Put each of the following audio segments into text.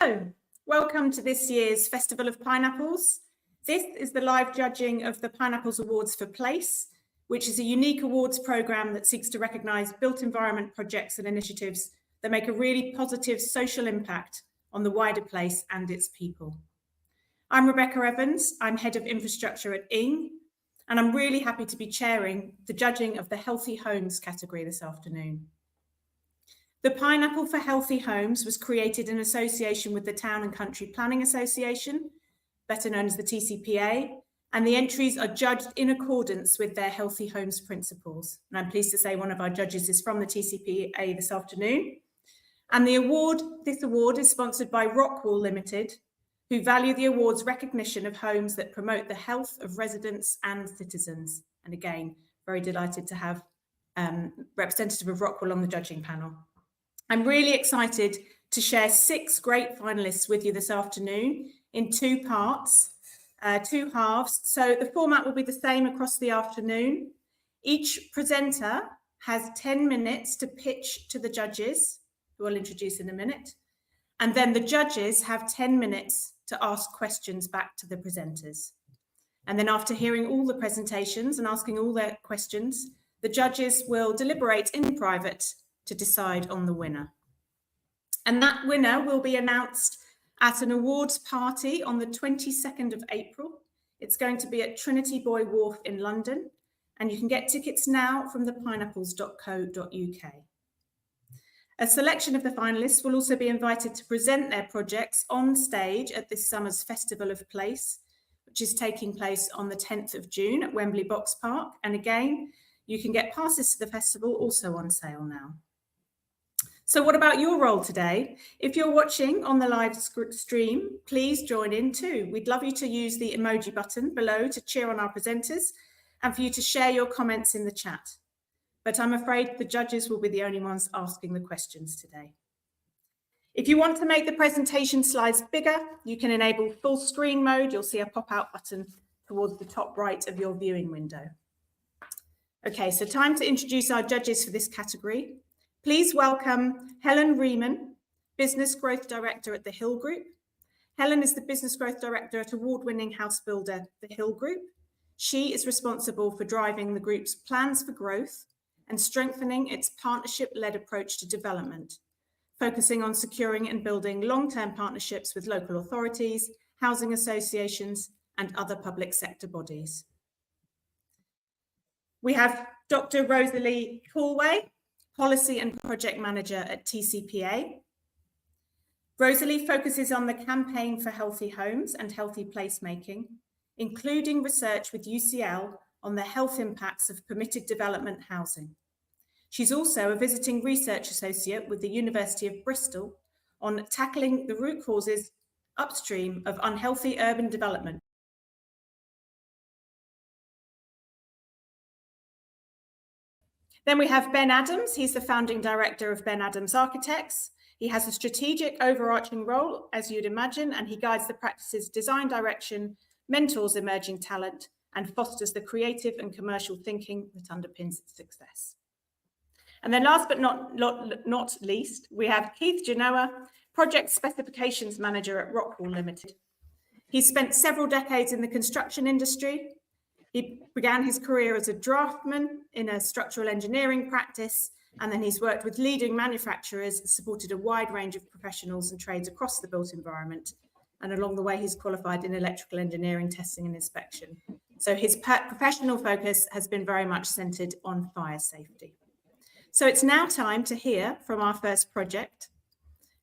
Hello, welcome to this year's Festival of Pineapples. This is the live judging of the Pineapples Awards for Place, which is a unique awards programme that seeks to recognise built environment projects and initiatives that make a really positive social impact on the wider place and its people. I'm Rebecca Evans, I'm Head of Infrastructure at ING, and I'm really happy to be chairing the judging of the Healthy Homes category this afternoon. The Pineapple for Healthy Homes was created in association with the Town and Country Planning Association, better known as the TCPA, and the entries are judged in accordance with their Healthy Homes principles. And I'm pleased to say one of our judges is from the TCPA this afternoon. And this award is sponsored by Rockwall Limited, who value the award's recognition of homes that promote the health of residents and citizens. And again, very delighted to have representative of Rockwall on the judging panel. I'm really excited to share 6 great finalists with you this afternoon in 2 parts, 2 halves. So the format will be the same across the afternoon. Each presenter has 10 minutes to pitch to the judges, who I'll introduce in a minute. And then the judges have 10 minutes to ask questions back to the presenters. And then after hearing all the presentations and asking all their questions, the judges will deliberate in private to decide on the winner. And that winner will be announced at an awards party on the 22nd of April. It's going to be at Trinity Buoy Wharf in London, and you can get tickets now from thepineapples.co.uk. A selection of the finalists will also be invited to present their projects on stage at this summer's Festival of Place, which is taking place on the 10th of June at Wembley Box Park. And again, you can get passes to the festival also on sale now. So what about your role today? If you're watching on the live stream, please join in too. We'd love you to use the emoji button below to cheer on our presenters and for you to share your comments in the chat. But I'm afraid the judges will be the only ones asking the questions today. If you want to make the presentation slides bigger, you can enable full screen mode. You'll see a pop-out button towards the top right of your viewing window. Okay, so time to introduce our judges for this category. Please welcome Helen Riemann, Business Growth Director at The Hill Group. Helen is the Business Growth Director at award-winning house builder The Hill Group. She is responsible for driving the group's plans for growth and strengthening its partnership-led approach to development, focusing on securing and building long-term partnerships with local authorities, housing associations, and other public sector bodies. We have Dr. Rosalie Coolway, Policy and Project Manager at TCPA. Rosalie focuses on the Campaign for Healthy Homes and Healthy Placemaking, including research with UCL on the health impacts of permitted development housing. She's also a visiting research associate with the University of Bristol on tackling the root causes upstream of unhealthy urban development. Then we have Ben Adams. He's the founding director of Ben Adams Architects. He has a strategic overarching role, as you'd imagine, and he guides the practice's design direction, mentors emerging talent, and fosters the creative and commercial thinking that underpins its success. And then last but not least, we have Keith Genoa, Project Specifications Manager at Rockwall Limited. He's spent several decades in the construction industry. He began his career as a draftsman in a structural engineering practice, and then he's worked with leading manufacturers, supported a wide range of professionals and trades across the built environment. And along the way, he's qualified in electrical engineering, testing and inspection. So his professional focus has been very much centered on fire safety. So it's now time to hear from our first project.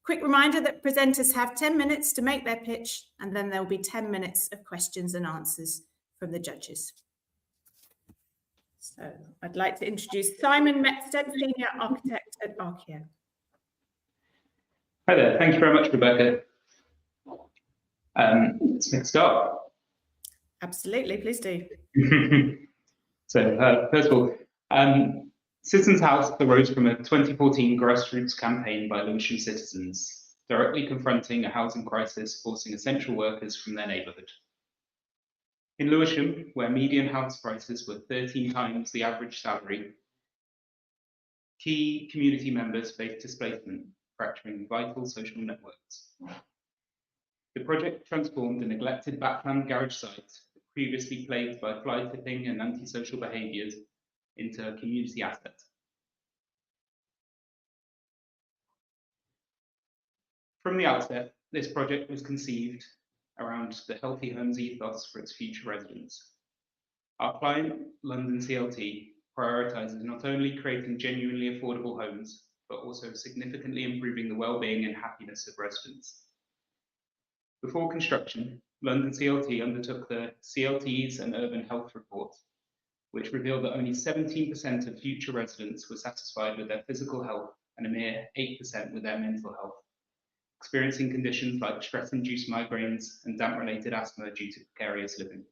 Quick reminder that presenters have 10 minutes to make their pitch, and then there'll be 10 minutes of questions and answers from the judges. So I'd like to introduce Simon Metzstedt, Senior Architect at Archeo. Hi there, thank you very much, Rebecca. Let's make a start. Absolutely, please do. So first of all, Citizens House arose from a 2014 grassroots campaign by Lewisham citizens, directly confronting a housing crisis forcing essential workers from their neighbourhood. In Lewisham, where median house prices were 13 times the average salary, key community members faced displacement, fracturing vital social networks. project transformed a neglected backland garage site, previously plagued by fly tipping and antisocial behaviours, into a community asset. From the outset, this project was conceived around the Healthy Homes ethos for its future residents. Our client, London CLT, prioritises not only creating genuinely affordable homes, but also significantly improving the well-being and happiness of residents. Before construction, London CLT undertook the CLTs and Urban Health Report, which revealed that only 17% of future residents were satisfied with their physical health and a mere 8% with their mental health, experiencing conditions like stress-induced migraines and damp-related asthma due to precarious living.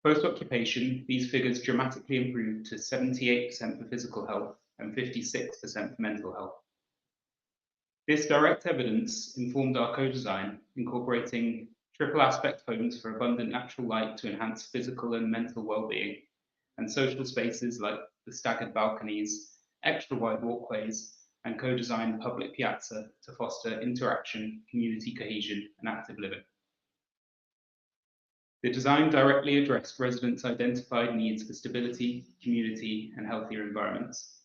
Post-occupation, these figures dramatically improved to 78% for physical health and 56% for mental health. This direct evidence informed our co-design, incorporating triple aspect homes for abundant natural light to enhance physical and mental well-being, and social spaces like the staggered balconies, extra wide walkways, and co-designed public piazza to foster interaction, community cohesion, and active living. The design directly addressed residents' identified needs for stability, community, and healthier environments.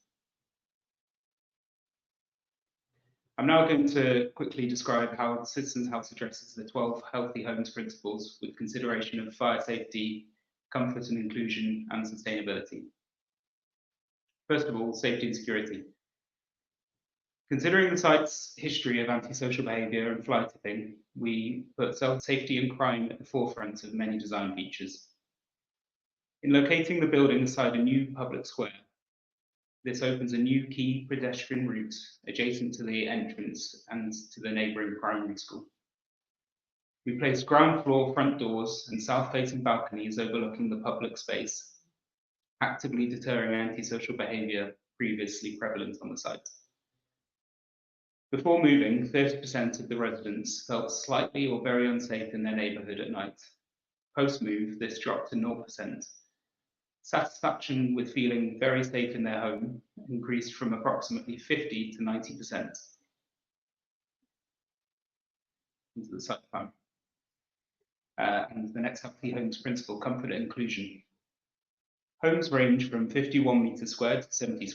I'm now going to quickly describe how the Citizens House addresses the 12 Healthy Homes principles with consideration of fire safety, comfort and inclusion, and sustainability. First of all, safety and security. Considering the site's history of antisocial behaviour and fly tipping, we put safety and crime at the forefront of many design features. In locating the building beside a new public square, this opens a new key pedestrian route adjacent to the entrance and to the neighbouring primary school. We placed ground floor front doors and south-facing balconies overlooking the public space, actively deterring antisocial behaviour previously prevalent on the site. Before moving, 30% of the residents felt slightly or very unsafe in their neighbourhood at night. Post-move, this dropped to 0%. Satisfaction with feeling very safe in their home increased from approximately 50 to 90%. Into the site plan. And the next Healthy Homes principle, comfort and inclusion. Homes range from 51 metres squared to 70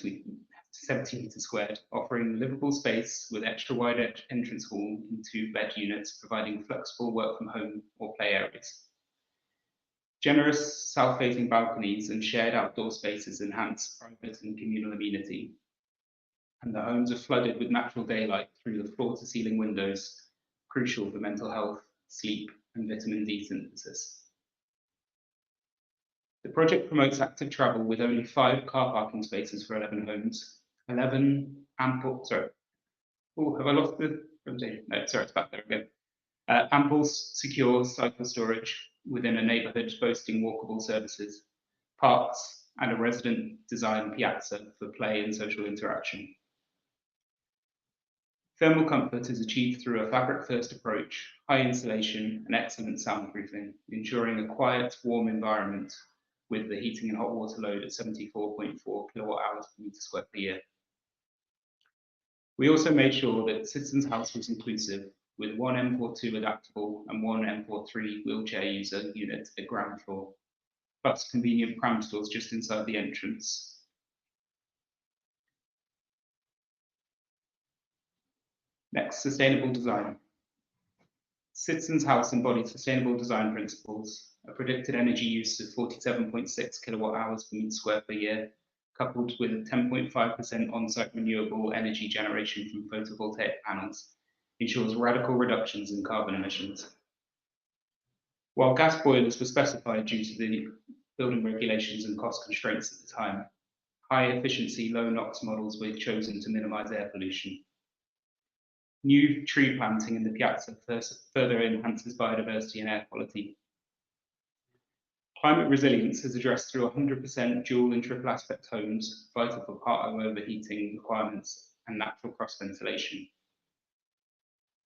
metres squared, offering livable space with extra wide entrance hall and 2-bed units, providing flexible work from home or play areas. Generous south-facing balconies and shared outdoor spaces enhance private and communal amenity, and the homes are flooded with natural daylight through the floor-to-ceiling windows, crucial for mental health, sleep, and vitamin D synthesis. The project promotes active travel with only 5 car parking spaces for 11 homes, 11 ample, sorry. Oh, have I lost the presentation? No, sorry, it's back there again. Ample, secure cycle storage within a neighbourhood boasting walkable services, parks, and a resident design piazza for play and social interaction. Thermal comfort is achieved through a fabric-first approach, high insulation, and excellent soundproofing, ensuring a quiet, warm environment with the heating and hot water load at 74.4 kilowatt hours per metre squared per year. We also made sure that Citizens House was inclusive, with 1 M42 adaptable and 1 M43 wheelchair user unit at ground floor, plus convenient pram stores just inside the entrance. Next, sustainable design. Citizens House embodies sustainable design principles, a predicted energy use of 47.6 kilowatt hours per metre square per year, coupled with 10.5% on-site renewable energy generation from photovoltaic panels, ensures radical reductions in carbon emissions. While gas boilers were specified due to the building regulations and cost constraints at the time, high efficiency, low NOx models were chosen to minimise air pollution. New tree planting in the piazza further enhances biodiversity and air quality. Climate resilience is addressed through 100% dual and triple aspect homes, vital for part-O overheating requirements and natural cross ventilation.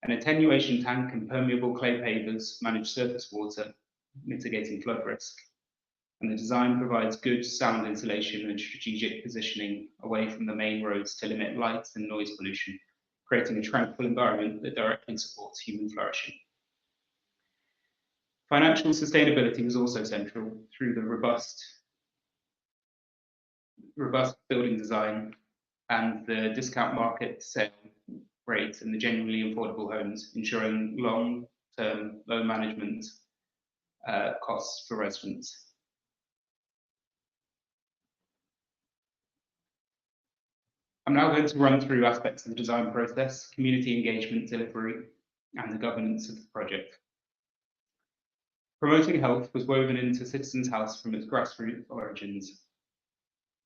An attenuation tank and permeable clay pavers manage surface water, mitigating flood risk. And the design provides good sound insulation and strategic positioning away from the main roads to limit light and noise pollution, creating a tranquil environment that directly supports human flourishing. Financial sustainability was also central through the robust building design and the discount market sale rate and the genuinely affordable homes, ensuring long-term low management costs for residents. I'm now going to run through aspects of the design process, community engagement, delivery, and the governance of the project. Promoting health was woven into Citizens House from its grassroots origins.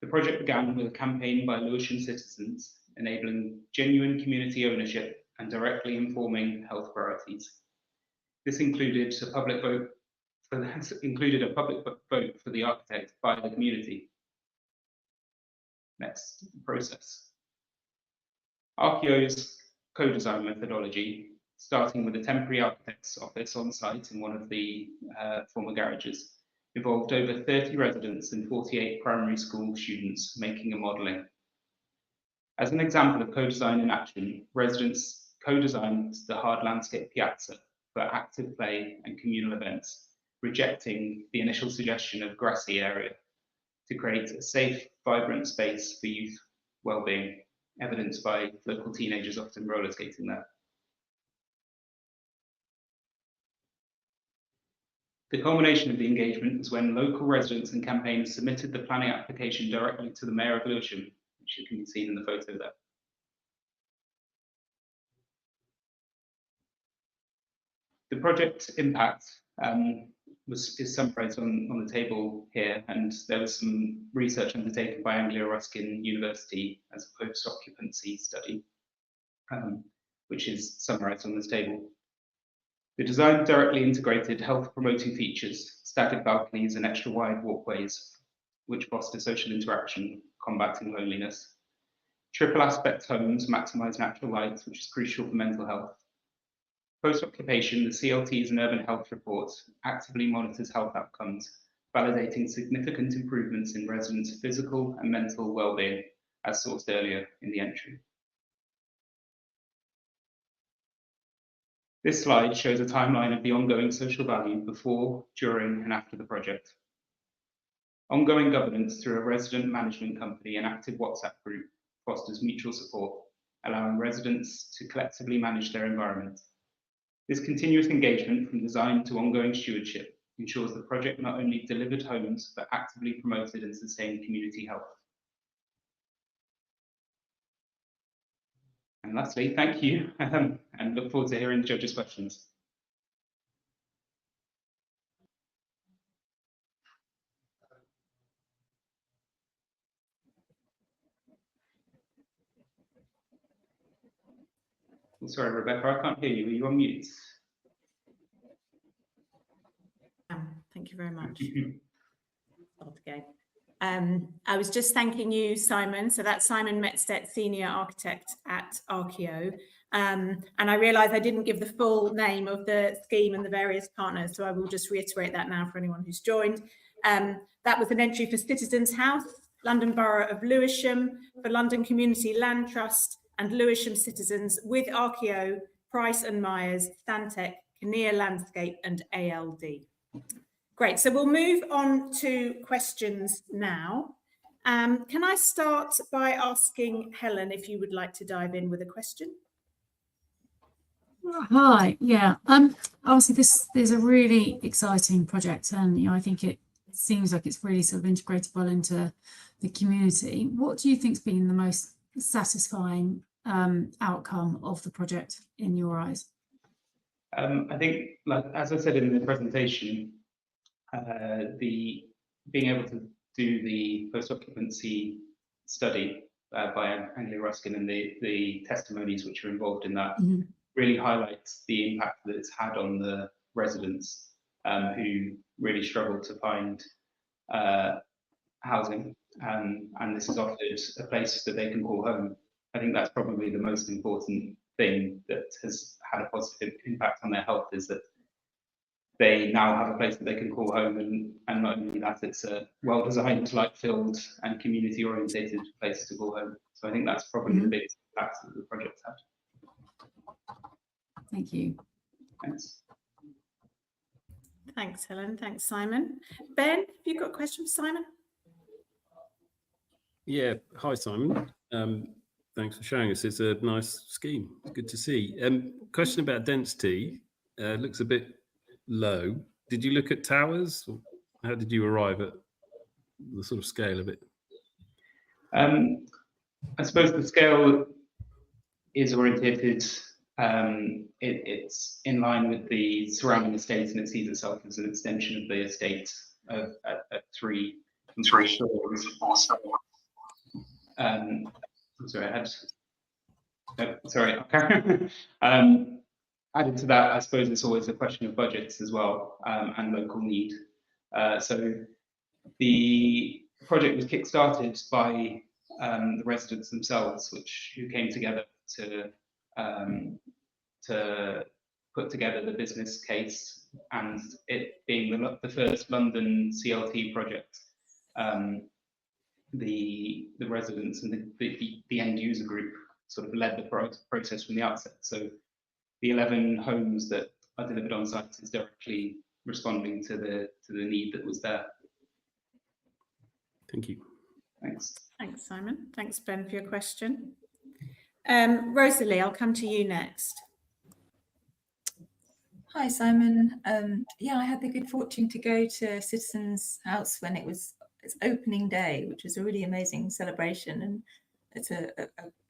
The project began with a campaign by Lewisham citizens, enabling genuine community ownership and directly informing health priorities. This included a public vote for the architect by the community. Next, the process. Archeo's co-design methodology, starting with a temporary architect's office on site in one of the former garages, involved over 30 residents and 48 primary school students making and modelling. As an example of co-design in action, residents co-designed the hard landscape piazza for active play and communal events, rejecting the initial suggestion of grassy area to create a safe, vibrant space for youth well-being, evidenced by local teenagers often roller skating there. The culmination of the engagement was when local residents and campaigners submitted the planning application directly to the Mayor of Lewisham, which can be seen in the photo there. The project impact is summarised on the table here, and there was some research undertaken by Anglia Ruskin University as a post-occupancy study, which is summarised on this table. The design directly integrated health-promoting features, staggered balconies and extra wide walkways, which foster social interaction, combating loneliness. Triple aspect homes maximise natural light, which is crucial for mental health. Post-occupation, the CLTs and Urban Health Report actively monitors health outcomes, validating significant improvements in residents' physical and mental well-being, as sourced earlier in the entry. This slide shows a timeline of the ongoing social value before, during, and after the project. Ongoing governance through a resident management company and active WhatsApp group fosters mutual support, allowing residents to collectively manage their environment. This continuous engagement from design to ongoing stewardship ensures the project not only delivered homes, but actively promoted and sustained community health. And lastly, thank you, and look forward to hearing the judges' questions. Oh, sorry, Rebecca, I can't hear you. Are you on mute? Thank you very much. I was just thanking you, Simon. So that's Simon Metstedt, Senior Architect at Archeo. And I realise I didn't give the full name of the scheme and the various partners, so I will just reiterate that now for anyone who's joined. That was an entry for Citizens House, London Borough of Lewisham, for London Community Land Trust and Lewisham Citizens with Archeo, Price and Myers, Stantec, Kinnear Landscape and ALD. Great, so we'll move on to questions now. Can I start by asking Helen if you would like to dive in with a question? Hi, yeah. Obviously this is a really exciting project, and I think it seems like it's really sort of integrated well into the community. What do you think's been the most satisfying outcome of the project in your eyes? I think, like as I said in the presentation, being able to do the post-occupancy study by Anglia Ruskin and the testimonies which are involved in that really highlights the impact that it's had on the residents who really struggle to find housing, and this has offered a place that they can call home. I think that's probably the most important thing that has had a positive impact on their health, is that they now have a place that they can call home, and not only that, it's a well-designed, light-filled and community-orientated place to call home. So I think that's probably the biggest impact that the project's had. Thank you. Thanks. Thanks, Helen. Thanks, Simon. Ben, have you got a question for Simon? Yeah, hi Simon. Thanks for showing us. It's a nice scheme. It's good to see. Question about density. Looks a bit low. Did you look at towers? Or how did you arrive at the sort of scale of it? I suppose the scale is orientated. It's in line with the surrounding estate, and it sees itself as an extension of the estate at 3 and 4 stories. Sorry, I had. Sorry. Added to that, I suppose it's always a question of budgets as well, and local need. So the project was kick-started by the residents themselves, who came together to put together the business case, and it being the first London CLT project, the residents and the end user group sort of led the process from the outset. So the 11 homes that are delivered on site is directly responding to the need that was there. Thank you. Thanks. Thanks, Simon. Thanks, Ben, for your question. Rosalie, I'll come to you next. Hi, Simon. Yeah, I had the good fortune to go to Citizens House when it was its opening day, which was a really amazing celebration, and it's an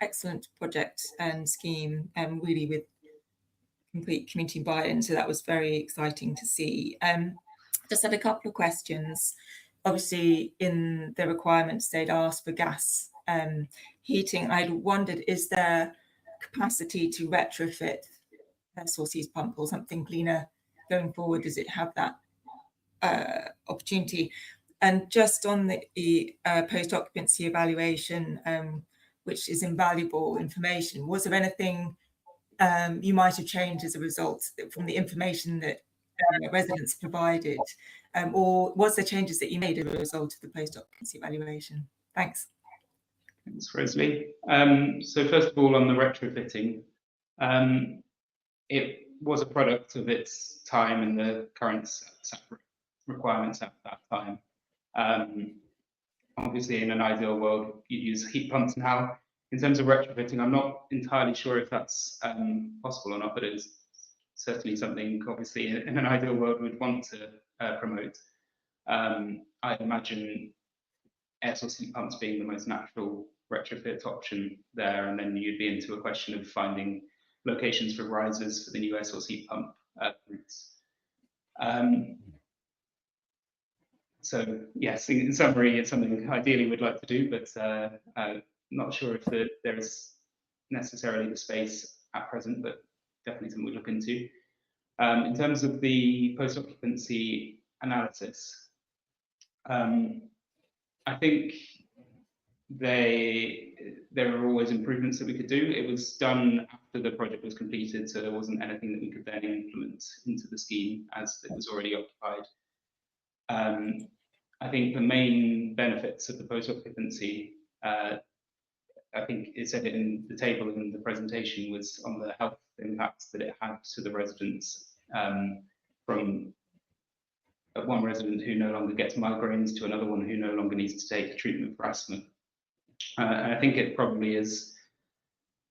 excellent project and scheme, really with complete community buy-in. So that was very exciting to see. Just had a couple of questions. Obviously, in the requirements, they'd asked for gas heating. I'd wondered, is there capacity to retrofit a source heat pump or something cleaner going forward? Does it have that opportunity? And just on the post-occupancy evaluation, which is invaluable information, was there anything you might have changed as a result from the information that residents provided, or was there changes that you made as a result of the post-occupancy evaluation? Thanks. Thanks, Rosalie. So first of all, on the retrofitting, it was a product of its time and the current requirements at that time. Obviously, in an ideal world, you'd use heat pumps now. In terms of retrofitting, I'm not entirely sure if that's possible or not, but it is certainly something, obviously, in an ideal world, we'd want to promote. I imagine air source heat pumps being the most natural retrofit option there, and then you'd be into a question of finding locations for risers for the new air source heat pump routes. So yes, in summary, it's something ideally we'd like to do, but not sure if there is necessarily the space at present, but definitely something we look into. In terms of the post-occupancy analysis, I think there are always improvements that we could do. It was done after the project was completed, so there wasn't anything that we could then implement into the scheme as it was already occupied. I think the main benefits of the post-occupancy, I think it said it in the table in the presentation, was on the health impacts that it had to the residents, from one resident who no longer gets migraines to another one who no longer needs to take treatment for asthma. And I think it probably is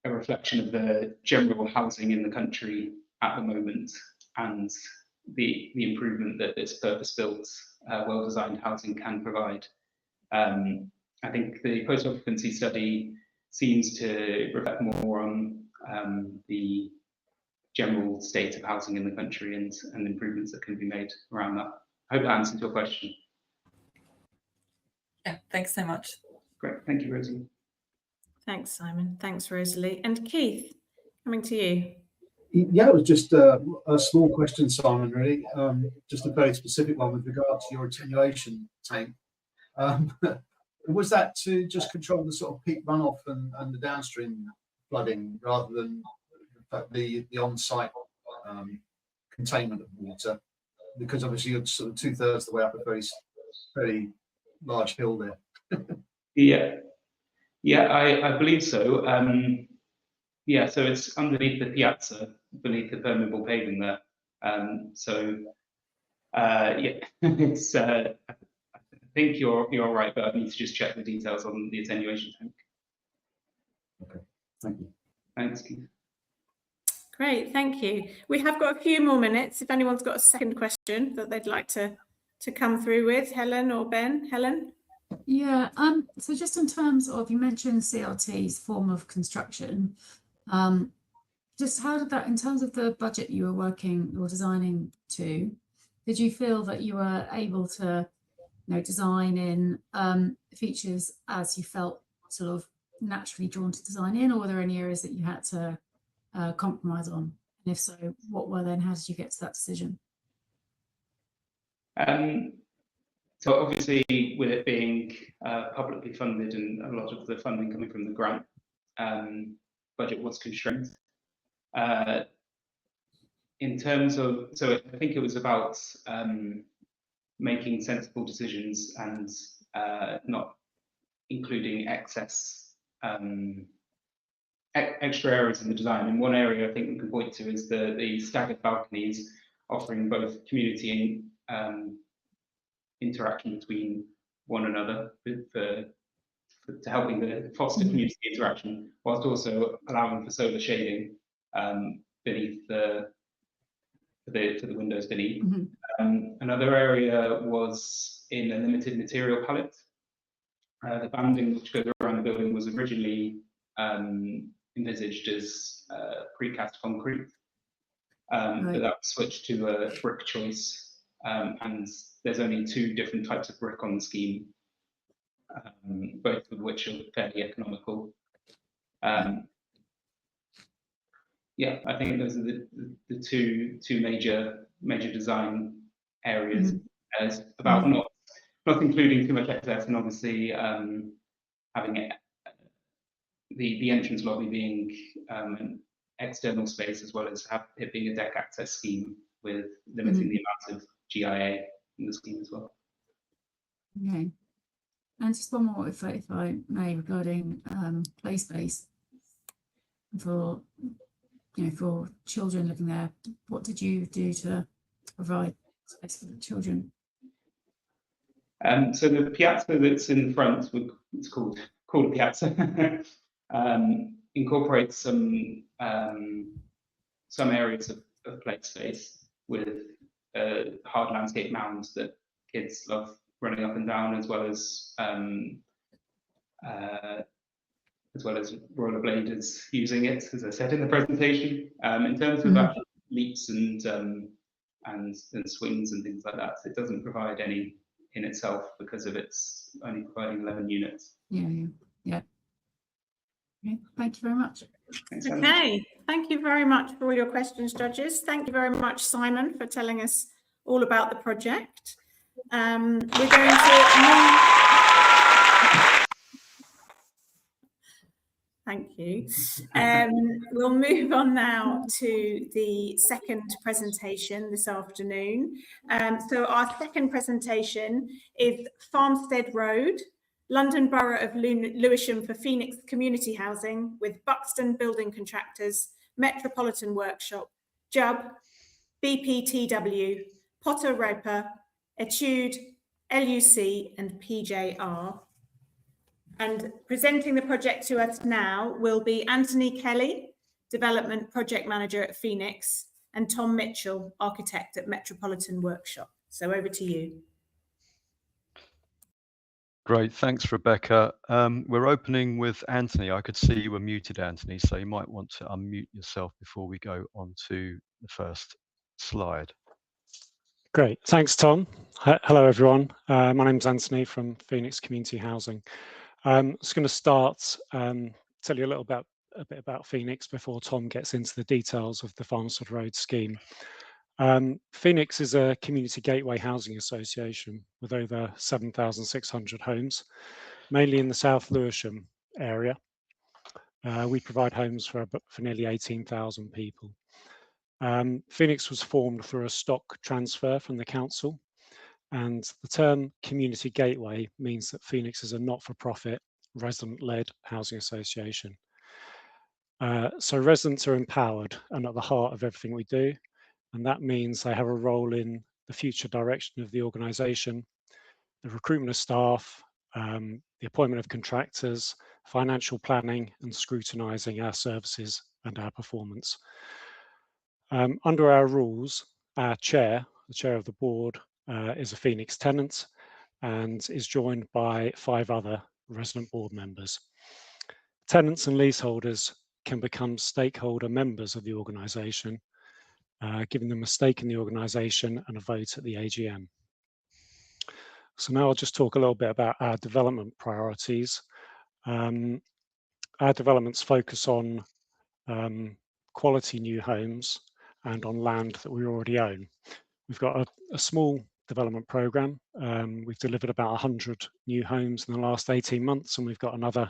a reflection of the general housing in the country at the moment and the improvement that this purpose-built, well-designed housing can provide. I think the post-occupancy study seems to reflect more on the general state of housing in the country and improvements that can be made around that. I hope that answers your question. Yeah, thanks so much. Great, thank you, Rosie. Thanks, Simon. Thanks, Rosalie. And Keith, coming to you. Yeah, it was just a small question, Simon, really. Just a very specific one with regard to your attenuation tank. Was that to just control the sort of peak runoff and the downstream flooding rather than the on-site containment of water? Because obviously you're sort of 2/3 of the way up a very large hill there. Yeah, I believe so. Yeah, so it's underneath the piazza, beneath the permeable paving there. Yeah, it's. I think you're right, but I need to just check the details on the attenuation tank. Okay, thank you. Thanks, Keith. Great, thank you. We have got a few more minutes. If anyone's got a second question that they'd like to come through with, Helen or Ben. Helen? Yeah, so just in terms of, you mentioned CRT's form of construction, just how did that, in terms of the budget you were working or designing to, did you feel that you were able to, design in features as you felt sort of naturally drawn to design in, or were there any areas that you had to compromise on? And if so, what were they, and how did you get to that decision? So obviously, with it being publicly funded and a lot of the funding coming from the grant, budget was constrained. In terms of, so I think it was about making sensible decisions and not including excess extra areas in the design. And one area I think we can point to is the staggered balconies, offering both community and interaction between one another to helping the foster community interaction, whilst also allowing for solar shading beneath the windows beneath. Another area was in a limited material palette. The banding which goes around the building was originally envisaged as precast concrete, but that was switched to a brick choice, and there's only 2 different types of brick on the scheme, both of which are fairly economical. Yeah, I think those are the two major design areas. As about not including too much excess, and obviously having it, the entrance lobby being an external space, as well as it being a deck access scheme with limiting the amount of GIA in the scheme as well. Okay, and just one more, if I may, regarding play space for for children living there. What did you do to provide space for the children? So the piazza that's in front, it's called a piazza, incorporates some areas of play space with hard landscape mounds that kids love running up and down, as well as rollerbladers using it, as I said in the presentation. In terms of actual leaps and swings and things like that, it doesn't provide any in itself because of its only providing 11 units. Yeah. Okay, thank you very much. Thanks, Okay, thank you very much for all your questions, judges. Thank you very much, Simon, for telling us all about the project. We're going to move. Thank you. We'll move on now to the second presentation this afternoon. So our second presentation is Farmstead Road, London Borough of Lewisham for Phoenix Community Housing with Buxton Building Contractors, Metropolitan Workshop, JUB, BPTW, Potter Roper, Etude, LUC and PJR. And presenting the project to us now will be Anthony Kelly, Development Project Manager at Phoenix, and Tom Mitchell, Architect at Metropolitan Workshop. So over to you. Great, thanks, Rebecca. We're opening with Anthony. I could see you were muted, Anthony, so you might want to unmute yourself before we go on to the first slide. Great, thanks, Tom. Hello, everyone. My name's Anthony from Phoenix Community Housing. I'm just going to start, tell you a bit about Phoenix before Tom gets into the details of the Farmstead Road scheme. Phoenix is a community gateway housing association with over 7,600 homes, mainly in the South Lewisham area. We provide homes for nearly 18,000 people. Phoenix was formed through a stock transfer from the council, and the term community gateway means that Phoenix is a not-for-profit, resident-led housing association. So residents are empowered and at the heart of everything we do, and that means they have a role in the future direction of the organisation, the recruitment of staff, the appointment of contractors, financial planning, and scrutinising our services and our performance. Under our rules, our chair, the chair of the board, is a Phoenix tenant and is joined by 5 other resident board members. Tenants and leaseholders can become stakeholder members of the organisation, giving them a stake in the organisation and a vote at the AGM. So now I'll just talk a little bit about our development priorities. Our developments focus on quality new homes and on land that we already own. We've got a small development programme. We've delivered about 100 new homes in the last 18 months, and we've got another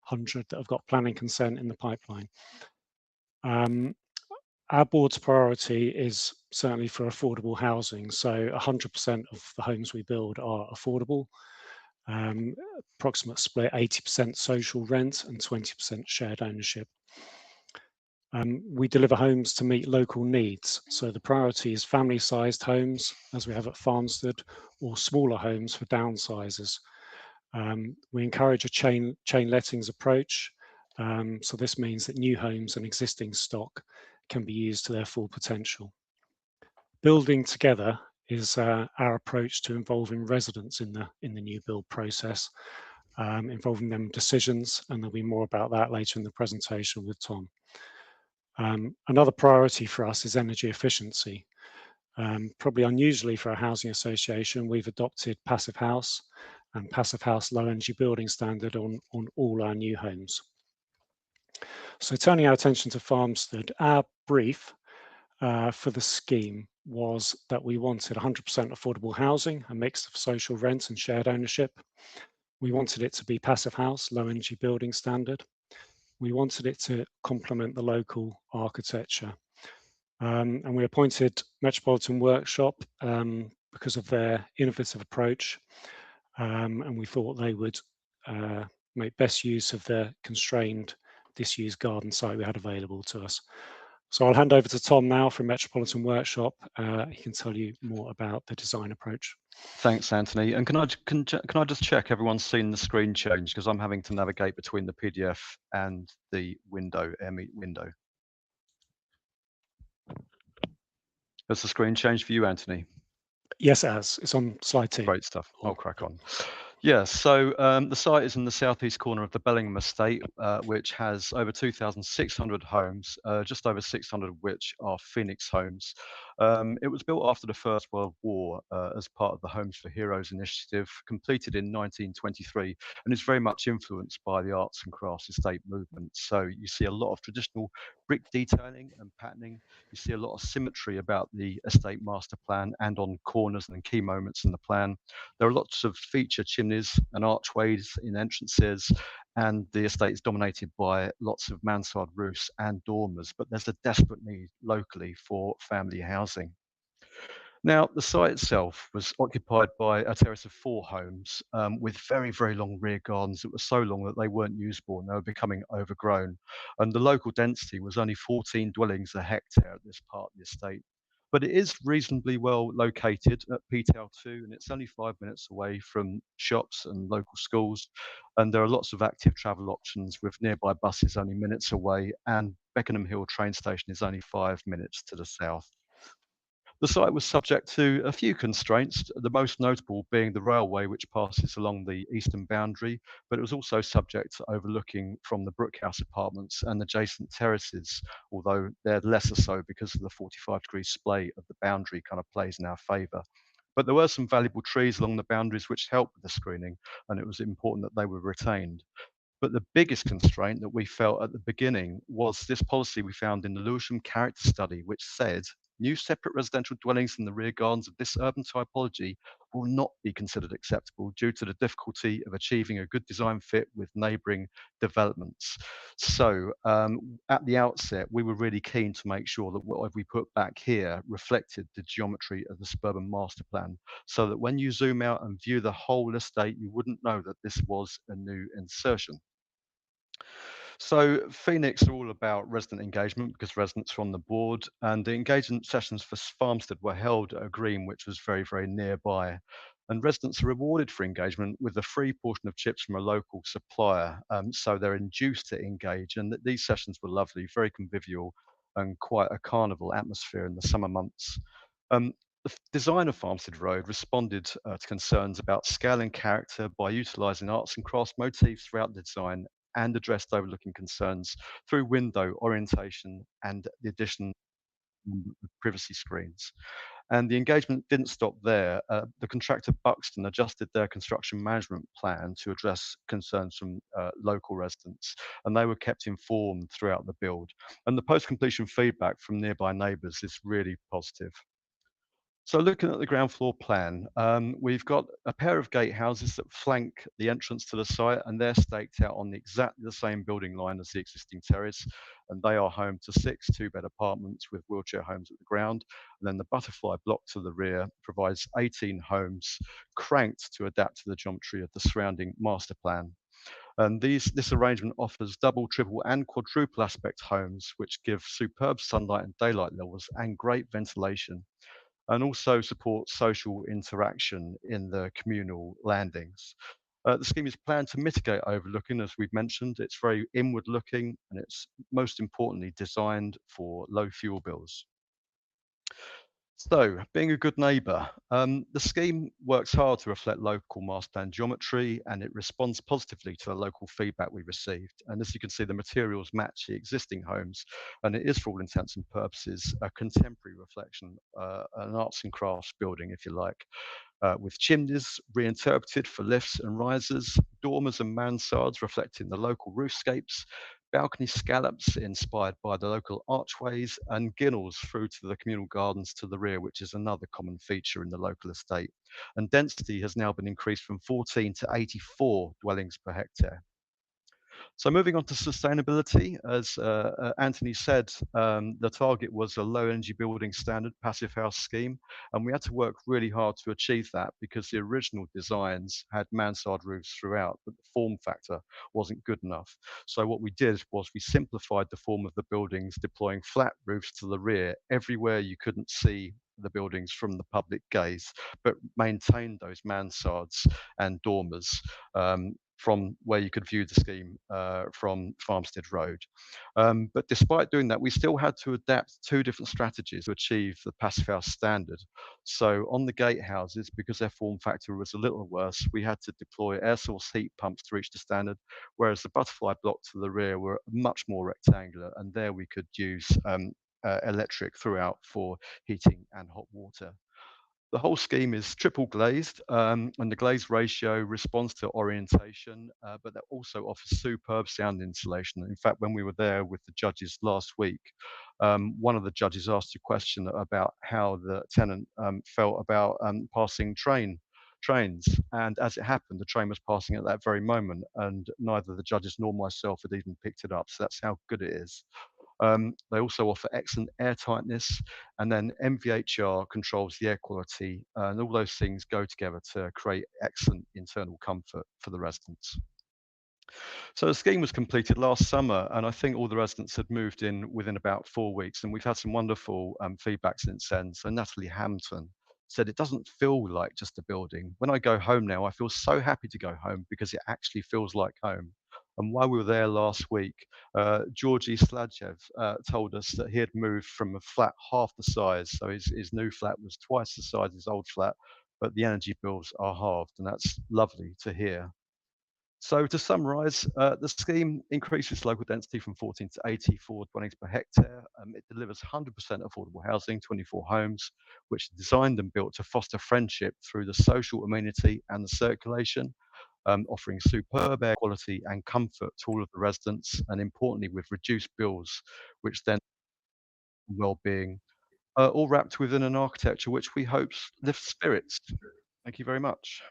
100 that have got planning consent in the pipeline. Our board's priority is certainly for affordable housing. So 100% of the homes we build are affordable. Approximate split 80% social rent and 20% shared ownership. We deliver homes to meet local needs. So the priority is family-sized homes, as we have at Farmstead, or smaller homes for downsizers. We encourage a chain lettings approach. So this means that new homes and existing stock can be used to their full potential. Building together is our approach to involving residents in the new build process, involving them in decisions, and there'll be more about that later in the presentation with Tom. Another priority for us is energy efficiency. Probably unusually for a housing association, we've adopted Passive House and Passive House low energy building standard on all our new homes. So turning our attention to Farmstead, our brief for the scheme was that we wanted 100% affordable housing, a mix of social rent and shared ownership. We wanted it to be Passive House, low energy building standard. We wanted it to complement the local architecture. And we appointed Metropolitan Workshop because of their innovative approach. And we thought they would make best use of the constrained disused garden site we had available to us. So I'll hand over to Tom now from Metropolitan Workshop. He can tell you more about the design approach. Thanks, Anthony. And can I just check everyone's seen the screen change, because I'm having to navigate between the PDF and the window, AirMeet window. Has the screen changed for you, Anthony? Yes, it has. It's on slide 2. Great stuff. I'll crack on. Yeah, so the site is in the southeast corner of the Bellingham estate, which has over 2,600 homes, just over 600 of which are Phoenix homes. It was built after the First World War as part of the Homes for Heroes initiative, completed in 1923, and is very much influenced by the arts and crafts estate movement. So you see a lot of traditional brick detailing and patterning. You see a lot of symmetry about the estate master plan and on corners and key moments in the plan. There are lots of feature chimneys and archways in entrances, and the estate is dominated by lots of mansard roofs and dormers, but there's a desperate need locally for family housing. Now, the site itself was occupied by a terrace of 4 homes with very, very long rear gardens that were so long that they weren't usable and they were becoming overgrown. And the local density was only 14 dwellings a hectare at this part of the estate. But it is reasonably well located at PTL2, and it's only 5 minutes away from shops and local schools. And there are lots of active travel options with nearby buses only minutes away, and Beckenham Hill train station is only 5 minutes to the south. The site was subject to a few constraints, the most notable being the railway, which passes along the eastern boundary, but it was also subject to overlooking from the Brookhouse apartments and adjacent terraces, although they're lesser so because of the 45-degree splay of the boundary kind of plays in our favour. But there were some valuable trees along the boundaries which helped with the screening, and it was important that they were retained. But the biggest constraint that we felt at the beginning was this policy we found in the Lewisham Character Study, which said new separate residential dwellings in the rear gardens of this urban typology will not be considered acceptable due to the difficulty of achieving a good design fit with neighbouring developments. So at the outset, we were really keen to make sure that what we put back here reflected the geometry of the suburban master plan, so that when you zoom out and view the whole estate, you wouldn't know that this was a new insertion. So Phoenix are all about resident engagement because residents are on the board, and the engagement sessions for Farmstead were held at a green which was very, very nearby. And residents are rewarded for engagement with a free portion of chips from a local supplier. So they're induced to engage, and these sessions were lovely, very convivial, and quite a carnival atmosphere in the summer months. The design of Farmstead Road responded to concerns about scale and character by utilising arts and crafts motifs throughout the design, and addressed overlooking concerns through window orientation and the addition of privacy screens. And the engagement didn't stop there. The contractor Buxton adjusted their construction management plan to address concerns from local residents, and they were kept informed throughout the build. And the post-completion feedback from nearby neighbours is really positive. So looking at the ground floor plan, we've got a pair of gatehouses that flank the entrance to the site, and they're staked out on exactly the same building line as the existing terrace, and they are home to 6 two-bed apartments with wheelchair homes at the ground. And then the butterfly block to the rear provides 18 homes cranked to adapt to the geometry of the surrounding master plan. And this arrangement offers double, triple, and quadruple aspect homes, which give superb sunlight and daylight levels and great ventilation, and also support social interaction in the communal landings. The scheme is planned to mitigate overlooking, as we've mentioned. It's very inward looking, and it's most importantly designed for low fuel bills. So, being a good neighbour, the scheme works hard to reflect local master plan geometry, and it responds positively to the local feedback we received. And as you can see, the materials match the existing homes, and it is, for all intents and purposes, a contemporary reflection, an arts and crafts building, if you like, with chimneys reinterpreted for lifts and risers, dormers and mansards reflecting the local roofscapes, balcony scallops inspired by the local archways, and ginnels through to the communal gardens to the rear, which is another common feature in the local estate. And density has now been increased from 14 to 84 dwellings per hectare. So moving on to sustainability, as Anthony said, the target was a low energy building standard passive house scheme, and we had to work really hard to achieve that because the original designs had mansard roofs throughout, but the form factor wasn't good enough. So what we did was we simplified the form of the buildings, deploying flat roofs to the rear everywhere you couldn't see the buildings from the public gaze, but maintained those mansards and dormers from where you could view the scheme from Farmstead Road. But despite doing that, we still had to adapt 2 different strategies to achieve the passive house standard. So on the gatehouses, because their form factor was a little worse, we had to deploy air source heat pumps to reach the standard, whereas the butterfly block to the rear were much more rectangular, and there we could use electric throughout for heating and hot water. The whole scheme is triple glazed, and the glaze ratio responds to orientation, but that also offers superb sound insulation. In fact, when we were there with the judges last week, one of the judges asked a question about how the tenant felt about passing trains, and as it happened, the train was passing at that very moment, and neither the judges nor myself had even picked it up. So that's how good it is. They also offer excellent air tightness, and then MVHR controls the air quality, and all those things go together to create excellent internal comfort for the residents. So the scheme was completed last summer, and I think all the residents had moved in within about 4 weeks, and we've had some wonderful feedback since then. So Natalie Hampton said, "It doesn't feel like just a building. When I go home now, I feel so happy to go home because it actually feels like home." And while we were there last week, Georgi Sladjev told us that he had moved from a flat half the size, so his new flat was twice the size of his old flat, but the energy bills are halved, and that's lovely to hear. So to summarise, the scheme increases local density from 14 to 84 dwellings per hectare. It delivers 100% affordable housing, 24 homes, which are designed and built to foster friendship through the social amenity and the circulation, offering superb air quality and comfort to all of the residents, and importantly with reduced bills, which then well-being, all wrapped within an architecture which we hope lifts spirits. Thank you very much.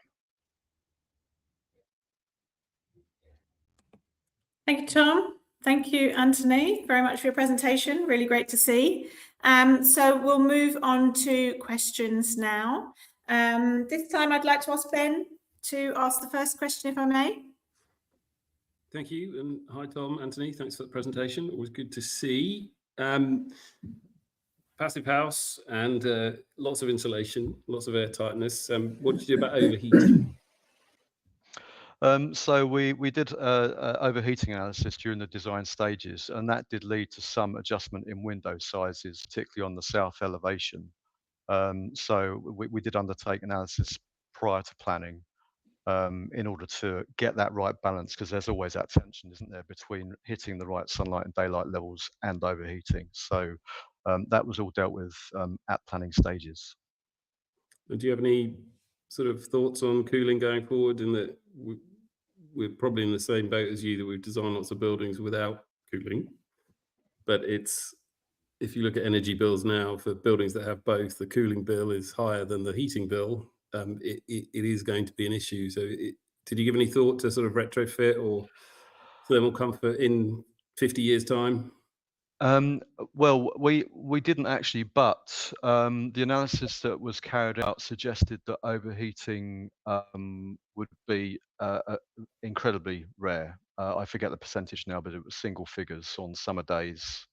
Thank you, Tom. Thank you, Anthony, very much for your presentation. Really great to see. So we'll move on to questions now. This time I'd like to ask Ben to ask the first question, if I may. Thank you. And hi, Tom, Anthony. Thanks for the presentation. Always good to see. Passive house and lots of insulation, lots of air tightness. What did you do about overheating? So we did overheating analysis during the design stages, and that did lead to some adjustment in window sizes, particularly on the south elevation. So we did undertake analysis prior to planning in order to get that right balance, because there's always that tension, isn't there, between hitting the right sunlight and daylight levels and overheating. So that was all dealt with at planning stages. And do you have any sort of thoughts on cooling going forward? In that we're probably in the same boat as you, that we've designed lots of buildings without cooling, but if you look at energy bills now for buildings that have both, the cooling bill is higher than the heating bill. It is going to be an issue. So did you give any thought to sort of retrofit or thermal comfort in 50 years' time? Well, we didn't actually, but the analysis that was carried out suggested that overheating would be incredibly rare. I forget the percentage now, but it was single figures on summer days.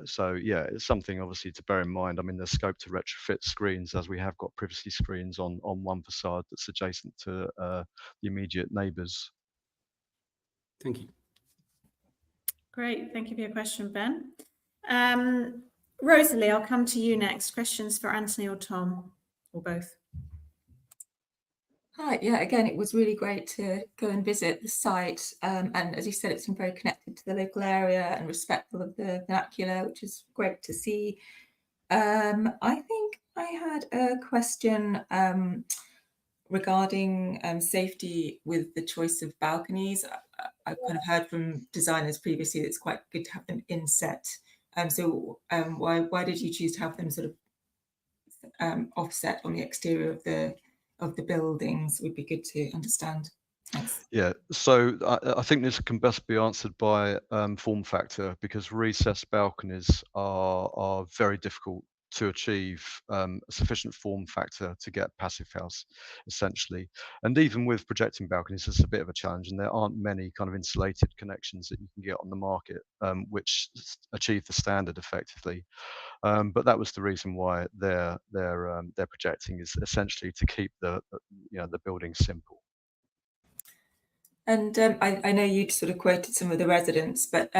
So yeah, it's something obviously to bear in mind. I mean, there's scope to retrofit screens, as we have got privacy screens on one facade that's adjacent to the immediate neighbours. Thank you. Great, thank you for your question, Ben. Rosalie, I'll come to you next. Questions for Anthony or Tom, or both? Hi, yeah, again, it was really great to go and visit the site. And as you said, it's been very connected to the local area and respectful of the vernacular, which is great to see. I think I had a question regarding safety with the choice of balconies. I've kind of heard from designers previously that it's quite good to have them inset. So why did you choose to have them sort of offset on the exterior of the buildings? Would be good to understand. Thanks. Yeah, so I think this can best be answered by form factor, because recessed balconies are very difficult to achieve a sufficient form factor to get passive house, essentially. And even with projecting balconies, it's a bit of a challenge, and there aren't many kind of insulated connections that you can get on the market which achieve the standard effectively. But that was the reason why they're projecting, is essentially to keep the building simple. And I know you'd sort of quoted some of the residents, but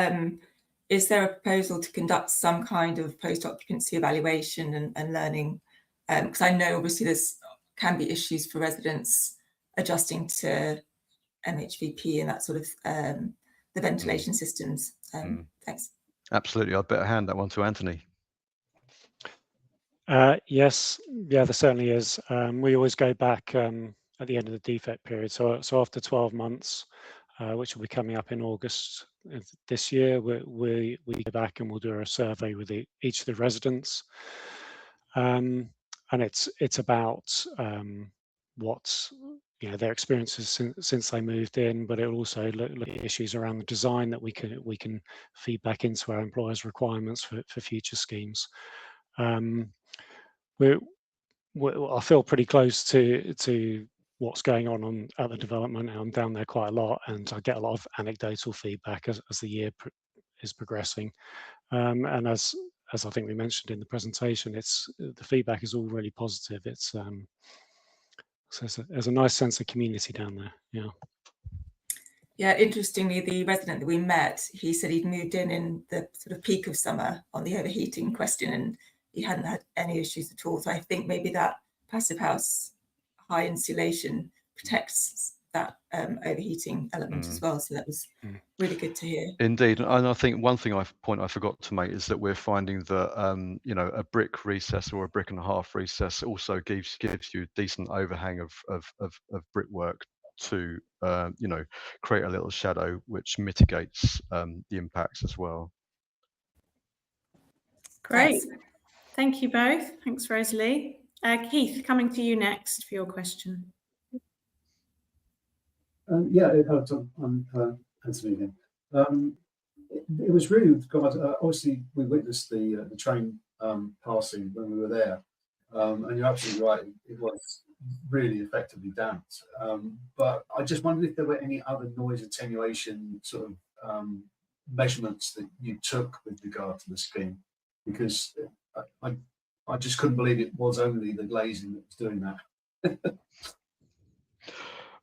is there a proposal to conduct some kind of post-occupancy evaluation and learning? Because I know obviously there's can be issues for residents adjusting to MHVP and that sort of the ventilation systems. Thanks. Absolutely, I'd better hand that one to Anthony. Yes, yeah, there certainly is. We always go back at the end of the defect period. So after 12 months, which will be coming up in August this year, we go back and we'll do a survey with each of the residents. And it's about what their experiences since they moved in, but it'll also look at issues around the design that we can feed back into our employers' requirements for future schemes. I feel pretty close to what's going on at the development. I'm down there quite a lot, and I get a lot of anecdotal feedback as the year is progressing. And as I think we mentioned in the presentation, the feedback is all really positive. So there's a nice sense of community down there. Yeah. Yeah, interestingly, the resident that we met, he said he'd moved in the sort of peak of summer on the overheating question, and he hadn't had any issues at all. So I think maybe that passive house high insulation protects that overheating element as well. So that was really good to hear. Indeed, and I think one point I forgot to make is that we're finding that a brick recess or a brick and a half recess also gives you decent overhang of brickwork to create a little shadow, which mitigates the impacts as well. Great. Thank you both. Thanks, Rosalie. Keith, coming to you next for your question. Yeah, I'm Anthony again. It was really with regard, obviously we witnessed the train passing when we were there, and you're absolutely right. It was really effectively damped. But I just wondered if there were any other noise attenuation sort of measurements that you took with regard to the scheme, because I just couldn't believe it was only the glazing that was doing that.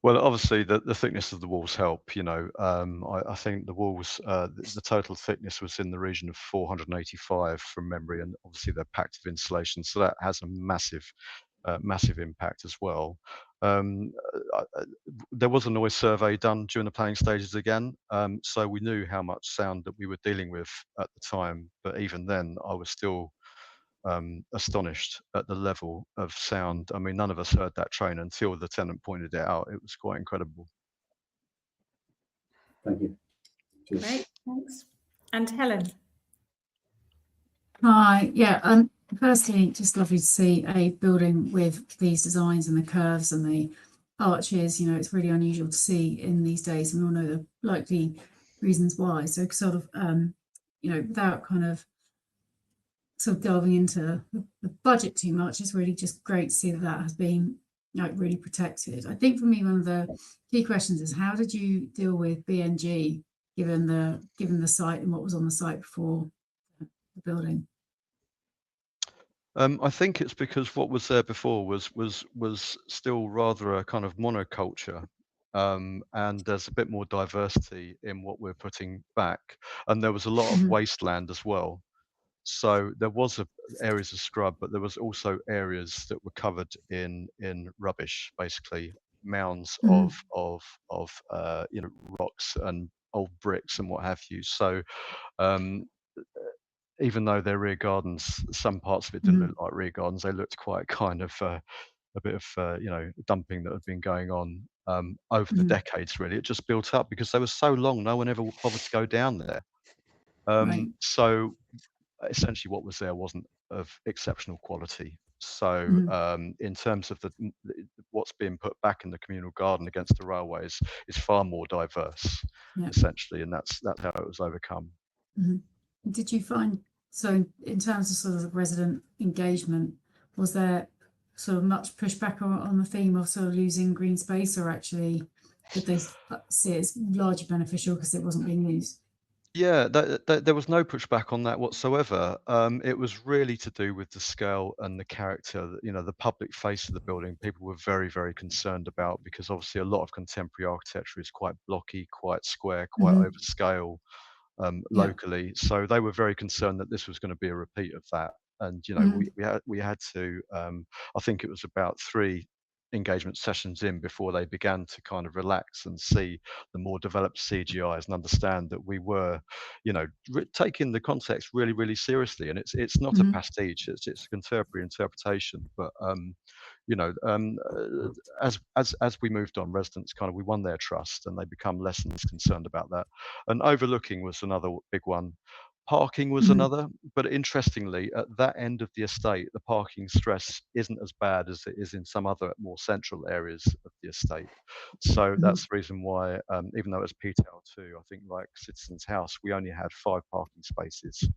Well, obviously the thickness of the walls help. You know, I think the walls, the total thickness was in the region of 485 from memory, and obviously they're packed with insulation, so that has a massive impact as well. There was a noise survey done during the planning stages again, so we knew how much sound that we were dealing with at the time. But even then, I was still astonished at the level of sound. I mean, none of us heard that train until the tenant pointed it out. It was quite incredible. Thank you. Cheers. Great, thanks. And Helen. Hi, yeah, firstly, just lovely to see a building with these designs and the curves and the arches. You know, it's really unusual to see in these days, and we all know the likely reasons why. So sort of, you know, without kind of sort of delving into the budget too much, it's really just great to see that that has been like really protected. I think for me, one of the key questions is, how did you deal with BNG given the site and what was on the site before the building? I think it's because what was there before was still rather a kind of monoculture, and there's a bit more diversity in what we're putting back, and there was a lot of wasteland as well. So there was areas of scrub, but there was also areas that were covered in rubbish, basically mounds of you know, rocks and old bricks and what have you. So even though they're rear gardens, some parts of it didn't look like rear gardens. They looked quite kind of a bit of you know, dumping that had been going on over the decades. Really, it just built up because they were so long. No one ever bothered to go down there. Right. So essentially what was there wasn't of exceptional quality. So in terms of what's being put back in the communal garden against the railways is far more diverse, essentially, and that's how it was overcome. Did you find, so in terms of sort of resident engagement, was there sort of much pushback on the theme of sort of losing green space, or actually did they see it as largely beneficial because it wasn't being used? Yeah, there was no pushback on that whatsoever. It was really to do with the scale and the character, you know, the public face of the building. People were very, very concerned about, because obviously a lot of contemporary architecture is quite blocky, quite square, quite overscale locally. So they were very concerned that this was going to be a repeat of that. And you know, we had to. I think it was about 3 engagement sessions in before they began to kind of relax and see the more developed CGIs and understand that we were, you know, taking the context really, really seriously. And it's not a pastiche; it's a contemporary interpretation. But you know, as we moved on, residents kind of, we won their trust, and they become less and less concerned about that. And overlooking was another big one. Parking was another, but interestingly, at that end of the estate, the parking stress isn't as bad as it is in some other more central areas of the estate. So that's the reason why, even though it's PTAL 2, I think like Citizens House, we only had 5 parking spaces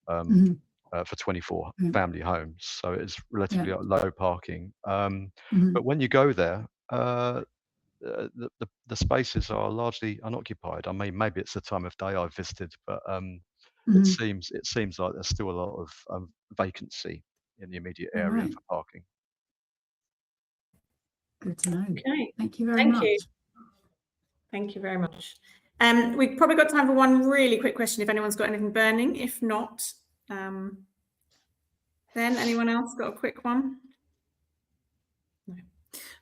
for 24 family homes. So it's relatively low parking. But when you go there, the spaces are largely unoccupied. I mean, maybe it's the time of day I've visited, but it seems like there's still a lot of vacancy in the immediate area for parking. Good to know. Okay. Thank you very much. Thank you very much. We've probably got time for one really quick question if anyone's got anything burning. If not, then anyone else got a quick one? No.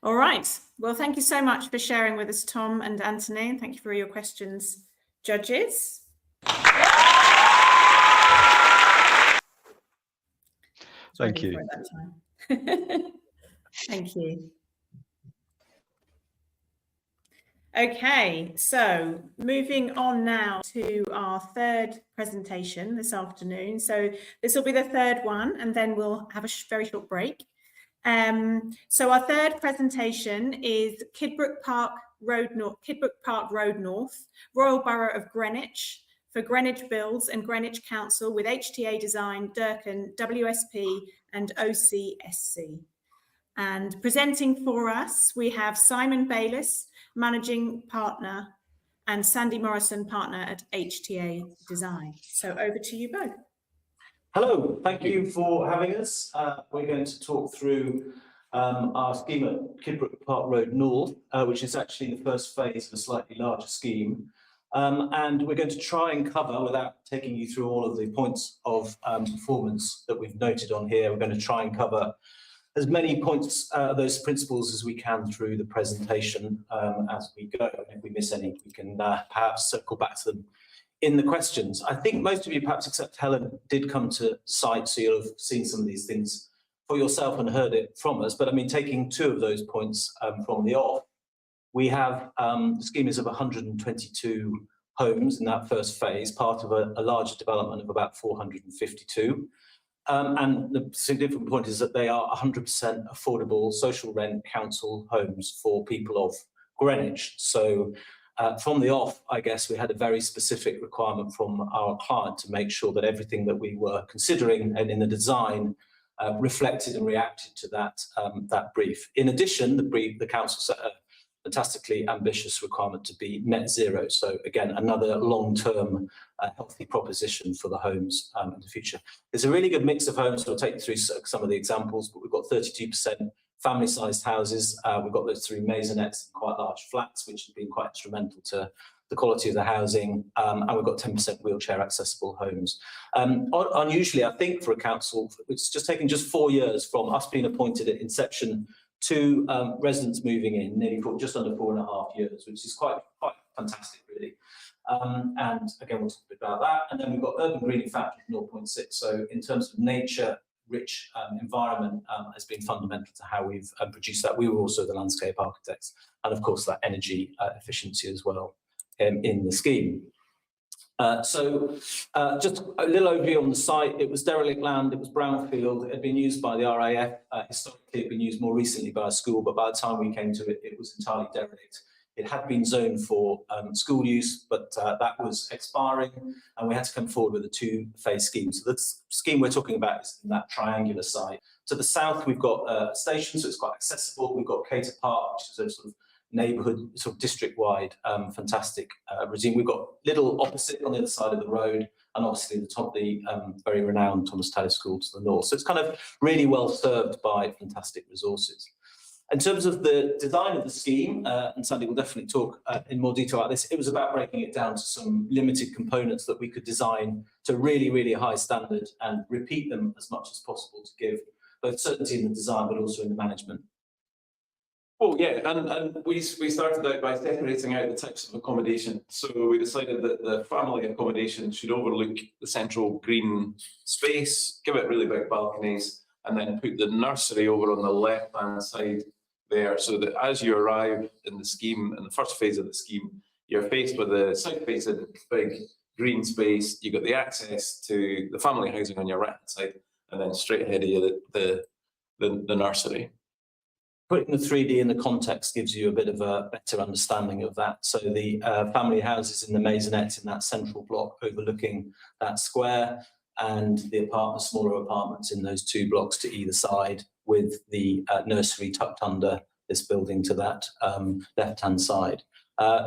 All right. Well, thank you so much for sharing with us, Tom and Anthony, and thank you for your questions, judges. Thank you. Thank you. Okay, so moving on now to our 3rd presentation this afternoon. So this will be the 3rd one, and then we'll have a very short break. So our 3rd presentation is Kidbrooke Park Road North, Royal Borough of Greenwich, for Greenwich Builds and Greenwich Council with HTA Design, Durkan, WSP and OCSC. And presenting for us, we have Simon Bayliss, Managing Partner, and Sandy Morrison, Partner at HTA Design. So over to you both. Hello, thank you for having us. We're going to talk through our scheme at Kidbrooke Park Road North, which is actually the first phase of a slightly larger scheme. And we're going to try and cover, without taking you through all of the points of performance that we've noted on here, we're going to try and cover as many points, those principles as we can through the presentation as we go. And if we miss any, we can perhaps circle back to them in the questions. I think most of you, perhaps except Helen, did come to site, so you'll have seen some of these things for yourself and heard it from us. But I mean, taking two of those points from the off, we have the scheme is of 122 homes in that first phase, part of a larger development of about 452. And the significant point is that they are 100% affordable social rent council homes for people of Greenwich. So from the off, I guess we had a very specific requirement from our client to make sure that everything that we were considering and in the design reflected and reacted to that brief. In addition, the council set a fantastically ambitious requirement to be net zero. So again, another long-term healthy proposition for the homes in the future. There's a really good mix of homes. So I'll take you through some of the examples, but we've got 32% family-sized houses. We've got those 3 maisonettes, quite large flats, which have been quite instrumental to the quality of the housing. And we've got 10% wheelchair accessible homes. Unusually, I think, for a council, it's just taken just 4 years from us being appointed at inception to residents moving in, just under 4.5 years, which is quite fantastic, really. And again, we'll talk a bit about that. And then we've got urban greening factor of 0.6. So in terms of nature-rich environment has been fundamental to how we've produced that. We were also the landscape architects, and of course that energy efficiency as well in the scheme. Just a little overview on the site. It was derelict land, it was brownfield, it had been used by the RAF, historically it had been used more recently by a school, but by the time we came to it, it was entirely derelict. It had been zoned for school use, but that was expiring, and we had to come forward with a 2-phase scheme. So the scheme we're talking about is in that triangular site. To the south, we've got a station, so it's quite accessible. We've got Cater Park, which is a sort of neighbourhood, sort of district-wide, fantastic regime. We've got Little opposite on the other side of the road, and obviously the very renowned Thomas Taylor School to the north. So it's kind of really well served by fantastic resources. In terms of the design of the scheme, and Sandy will definitely talk in more detail about this, it was about breaking it down to some limited components that we could design to really, really high standard and repeat them as much as possible to give both certainty in the design, but also in the management. Well, yeah, and we started out by separating out the types of accommodation. So we decided that the family accommodation should overlook the central green space, give it really big balconies, and then put the nursery over on the left-hand side there, so that as you arrive in the scheme, in the first phase of the scheme, you're faced with the south-facing big green space. You've got the access to the family housing on your right-hand side, and then straight ahead of you, the nursery. Putting the 3D in the context gives you a bit of a better understanding of that. So the family houses in the maisonettes in that central block overlooking that square, and the smaller apartments in those 2 blocks to either side, with the nursery tucked under this building to that left-hand side.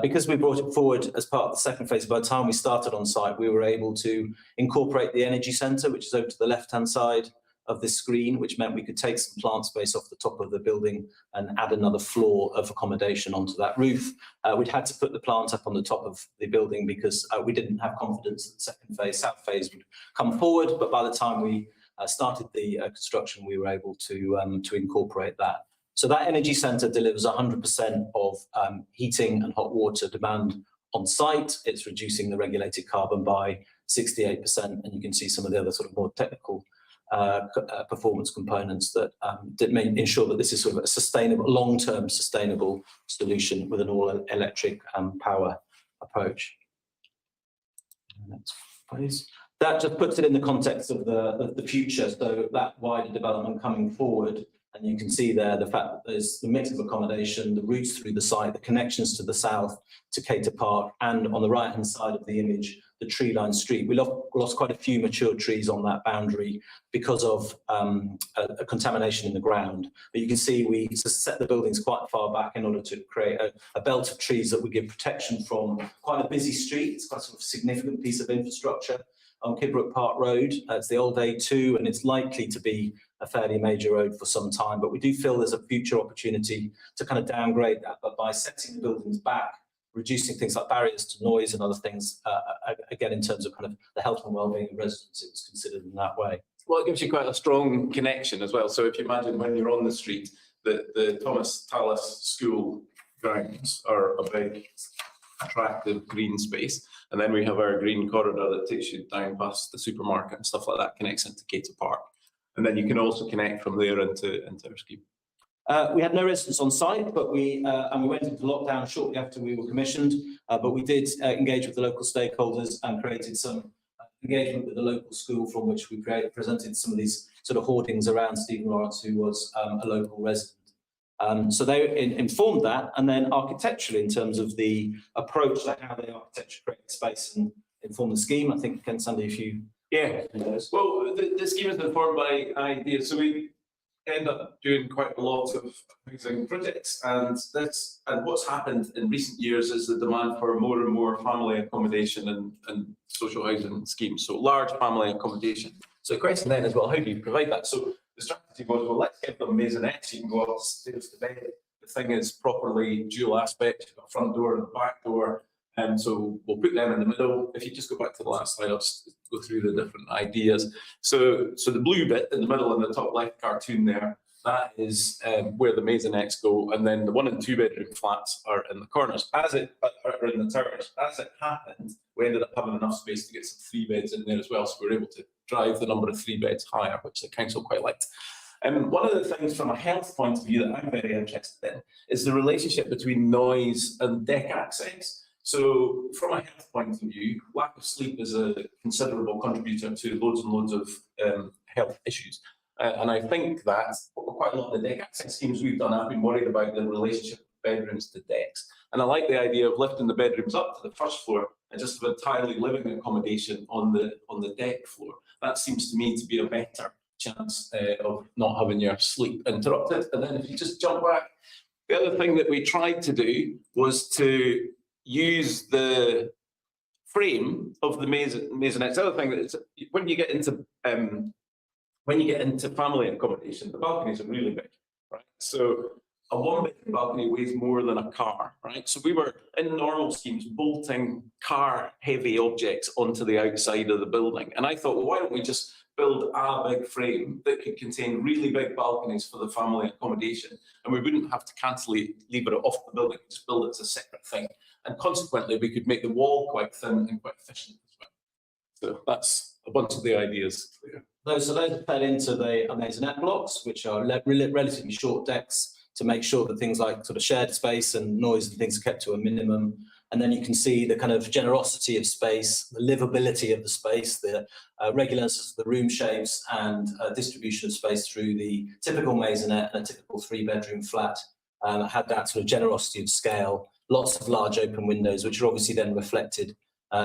Because we brought it forward as part of the second phase, by the time we started on site, we were able to incorporate the energy centre, which is over to the left-hand side of this screen, which meant we could take some plant space off the top of the building and add another floor of accommodation onto that roof. We'd had to put the plant up on the top of the building because we didn't have confidence that the second phase, south phase, would come forward, but by the time we started the construction, we were able to incorporate that. So that energy centre delivers 100% of heating and hot water demand on site. It's reducing the regulated carbon by 68%, and you can see some of the other sort of more technical performance components that may ensure that this is sort of a sustainable, long-term sustainable solution with an all-electric power approach. Next, please. That just puts it in the context of the future. So that wider development coming forward And you can see there the fact that there's the mix of accommodation, the routes through the site, the connections to the south, to Cater Park, and on the right-hand side of the image, the tree-lined street. We lost quite a few mature trees on that boundary because of a contamination in the ground. But you can see we set the buildings quite far back in order to create a belt of trees that would give protection from quite a busy street. It's quite a sort of significant piece of infrastructure on Kidbrooke Park Road. It's the old A2, and it's likely to be a fairly major road for some time. But we do feel there's a future opportunity to kind of downgrade that. But by setting the buildings back, reducing things like barriers to noise and other things, again, in terms of kind of the health and well-being of residents, it was considered in that way. Well, it gives you quite a strong connection as well. So if you imagine when you're on the street, the Thomas Tallis School grounds are a big, attractive green space. And then we have our green corridor that takes you down past the supermarket and stuff like that, connects into Cater Park. And then you can also connect from there into our scheme. We had no residents on site, but we went into lockdown shortly after we were commissioned. But we did engage with the local stakeholders and created some engagement with the local school, from which we presented some of these sort of hoardings around Stephen Lawrence, who was a local resident. So they informed that, and then architecturally, in terms of the approach to how they architecture create space and inform the scheme, I think, Ken Sandy, if you... Yeah, well, the scheme is informed by ideas. So we end up doing quite a lot of housing projects, and what's happened in recent years is the demand for more and more family accommodation and social housing schemes, so large family accommodation. So the question then is, well, how do you provide that? So the strategy was, well, let's give them maisonettes, you can go upstairs to bed. The thing is properly dual aspect, you've got a front door and a back door, and so we'll put them in the middle. If you just go back to the last slide, I'll just go through the different ideas. So the blue bit in the middle in the top left cartoon there, that is where the maisonettes go, and then the 1 and 2 bedroom flats are in the corners. Are in the towers. As it happened, we ended up having enough space to get some 3 beds in there as well, so we were able to drive the number of 3 beds higher, which the council quite liked. One of the things from a health point of view that I'm very interested in is the relationship between noise and deck access. So from a health point of view, lack of sleep is a considerable contributor to loads and loads of health issues. And I think that quite a lot of the deck access schemes we've done, I've been worried about the relationship of bedrooms to decks. And I like the idea of lifting the bedrooms up to the first floor and just have entirely living accommodation on the deck floor. That seems to me to be a better chance of not having your sleep interrupted. And then if you just jump back, the other thing that we tried to do was to use the frame of the maisonettes. The other thing that when you get into family accommodation, the balconies are really big, right? So a 1-bedroom balcony weighs more than a car, right? So we were in normal schemes bolting car-heavy objects onto the outside of the building, and I thought, well, why don't we just build a big frame that could contain really big balconies for the family accommodation, and we wouldn't have to lever it off the building, just build it as a separate thing. And consequently, we could make the wall quite thin and quite efficient as well. So that's a bunch of the ideas. Those fed into the maisonette blocks, which are relatively short decks, to make sure that things like sort of shared space and noise and things are kept to a minimum. And then you can see the kind of generosity of space, the livability of the space, the regularness of the room shapes, and distribution of space through the typical maisonette and a typical 3-bedroom flat. Had that sort of generosity of scale, lots of large open windows, which are obviously then reflected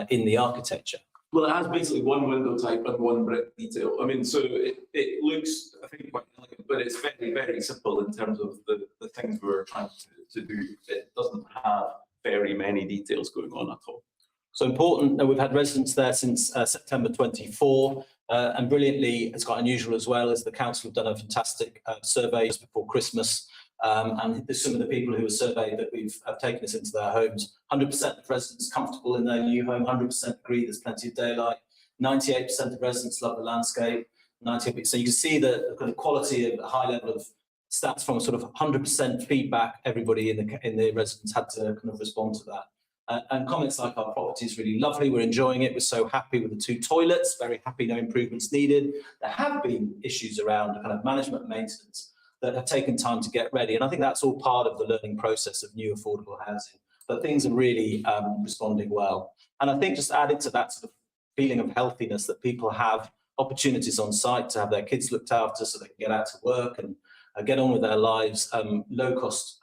in the architecture. Well, it has basically one window type and one brick detail. I mean, so it looks, I think, quite elegant, but it's very, very simple in terms of the things we're trying to do. It doesn't have very many details going on at all. So important that we've had residents there since September 24, and brilliantly, it's quite unusual as well, as the council have done a fantastic survey just before Christmas. And there's some of the people who were surveyed that have taken us into their homes. 100% of residents comfortable in their new home, 100% agree there's plenty of daylight, 98% of residents love the landscape, 98%. So you can see the kind of quality of the high level of stats from sort of 100% feedback. Everybody in the residents had to kind of respond to that. And comments like, our property is really lovely, we're enjoying it, we're so happy with the 2 toilets, very happy, no improvements needed. There have been issues around kind of management and maintenance that have taken time to get ready. And I think that's all part of the learning process of new affordable housing, but things are really responding well. And I think just added to that sort of feeling of healthiness, that people have opportunities on site to have their kids looked after so they can get out to work and get on with their lives. Low cost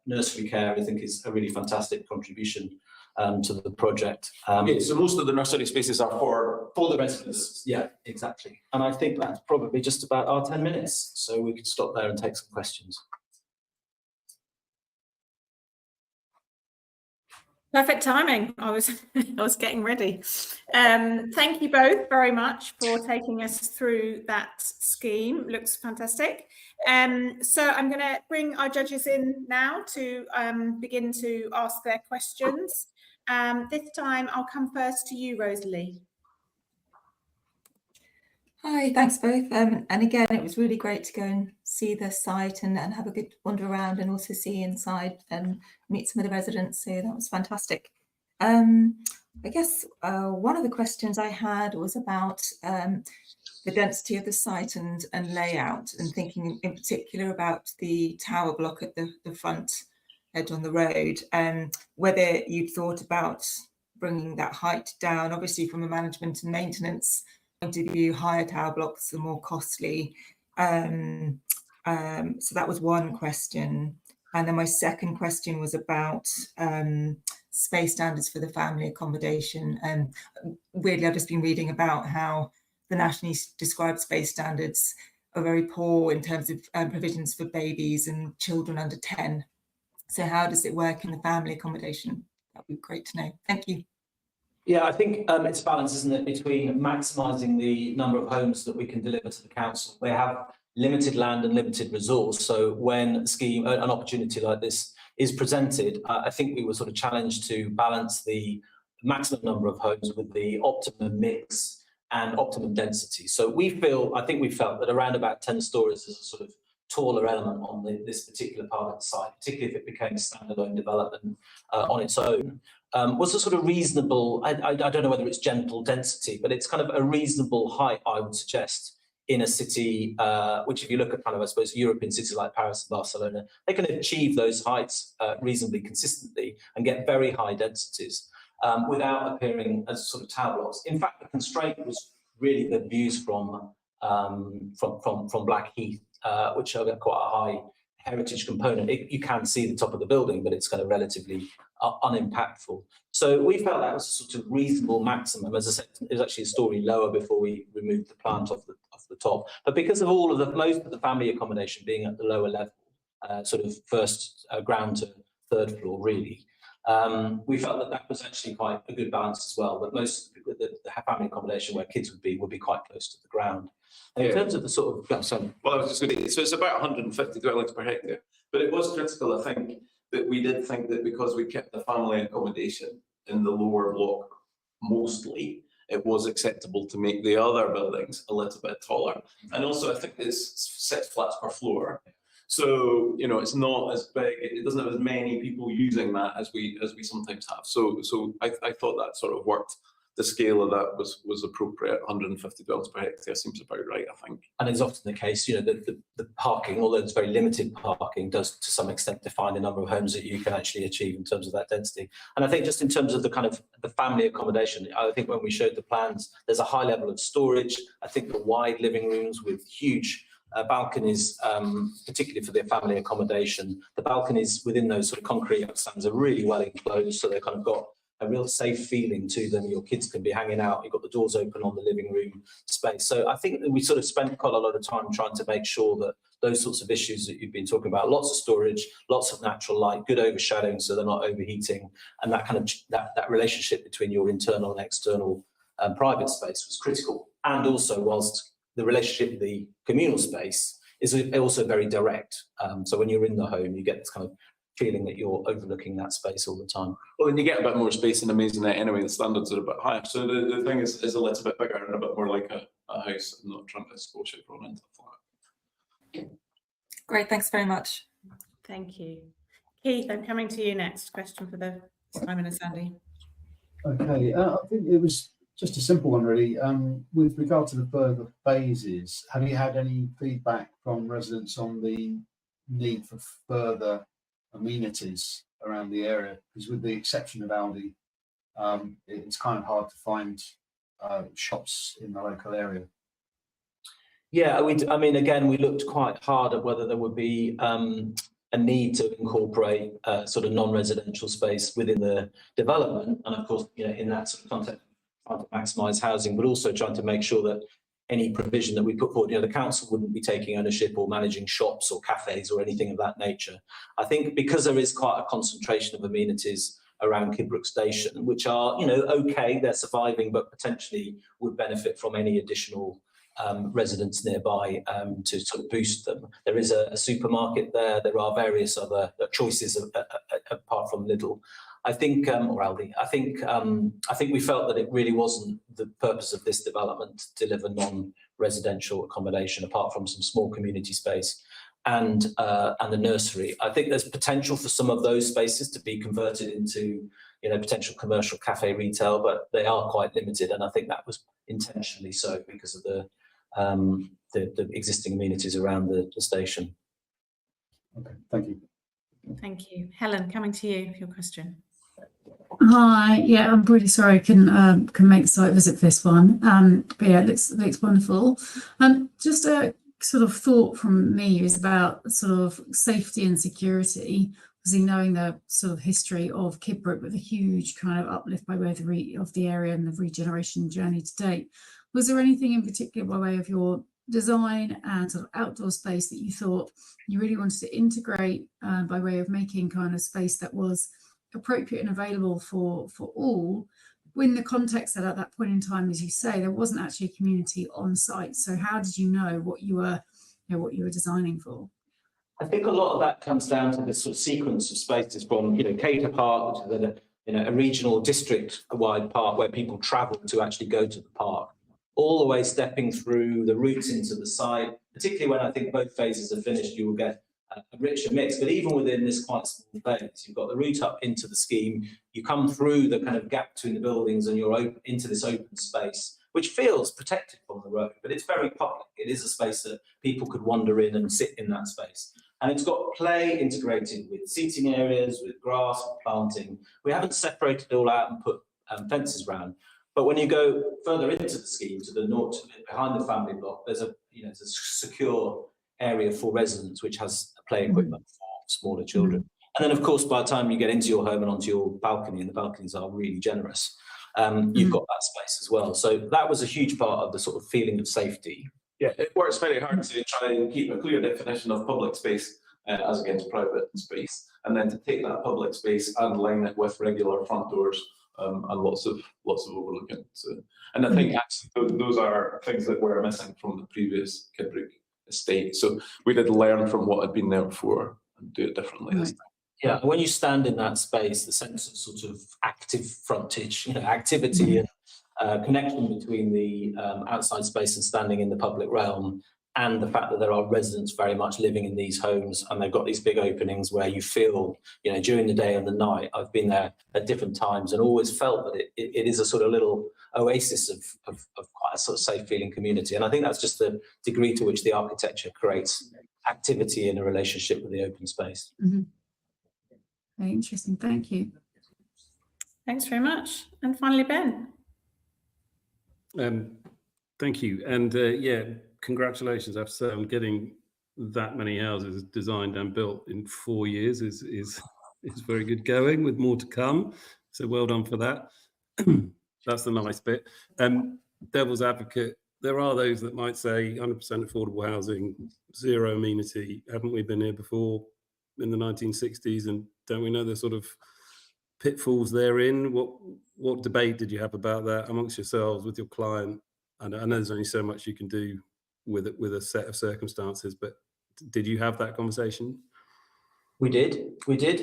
nursery care, I think, is a really fantastic contribution to the project. Okay, so most of the nursery spaces are for For the residents, yeah, exactly. And I think that's probably just about our 10 minutes. So we can stop there and take some questions. Perfect timing. I was getting ready. Thank you both very much for taking us through that scheme. Looks fantastic. So I'm going to bring our judges in now to begin to ask their questions. This time I'll come first to you, Rosalie. Hi, thanks both. And again, it was really great to go and see the site and have a good wander around and also see inside and meet some of the residents. So that was fantastic. I guess one of the questions I had was about the density of the site and layout, and thinking in particular about the tower block at the front edge on the road, whether you'd thought about bringing that height down. Obviously, from a management and maintenance point of view, higher tower blocks are more costly. So that was one question. And then my second question was about space standards for the family accommodation. And weirdly, I've just been reading about how the nationally described space standards are very poor in terms of provisions for babies and children under 10. So how does it work in the family accommodation? That'd be great to know. Thank you. Yeah, I think it's a balance, isn't it, between maximising the number of homes that we can deliver to the council. They have limited land and limited resource. So when an opportunity like this is presented, I think we were sort of challenged to balance the maximum number of homes with the optimum mix and optimum density. So I think we felt that around about 10 stories is a sort of taller element on this particular part of the site, particularly if it became a standalone development on its own. Was a sort of reasonable, I don't know whether it's gentle density, but it's kind of a reasonable height, I would suggest, in a city, which if you look at kind of, I suppose, European cities like Paris and Barcelona, they can achieve those heights reasonably consistently and get very high densities without appearing as sort of tower blocks. In fact, the constraint was really the views from Blackheath, which have got quite a high heritage component. You can see the top of the building, but it's kind of relatively unimpactful. So we felt that was a sort of reasonable maximum. As I said, it was actually a story lower before we removed the plant off the top. But because of most of the family accommodation being at the lower level, sort of first ground to third floor, really, we felt that was actually quite a good balance as well. But most of the family accommodation where kids would be quite close to the ground. In terms of the sort of, well, I was just going to, so it's about 150 dwellings per hectare, but it was critical, I think, that we did think that because we kept the family accommodation in the lower block mostly, it was acceptable to make the other buildings a little bit taller. And also, I think it's 6 flats per floor. So, you know, it's not as big, it doesn't have as many people using that as we sometimes have. So I thought that sort of worked. The scale of that was appropriate. 150 dwellings per hectare seems about right, I think. And it's often the case, you know, the parking, although it's very limited parking, does to some extent define the number of homes that you can actually achieve in terms of that density. And I think just in terms of the kind of the family accommodation, I think when we showed the plans, there's a high level of storage. I think the wide living rooms with huge balconies, particularly for their family accommodation, the balconies within those sort of concrete outstands are really well enclosed, so they've kind of got a real safe feeling to them. Your kids can be hanging out, you've got the doors open on the living room space. So I think that we sort of spent quite a lot of time trying to make sure that those sorts of issues that you've been talking about, lots of storage, lots of natural light, good overshadowing so they're not overheating, and that kind of that relationship between your internal and external private space was critical. And also, whilst the relationship with the communal space is also very direct. So when you're in the home, you get this kind of feeling that you're overlooking that space all the time. Well, and you get a bit more space in a maisonette anyway, the standards are a bit higher. So the thing is a little bit bigger and a bit more like a house, and not trying to squash it into a flat. Great, thanks very much. Thank you. Keith, I'm coming to you next. Question for the Simon and Sandy. Okay, I think it was just a simple one, really. With regard to the further phases, have you had any feedback from residents on the need for further amenities around the area? Because with the exception of Aldi, it's kind of hard to find shops in the local area. Yeah, I mean, again, we looked quite hard at whether there would be a need to incorporate sort of non-residential space within the development, and of course, you know, in that sort of context, trying to maximise housing, but also trying to make sure that any provision that we put forward, you know, the council wouldn't be taking ownership or managing shops or cafes or anything of that nature. I think because there is quite a concentration of amenities around Kidbrooke Station, which are, you know, okay, they're surviving, but potentially would benefit from any additional residents nearby to sort of boost them. There is a supermarket there. There are various other choices apart from Lidl. I think, or Aldi. I think we felt that it really wasn't the purpose of this development to deliver non-residential accommodation, apart from some small community space and the nursery. I think there's potential for some of those spaces to be converted into, you know, potential commercial cafe retail, but they are quite limited, and I think that was intentionally so because of the existing amenities around the station. Okay, thank you. Thank you. Helen, coming to you for your question. Hi, yeah, I'm really sorry I couldn't make the site visit for this one. But yeah, it looks wonderful. Just a sort of thought from me is about sort of safety and security. Obviously, knowing the sort of history of Kidbrooke with a huge kind of uplift by way of the area and the regeneration journey to date. Was there anything in particular by way of your design and sort of outdoor space that you thought you really wanted to integrate by way of making kind of space that was appropriate and available for all, in the context that at that point in time, as you say, there wasn't actually a community on site? So how did you know what you were designing for? I think a lot of that comes down to this sort of sequence of spaces from, you know, Cater Park, which is a regional district-wide park where people travel to actually go to the park, all the way stepping through the routes into the site. Particularly when I think both phases are finished, you will get a richer mix. But even within this quite small phase, you've got the route up into the scheme. You come through the kind of gap between the buildings, and you're into this open space, which feels protected from the road, but it's very public. It is a space that people could wander in and sit in that space. And it's got play integrated with seating areas, with grass and planting. We haven't separated it all out and put fences around. But when you go further into the scheme, to the north, behind the family block, there's a secure area for residents, which has play equipment for smaller children. And then, of course, by the time you get into your home and onto your balcony, and the balconies are really generous, you've got that space as well. So that was a huge part of the sort of feeling of safety. Yeah, it works very hard to try and keep a clear definition of public space as against private space, and then to take that public space and line it with regular front doors and lots of overlooking. So, and I think actually those are things that were missing from the previous Kidbrooke estate. So we did learn from what had been there before and do it differently this time. Yeah, when you stand in that space, the sense of sort of active frontage, you know, activity and connection between the outside space and standing in the public realm, and the fact that there are residents very much living in these homes, and they've got these big openings where you feel, you know, during the day and the night. I've been there at different times and always felt that it is a sort of little oasis of quite a sort of safe feeling community. And I think that's just the degree to which the architecture creates activity in a relationship with the open space. Very interesting, thank you. Thanks very much. And finally, Ben. Thank you, and yeah, congratulations. I have to say, on getting that many houses designed and built in 4 years is very good going, with more to come. So well done for that. That's the nice bit. Devil's advocate, there are those that might say 100% affordable housing, zero amenity. Haven't we been here before in the 1960s? And don't we know the sort of pitfalls therein? What debate did you have about that amongst yourselves, with your client? I know there's only so much you can do with a set of circumstances, but did you have that conversation? We did.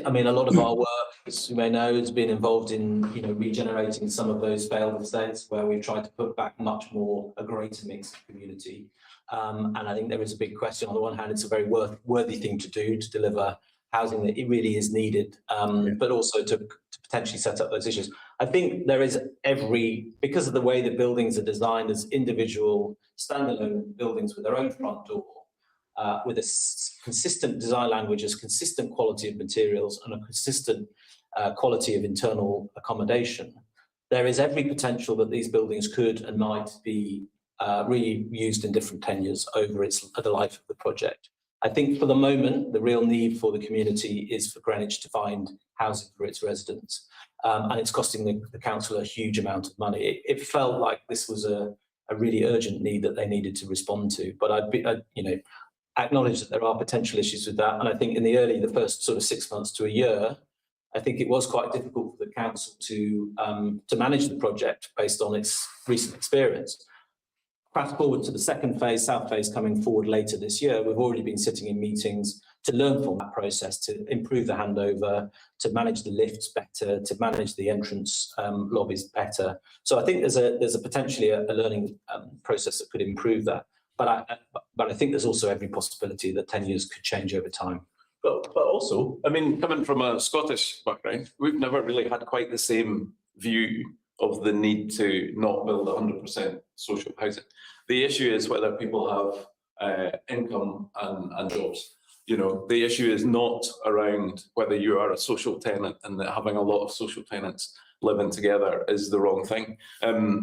I mean, a lot of our work, as you may know, has been involved in, you know, regenerating some of those failed estates where we've tried to put back much more a greater mix of community. And I think there is a big question. On the one hand, it's a very worthy thing to do, to deliver housing that it really is needed, but also to potentially set up those issues. I think there is because of the way the buildings are designed as individual standalone buildings with their own front door, with a consistent design languages, consistent quality of materials, and a consistent quality of internal accommodation, there is every potential that these buildings could and might be reused in different tenures over the life of the project. I think for the moment, the real need for the community is for Greenwich to find housing for its residents. And it's costing the council a huge amount of money. It felt like this was a really urgent need that they needed to respond to. But I acknowledge that there are potential issues with that. And I think in the first sort of 6 months to a year, I think it was quite difficult for the council to manage the project based on its recent experience. Fast forward to the second phase, South Phase, coming forward later this year, we've already been sitting in meetings to learn from that process, to improve the handover, to manage the lifts better, to manage the entrance lobbies better. So I think there's a potentially a learning process that could improve that. But I think there's also every possibility that tenures could change over time. But also, I mean, coming from a Scottish background, we've never really had quite the same view of the need to not build 100% social housing. The issue is whether people have income and jobs. You know, the issue is not around whether you are a social tenant and that having a lot of social tenants living together is the wrong thing.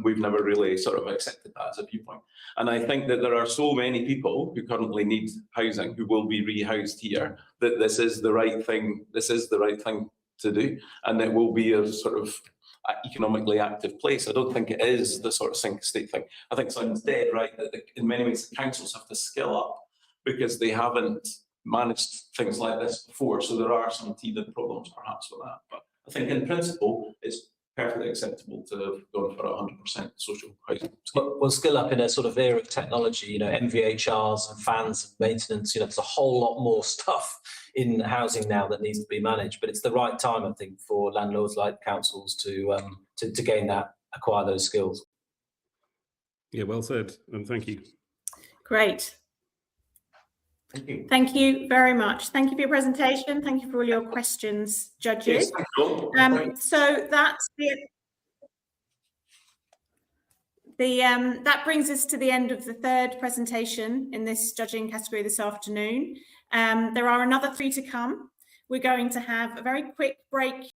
We've never really sort of accepted that as a viewpoint. And I think that there are so many people who currently need housing who will be rehoused here that this is the right thing. This is the right thing to do, and it will be a sort of economically active place. I don't think it is the sort of sink state thing. I think Simon's dead right that in many ways the councils have to skill up because they haven't managed things like this before. So there are some teething problems perhaps with that. But I think in principle, it's perfectly acceptable to have gone for 100% social housing. We'll skill up in a sort of era of technology, you know, MVHRs and fans and maintenance. You know, there's a whole lot more stuff in housing now that needs to be managed. But it's the right time, I think, for landlords like councils to gain that, acquire those skills. Yeah, well said, and thank you. Great. Thank you. Thank you very much. Thank you for your presentation. Thank you for all your questions, judges. Yes, So that's that brings us to the end of the third presentation in this judging category this afternoon. There are another 3 to come. We're going to have a very quick break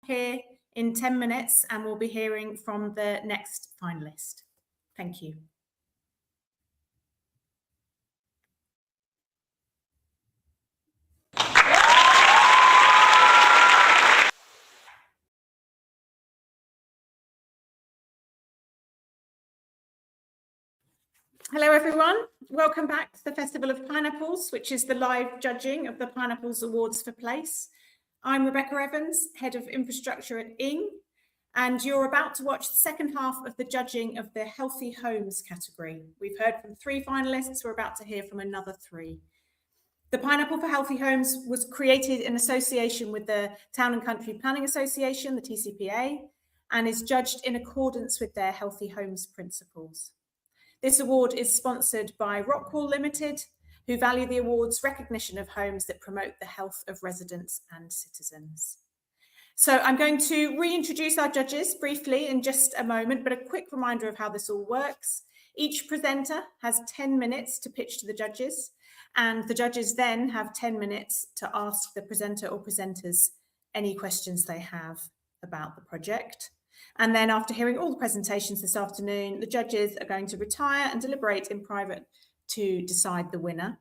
here in 10 minutes, and we'll be hearing from the next finalist. Thank you. Hello everyone, welcome back to the Festival of Pineapples, which is the live judging of the Pineapples Awards for Place. I'm Rebecca Evans, Head of Infrastructure at ING, and you're about to watch the second half of the judging of the Healthy Homes category. We've heard from 3 finalists, we're about to hear from another 3. The Pineapple for Healthy Homes was created in association with the Town and Country Planning Association, the TCPA, and is judged in accordance with their Healthy Homes principles. This award is sponsored by Rockwool Limited, who value the award's recognition of homes that promote the health of residents and citizens. So I'm going to reintroduce our judges briefly in just a moment, but a quick reminder of how this all works. Each presenter has 10 minutes to pitch to the judges, and the judges then have 10 minutes to ask the presenter or presenters any questions they have about the project. And then after hearing all the presentations this afternoon, the judges are going to retire and deliberate in private to decide the winner.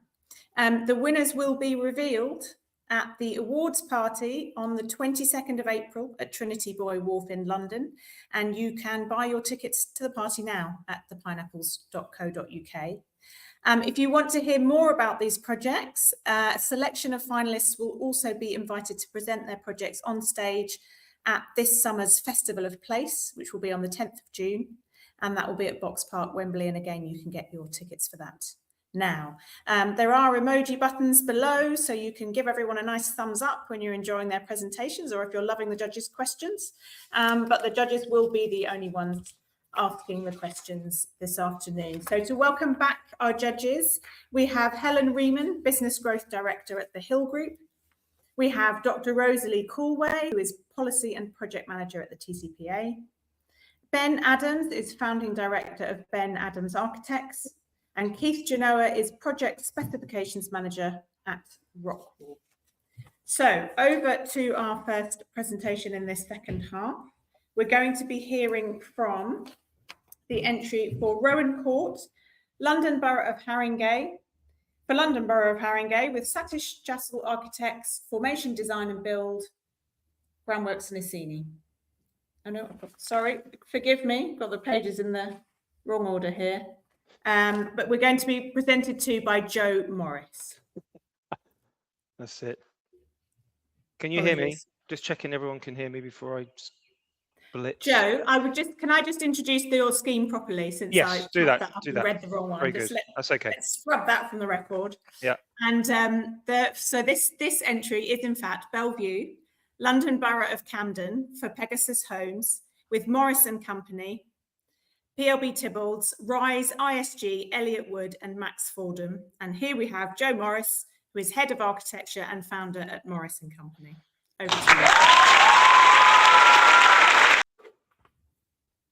The winners will be revealed at the awards party on the 22nd of April at Trinity Buoy Wharf in London. And you can buy your tickets to the party now at thepineapples.co.uk. If you want to hear more about these projects, a selection of finalists will also be invited to present their projects on stage at this summer's Festival of Place, which will be on the 10th of June, and that will be at Box Park, Wembley. And again, you can get your tickets for that now. There are emoji buttons below, so you can give everyone a nice thumbs up when you're enjoying their presentations or if you're loving the judges' questions. But the judges will be the only ones asking the questions this afternoon. So to welcome back our judges, we have Helen Riemann, Business Growth Director at the Hill Group. We have Dr. Rosalie Coolway, who is Policy and Project Manager at the TCPA. Ben Adams is Founding Director of Ben Adams Architects. And Keith Genoa is Project Specifications Manager at Rockwool. So over to our first presentation in this second half. We're going to be hearing from the entry for Rowan Court, London Borough of Haringey. For London Borough of Haringey, with Satish Jassal Architects, Formation Design and Build, Groundworks and Issini. Oh no, sorry, forgive me, got the pages in the wrong order here. But we're going to be presented to by Joe Morris. That's it. Can you hear me? Apologies. Just checking everyone can hear me before I blitz. Joe, can I just introduce your scheme properly, since Yes, I do that, I've do that. read the wrong one. Very Just good. That's okay. Let's scrub that from the record. Yeah. And so this entry is in fact Bellevue, London Borough of Camden for Pegasus Homes with Morris and Company, PLB Tybbalds, Rise, ISG, Elliott Wood and Max Fordham. And here we have Joe Morris, who is Head of Architecture and Founder at Morris and Company. Over to you.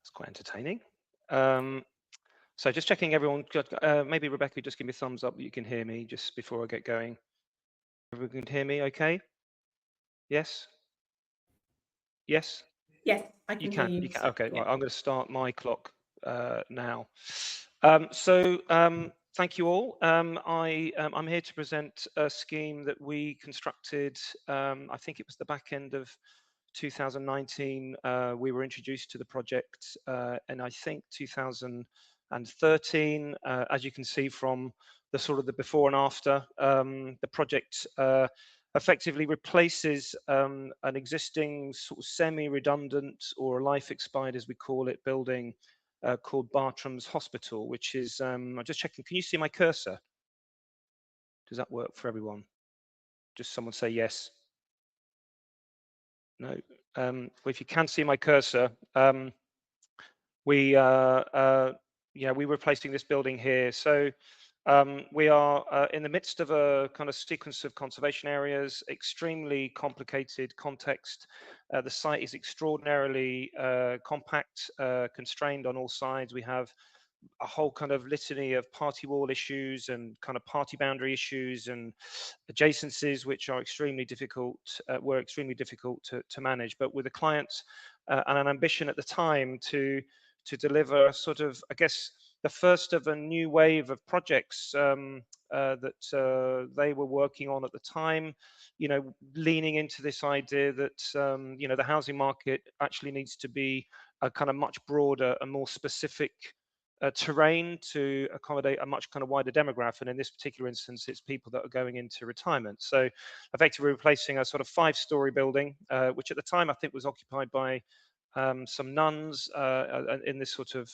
It's quite entertaining. So just checking everyone, maybe Rebecca, just give me a thumbs up that you can hear me just before I get going. Everyone can hear me okay? Yes? Yes? Yes, I can hear you. You can. Okay, Yeah. right, I'm going to start my clock now. Thank you all. I'm here to present a scheme that we constructed. I think it was the back end of 2019. We were introduced to the project, and I think 2013. As you can see from the sort of the before and after, the project effectively replaces an existing sort of semi-redundant or life expired, as we call it, building called Bartram's Hospital, which is, I'm just checking, can you see my cursor? Does that work for everyone? Just someone say yes. No. Well, if you can see my cursor, we we're replacing this building here. So we are in the midst of a kind of sequence of conservation areas, extremely complicated context. The site is extraordinarily compact, constrained on all sides. We have a whole kind of litany of party wall issues and kind of party boundary issues and adjacencies, which are extremely difficult, were extremely difficult to manage. But with the clients and an ambition at the time to deliver sort of, I guess, the first of a new wave of projects that they were working on at the time, you know, leaning into this idea that, you know, the housing market actually needs to be a kind of much broader and more specific terrain to accommodate a much kind of wider demographic. And in this particular instance, it's people that are going into retirement. So effectively replacing a sort of 5-story building, which at the time I think was occupied by some nuns in this sort of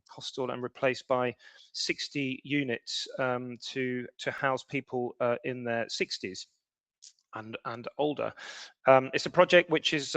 hostel, and replaced by 60 units to house people in their 60s and older. It's a project which is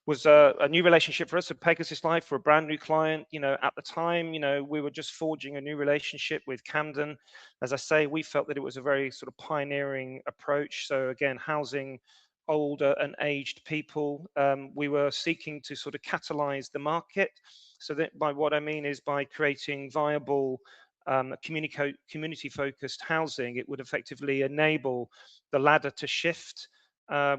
was a new relationship for us at Pegasus Life, for a brand new client. You know, at the time, you know, we were just forging a new relationship with Camden. As I say, we felt that it was a very sort of pioneering approach. So again, housing older and aged people. We were seeking to sort of catalyze the market. So that by what I mean is by creating viable community-focused housing, it would effectively enable the ladder to shift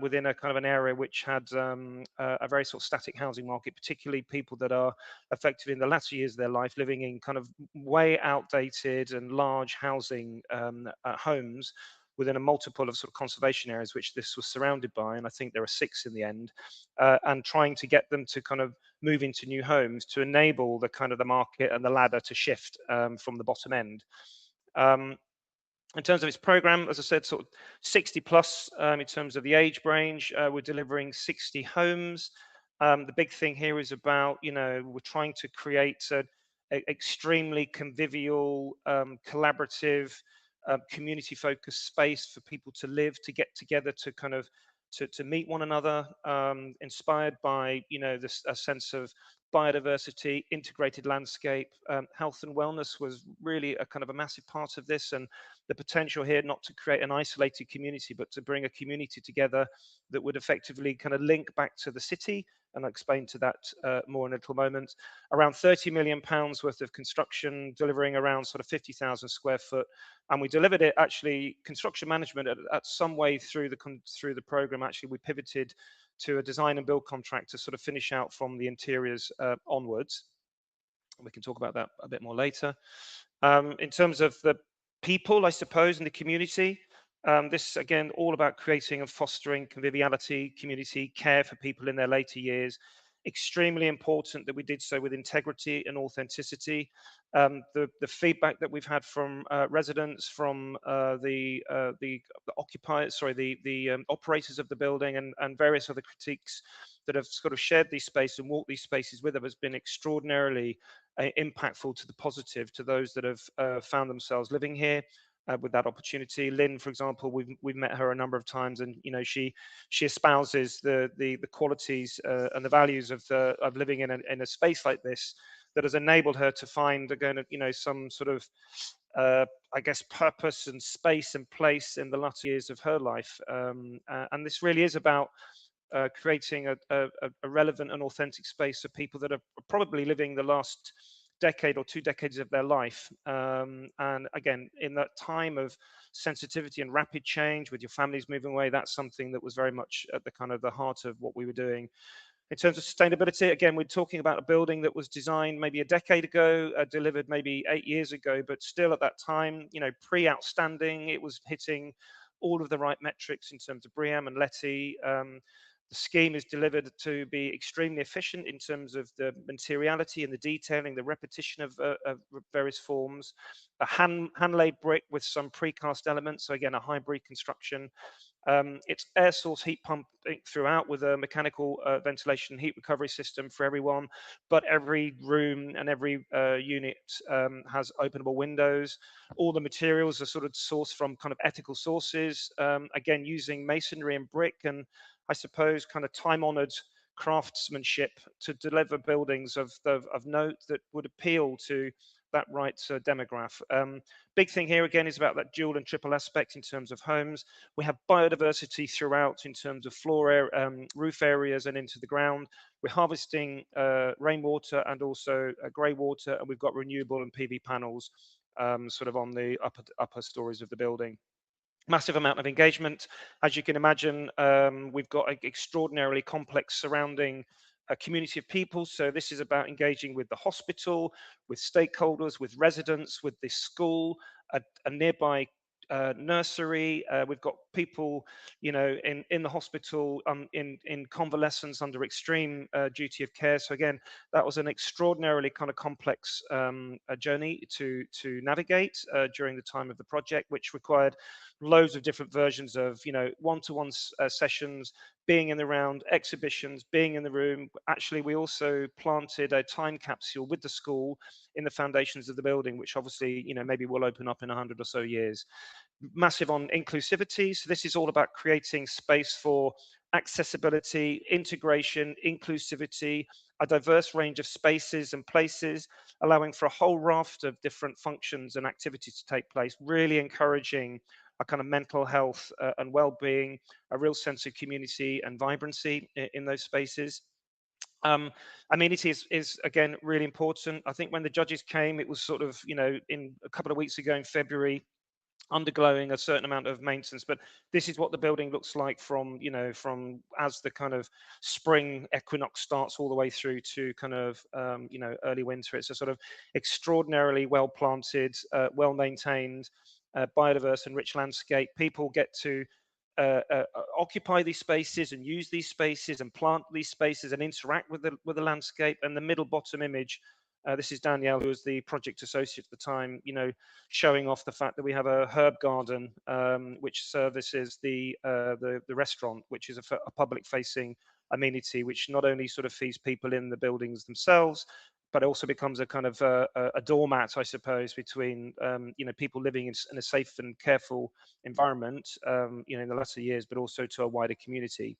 within a kind of an area which had a very sort of static housing market, particularly people that are effectively in the latter years of their life living in kind of way outdated and large housing homes within a multiple of sort of conservation areas, which this was surrounded by, and I think there are 6 in the end, and trying to get them to kind of move into new homes to enable the kind of the market and the ladder to shift from the bottom end. In terms of its program, as I said, sort of 60 plus in terms of the age range. We're delivering 60 homes. The big thing here is about, you know, we're trying to create an extremely convivial, collaborative, community-focused space for people to live, to get together, to kind of to meet one another, inspired by, you know, this a sense of biodiversity, integrated landscape. Health and wellness was really a kind of a massive part of this, and the potential here not to create an isolated community, but to bring a community together that would effectively kind of link back to the city. And I'll explain to that more in a little moment. Around £30 million worth of construction, delivering around sort of 50,000 square foot. And we delivered it actually, construction management at some way through the program. Actually, we pivoted to a design and build contract to sort of finish out from the interiors onwards. We can talk about that a bit more later. In terms of the people, I suppose, in the community, this is again all about creating and fostering conviviality, community care for people in their later years. Extremely important that we did so with integrity and authenticity. The feedback that we've had from residents, from the occupiers, sorry, the operators of the building, and various other critiques that have sort of shared these spaces and walked these spaces with them has been extraordinarily impactful to the positive to those that have found themselves living here. With that opportunity, Lynn, for example, we've met her a number of times, and she espouses the qualities and the values of living in a space like this that has enabled her to find again some sort of I guess purpose and space and place in the latter years of her life, and this really is about creating a relevant and authentic space for people that are probably living the last decade or 2 decades of their life. And again, in that time of sensitivity and rapid change with your families moving away, that's something that was very much at the kind of the heart of what we were doing. In terms of sustainability, again, we're talking about a building that was designed maybe a decade ago, delivered maybe 8 years ago, but still at that time, pre-outstanding, it was hitting all of the right metrics in terms of BREEAM and LETI. The scheme is delivered to be extremely efficient in terms of the materiality and the detailing, the repetition of various forms, a hand-laid brick with some precast elements, so again, a hybrid construction. It's air source heat pump throughout with a mechanical ventilation heat recovery system for everyone, but every room and every unit has openable windows. All the materials are sort of sourced from kind of ethical sources, again, using masonry and brick, and I suppose kind of time-honored craftsmanship to deliver buildings of note that would appeal to that right demograph. Big thing here again is about that dual and triple aspect in terms of homes. We have biodiversity throughout in terms of floor roof areas and into the ground. We're harvesting rainwater and also grey water, and we've got renewable and PV panels sort of on the upper stories of the building. Massive amount of engagement. As you can imagine, we've got an extraordinarily complex surrounding a community of people. So this is about engaging with the hospital, with stakeholders, with residents, with the school, a nearby nursery. We've got people, in the hospital, in convalescence under extreme duty of care. So again, that was an extraordinarily kind of complex journey to navigate during the time of the project, which required loads of different versions of, one-to-one sessions, being in the round, exhibitions, being in the room. Actually, we also planted a time capsule with the school in the foundations of the building, which obviously, maybe will open up in 100 or so years. Massive on inclusivity. So this is all about creating space for accessibility, integration, inclusivity, a diverse range of spaces and places, allowing for a whole raft of different functions and activities to take place, really encouraging a kind of mental health and well-being, a real sense of community and vibrancy in those spaces. Amenity is again really important. I think when the judges came, it was sort of, in a couple of weeks ago in February, undergoing a certain amount of maintenance, but this is what the building looks like from as the kind of spring equinox starts all the way through to kind of early winter. It's a sort of extraordinarily well planted, well maintained, biodiverse and rich landscape. People get to occupy these spaces and use these spaces and plant these spaces and interact with the landscape. And the middle bottom image, this is Danielle, who was the project associate at the time, showing off the fact that we have a herb garden, which services the restaurant, which is a public-facing amenity, which not only sort of feeds people in the buildings themselves, but also becomes a kind of a doormat, I suppose, between people living in a safe and careful environment, in the latter years, but also to a wider community.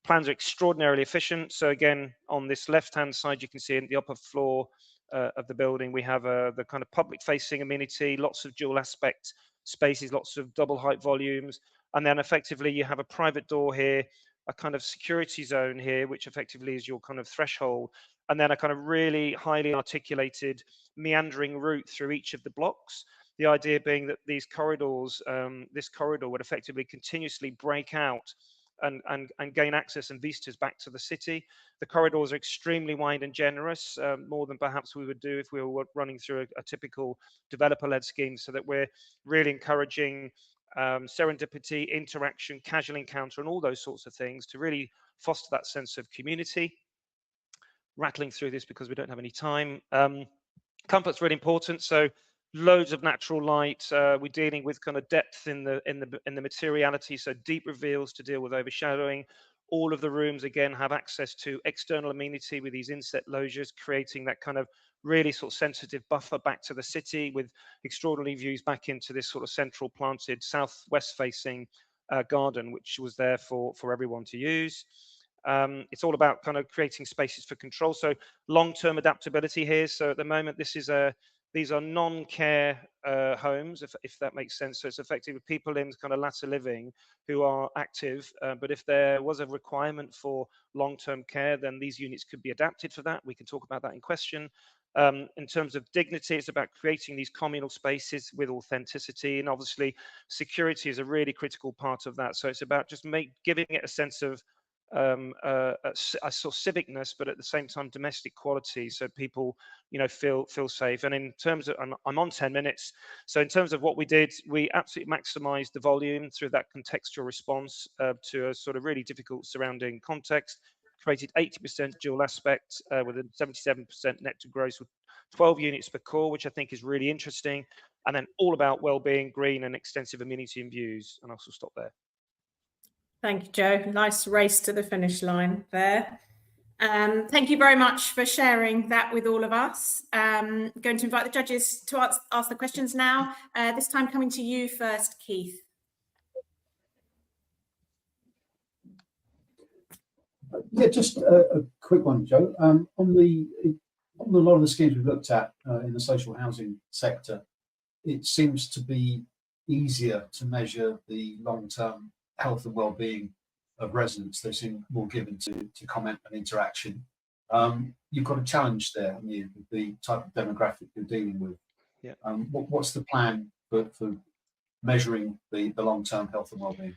Plans are extraordinarily efficient. So again, on this left-hand side, you can see in the upper floor of the building, we have the kind of public-facing amenity, lots of dual aspect spaces, lots of double height volumes, and then effectively you have a private door here, a kind of security zone here, which effectively is your kind of threshold, and then a kind of really highly articulated meandering route through each of the blocks. The idea being that these corridors, this corridor would effectively continuously break out and gain access and vistas back to the city. The corridors are extremely wide and generous, more than perhaps we would do if we were running through a typical developer-led scheme, so that we're really encouraging serendipity, interaction, casual encounter, and all those sorts of things to really foster that sense of community. Rattling through this because we don't have any time. Comfort's really important, so loads of natural light. We're dealing with kind of depth in the materiality, so deep reveals to deal with overshadowing. All of the rooms again have access to external amenity with these inset loggias, creating that kind of really sort of sensitive buffer back to the city, with extraordinary views back into this sort of central planted southwest facing garden, which was there for everyone to use. It's all about kind of creating spaces for control, so long-term adaptability here. So at the moment, these are non-care homes, if that makes sense. So it's effectively people in kind of latter living who are active, but if there was a requirement for long-term care, then these units could be adapted for that. We can talk about that in question. In terms of dignity, it's about creating these communal spaces with authenticity, and obviously security is a really critical part of that. So it's about just giving it a sense of a sort of civicness, but at the same time domestic quality, so people feel safe. And in terms of, I'm on 10 minutes, so in terms of what we did, we absolutely maximized the volume through that contextual response to a sort of really difficult surrounding context, created 80% dual aspect with a 77% net to gross, with 12 units per core, which I think is really interesting, and then all about well-being, green and extensive amenity and views. And I'll stop there. Thank you, Joe. Nice race to the finish line there. Thank you very much for sharing that with all of us. Going to invite the judges to ask the questions now. This time coming to you first, Keith. Yeah, just a quick one, Joe. On a lot of the schemes we've looked at in the social housing sector, it seems to be easier to measure the long-term health and well-being of residents. They seem more given to comment and interaction. You've got a challenge there, haven't you, with the type of demographic you're dealing with. Yeah. What's the plan for measuring the long-term health and well-being?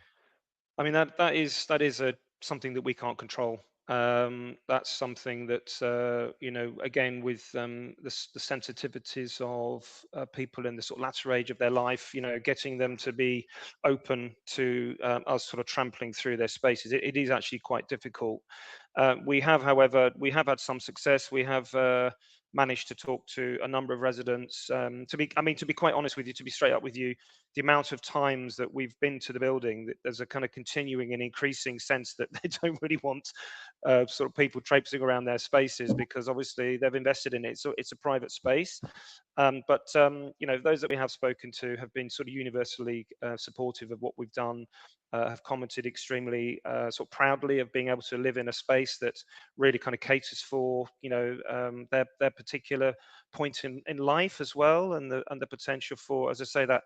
I mean, that is something that we can't control. That's something that again, with the sensitivities of people in the sort of latter age of their life, getting them to be open to us sort of trampling through their spaces, it is actually quite difficult. We have, however, had some success. We have managed to talk to a number of residents. To be quite honest with you, to be straight up with you, the amount of times that we've been to the building, that there's a kind of continuing and increasing sense that they don't really want sort of people traipsing around their spaces, because obviously they've invested in it. So it's a private space. But those that we have spoken to have been sort of universally supportive of what we've done, have commented extremely sort of proudly of being able to live in a space that really kind of caters for their particular point in life as well, and the potential for, as I say, that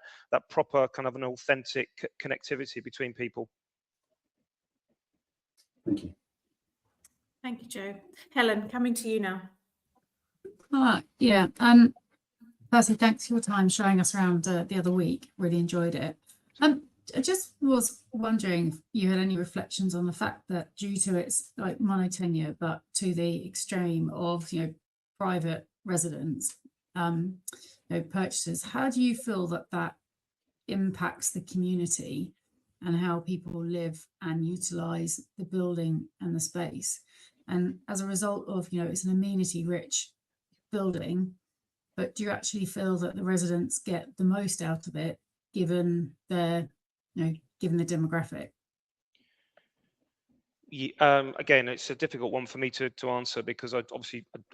proper kind of an authentic connectivity between people. Thank you. Thank you, Joe. Helen, coming to you now. Yeah. Firstly, thanks for your time showing us around the other week. Really enjoyed it. I just was wondering if you had any reflections on the fact that, due to its like monotenure, but to the extreme of private residents, purchases, how do you feel that impacts the community and how people live and utilize the building and the space? And as a result of, it's an amenity-rich building, but do you actually feel that the residents get the most out of it, given their, given the demographic? Again, it's a difficult one for me to answer, because I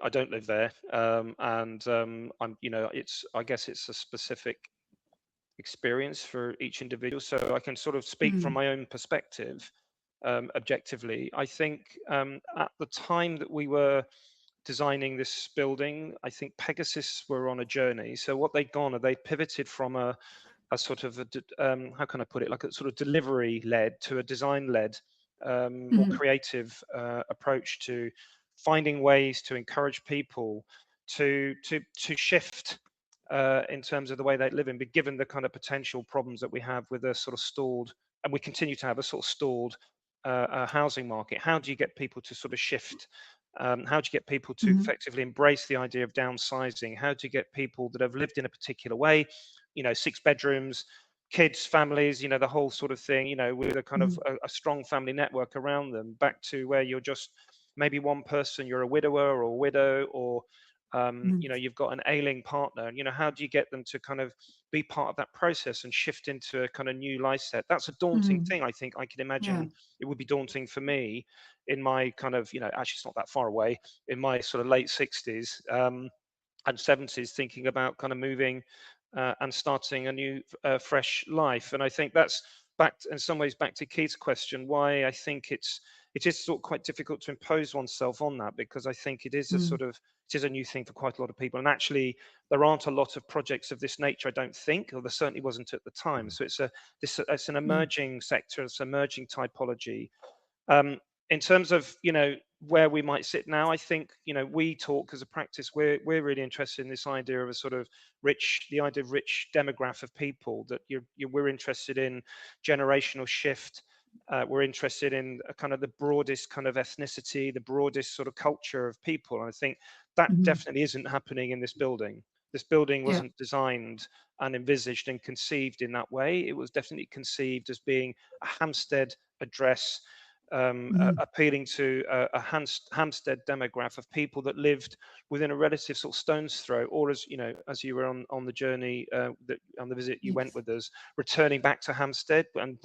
don't live there, and I'm I guess it's a specific experience for each individual. So I can sort of speak from my own perspective, objectively. I think at the time that we were designing this building, I think Pegasus were on a journey. So what they'd gone, they pivoted from a sort of how can I put it, like a sort of delivery led to a design led, more creative approach to finding ways to encourage people to shift in terms of the way they live in, but given the kind of potential problems that we have with a sort of stalled, and we continue to have a sort of stalled a housing market, how do you get people to sort of shift? How do you get people to effectively embrace the idea of downsizing? How do you get people that have lived in a particular way, 6 bedrooms, kids, families, the whole sort of thing, with a kind of a strong family network around them, back to where you're just maybe one person, you're a widower or a widow, or you've got an ailing partner, and how do you get them to kind of be part of that process and shift into a kind of new life set? That's a daunting thing. I think I can imagine it would be daunting for me in my kind of, actually it's not that far away, in my sort of late 60s and 70s, thinking about kind of moving and starting a new fresh life. And I think that's in some ways back to Keith's question, why I think it is sort of quite difficult to impose oneself on that, because I think it is a new thing for quite a lot of people. And actually, there aren't a lot of projects of this nature, I don't think, or there certainly wasn't at the time. So it's an emerging sector, it's an emerging typology. In terms of where we might sit now, I think we talk as a practice, we're really interested in this idea of a sort of rich demographic of people, that we're interested in generational shift. We're interested in a kind of the broadest kind of ethnicity, the broadest sort of culture of people. And I think that definitely isn't happening in this building. This building wasn't designed and envisaged and conceived in that way. It was definitely conceived as being a Hampstead address, appealing to a Hampstead demographic of people that lived within a relative sort of stone's throw, or as you were on the journey, on the visit you went with us, returning back to Hampstead and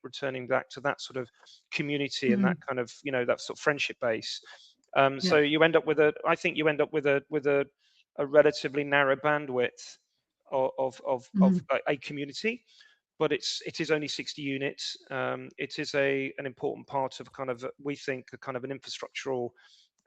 returning back to that sort of community and that kind of that sort of friendship base. So you end up with a relatively narrow bandwidth of a community. But it is only 60 units. It is an important part of kind of, we think, a kind of an infrastructural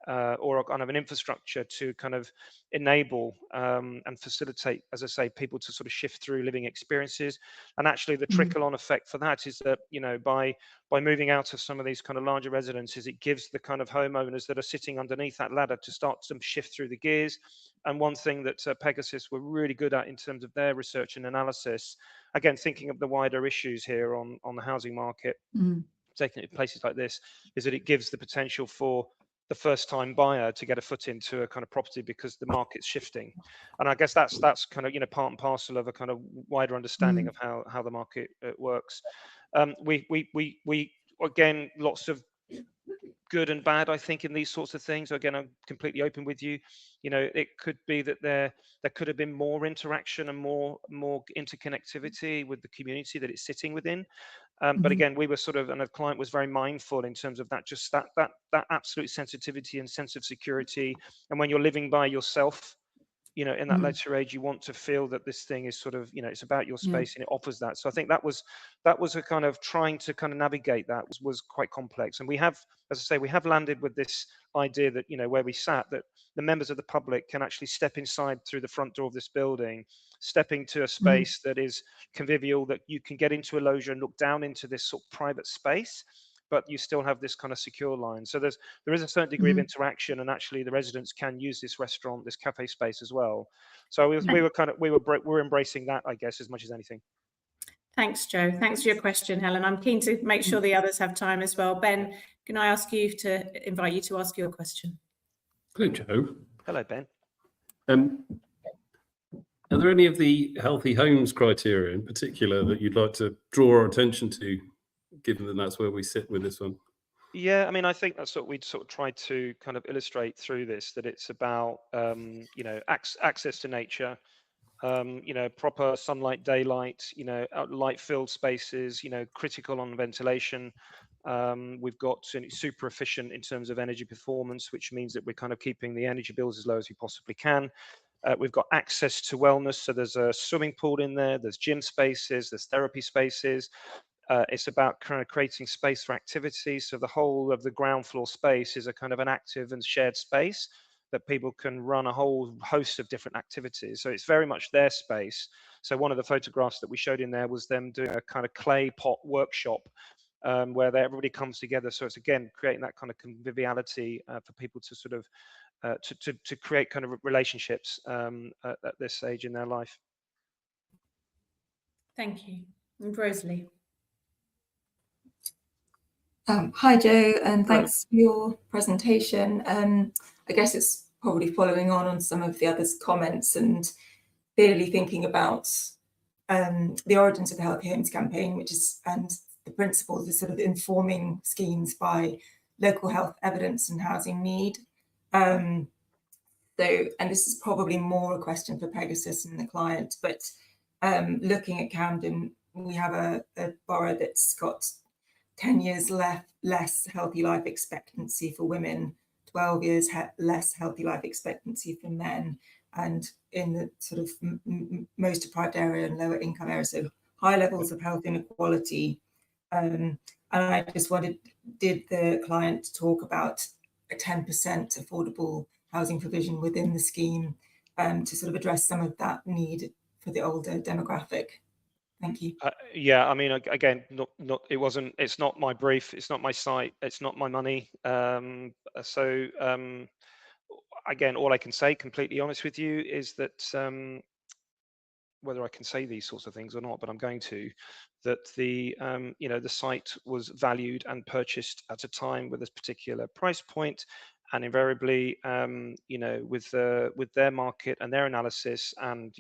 or a kind of an infrastructure to kind of enable and facilitate, as I say, people to sort of shift through living experiences. And actually the trickle-on effect for that is that, by moving out of some of these kind of larger residences, it gives the kind of homeowners that are sitting underneath that ladder to start to shift through the gears. And one thing that Pegasus were really good at in terms of their research and analysis, again, thinking of the wider issues here on the housing market, taking it to places like this, is that it gives the potential for the first time buyer to get a foot into a kind of property because the market's shifting. And I guess that's kind of part and parcel of a kind of wider understanding of how the market works. We again, lots of good and bad, I think, in these sorts of things. Again, I'm completely open with you. It could be that there could have been more interaction and more interconnectivity with the community that it's sitting within. But again, we were and the client was very mindful in terms of that, just that absolute sensitivity and sense of security. And when you're living by yourself, in that later age, you want to feel that this thing is it's about your space and it offers that. So I think that was a kind of trying to kind of navigate that was quite complex. And we have, as I say, we have landed with this idea that, where we sat, that the members of the public can actually step inside through the front door of this building, step into a space that is convivial, that you can get into a loggia and look down into this sort of private space, but you still have this kind of secure line. So there is a certain degree of interaction, and actually the residents can use this restaurant, this cafe space as well. So we're embracing that, I guess, as much as anything. Thanks, Joe. Thanks for your question, Helen. I'm keen to make sure the others have time as well. Ben, can I invite you to ask your question? Hello, Joe. Hello, Ben. Are there any of the healthy homes criteria in particular that you'd like to draw our attention to, given that that's where we sit with this one? Yeah, I mean, I think that's what we'd sort of tried to kind of illustrate through this, that it's about, access to nature, proper sunlight, daylight, light-filled spaces, critical on ventilation. We've got super efficient in terms of energy performance, which means that we're kind of keeping the energy bills as low as we possibly can. We've got access to wellness, so there's a swimming pool in there, there's gym spaces, there's therapy spaces. It's about kind of creating space for activity. So the whole of the ground floor space is a kind of an active and shared space that people can run a whole host of different activities. So it's very much their space. So one of the photographs that we showed in there was them doing a kind of clay pot workshop where everybody comes together. So it's, again, creating that kind of conviviality for people to sort of to create kind of relationships at this stage in their life. Thank you. And Rosalie. Hi, Joe, and thanks for your presentation. I guess it's probably following on some of the others' comments and clearly thinking about the origins of the Healthy Homes campaign, which is, and the principles is sort of informing schemes by local health evidence and housing need. And this is probably more a question for Pegasus and the client, but looking at Camden, we have a borough that's got 10 years less healthy life expectancy for women, 12 years less healthy life expectancy for men, and in the sort of most deprived area and lower income areas, so high levels of health inequality. And I just wondered, did the client talk about a 10% affordable housing provision within the scheme to sort of address some of that need for the older demographic? Thank you. Yeah, I mean, again, it's not my brief, it's not my site, it's not my money. Again, all I can say, completely honest with you, is that whether I can say these sorts of things or not, but I'm going to, that the site was valued and purchased at a time with this particular price point, and invariably, with their market and their analysis and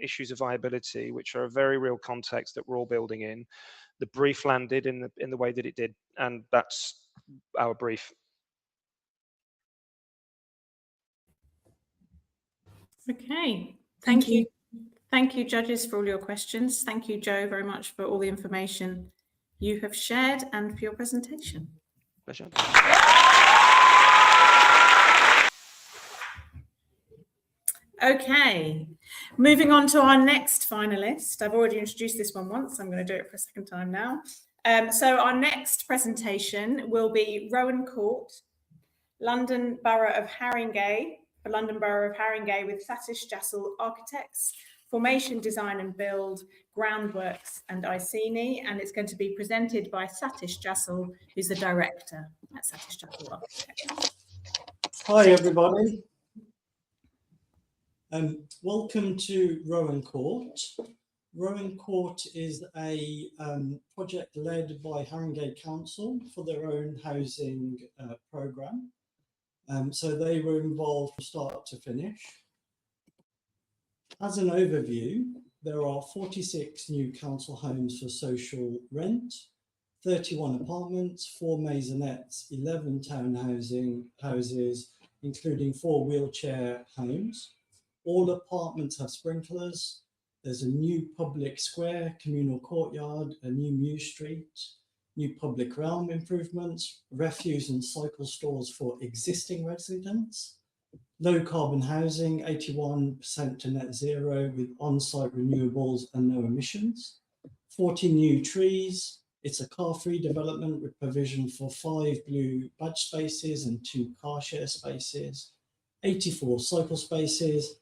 issues of viability, which are a very real context that we're all building in, the brief landed in the way that it did, and that's our brief. Okay, thank you. Thank you, judges, for all your questions. Thank you, Joe, very much for all the information you have shared and for your presentation. Pleasure. Okay, moving on to our next finalist. I've already introduced this one once. I'm going to do it for a second time now. So our next presentation will be Rowan Court, London Borough of Haringey, for London Borough of Haringey with Satish Jassal Architects, Formation Design and Build, Groundworks and Iceni, and it's going to be presented by Satish Jassal, who's the director at Satish Jassal Architects. Hi everybody. Welcome to Rowan Court. Rowan Court is a project led by Haringey Council for their own housing programme. So they were involved from start to finish. As an overview, there are 46 new council homes for social rent, 31 apartments, 4 maisonettes, 11 houses, including 4 wheelchair homes. All apartments have sprinklers. There's a new public square, communal courtyard, a new Mews Street, new public realm improvements, refuse and cycle stores for existing residents, low carbon housing, 81% to net zero with on-site renewables and no emissions, 40 new trees. It's a car-free development with provision for 5 blue badge spaces and 2 car share spaces, 84 cycle spaces,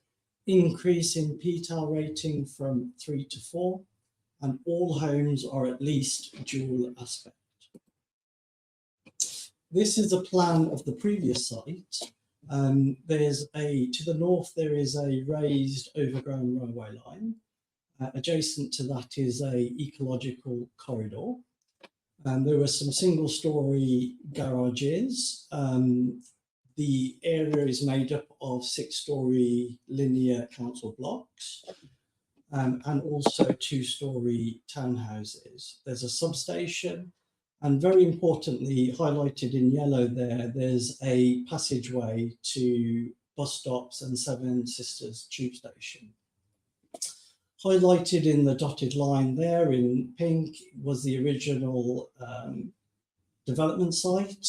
increase in PTAL rating from 3 to 4, and all homes are at least dual aspect. This is a plan of the previous site. To the north, there is a raised overground railway line. Adjacent to that is a ecological corridor. There were some single-storey garages. The area is made up of 6-storey linear council blocks and also 2-storey townhouses. There's a substation, and very importantly, highlighted in yellow there's a passageway to bus stops and Seven Sisters tube station. Highlighted in the dotted line there in pink was the original development site,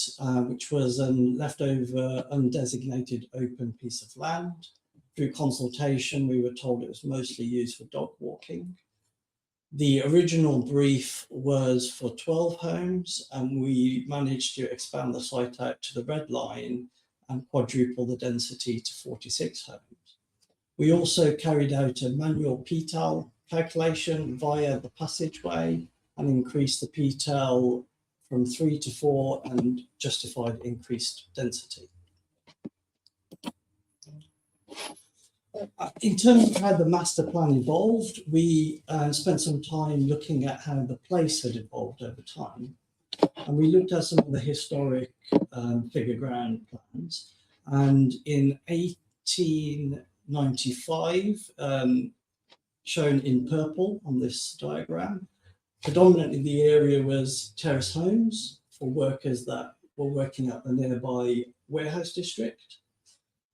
which was a leftover undesignated open piece of land. Through consultation, we were told it was mostly used for dog walking. The original brief was for 12 homes, and we managed to expand the site out to the red line and quadruple the density to 46 homes. We also carried out a manual PTAL calculation via the passageway and increased the PTAL from 3 to 4 and justified increased density. In terms of how the master plan evolved, we spent some time looking at how the place had evolved over time. and we looked at some of the historic figure ground plans. And in 1895, shown in purple on this diagram, predominantly the area was terrace homes for workers that were working at the nearby warehouse district.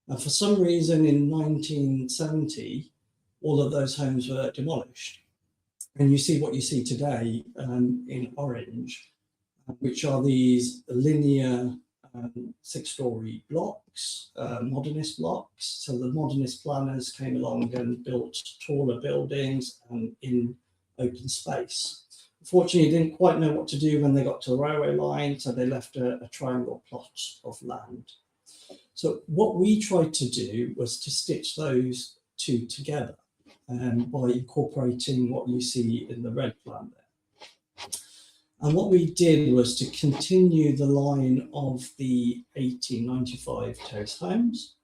And for some reason in 1970, all of those homes were demolished. And you see what you see today in orange, which are these linear 6-story blocks, modernist blocks. So the modernist planners came along and built taller buildings and in open space. Unfortunately, didn't quite know what to do when they got to the railway line, so they left a triangle plot of land. So what we tried to do was to stitch those two together by incorporating what you see in the red plan there. And what we did was to continue the line of the 1895 terrace homes,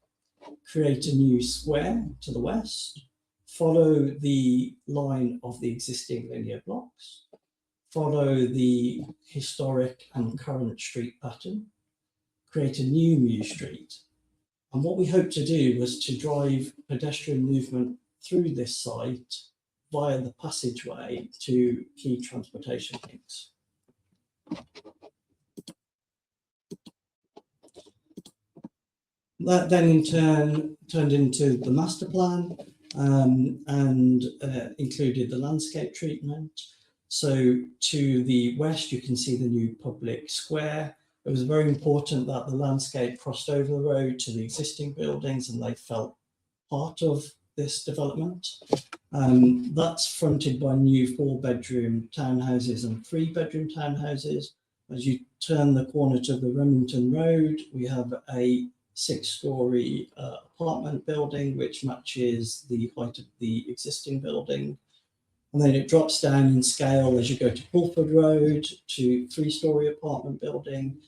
create a new square to the west, follow the line of the existing linear blocks, follow the historic and current street pattern, create a new Mew Street. And what we hoped to do was to drive pedestrian movement through this site via the passageway to key transportation links. That then in turn turned into the master plan and included the landscape treatment. So to the west, you can see the new public square. It was very important that the landscape crossed over the road to the existing buildings and they felt part of this development. That's fronted by new 4-bedroom townhouses and 3-bedroom townhouses. As you turn the corner to the Remington Road, we have a 6-story apartment building which matches the height of the existing building. And then it drops down in scale as you go to Pulford Road to 3-story apartment building,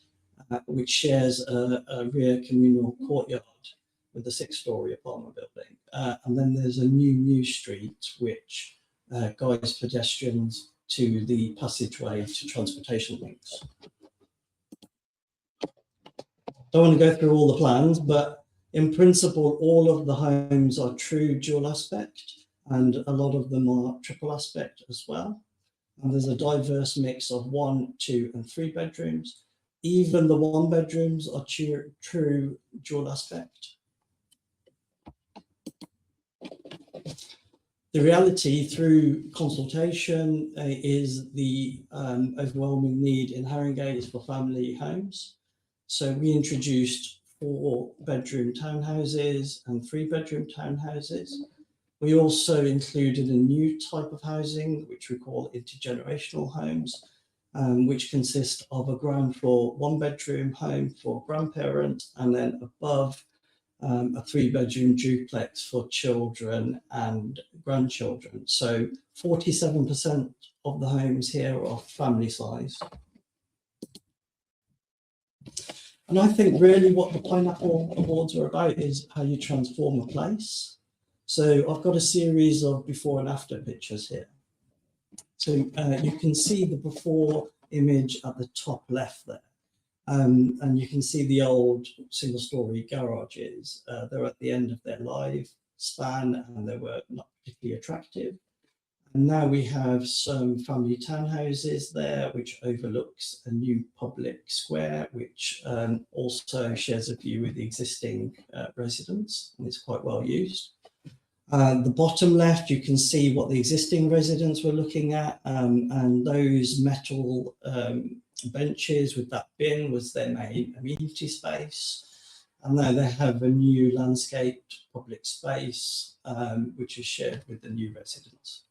which shares a rear communal courtyard with a 6-story apartment building. And then there's a new Mew Street, which guides pedestrians to the passageway to transportation links. Don't want to go through all the plans, but in principle, all of the homes are true dual aspect, and a lot of them are triple aspect as well. And there's a diverse mix of 1, 2, and 3 bedrooms. Even the 1-bedrooms are true dual aspect. The reality through consultation is the overwhelming need in Haringey is for family homes. So we introduced 4-bedroom townhouses and 3-bedroom townhouses. We also included a new type of housing, which we call intergenerational homes, which consist of a ground floor 1-bedroom home for grandparents, and then above a 3-bedroom duplex for children and grandchildren. So 47% of the homes here are family size. And I think really what the Pineapple Awards are about is how you transform a place. So I've got a series of before and after pictures here. So you can see the before image at the top left there. And you can see the old single-story garages. They're at the end of their lifespan and they were not particularly attractive. And now we have some family townhouses there, which overlooks a new public square, which also shares a view with the existing residents, and it's quite well used. The bottom left, you can see what the existing residents were looking at, and those metal benches with that bin was their main amenity space. And now they have a new landscaped public space, which is shared with the new residents.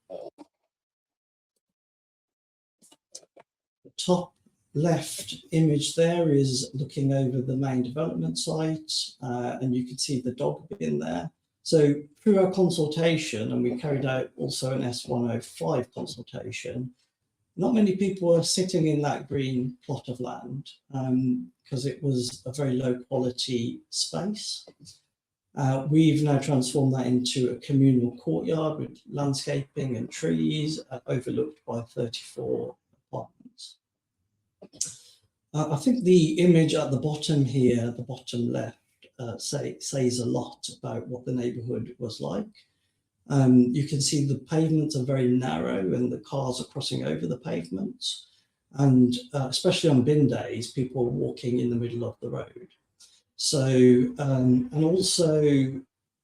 The top left image there is looking over the main development site, and you can see the dog bin there. So through our consultation, and we carried out also an S105 consultation, not many people were sitting in that green plot of land because it was a very low quality space. We've now transformed that into a communal courtyard with landscaping and trees overlooked by 34 apartments. I think the image at the bottom here, the bottom left, says a lot about what the neighbourhood was like. You can see the pavements are very narrow and the cars are crossing over the pavements. And especially on bin days, people are walking in the middle of the road. So, and also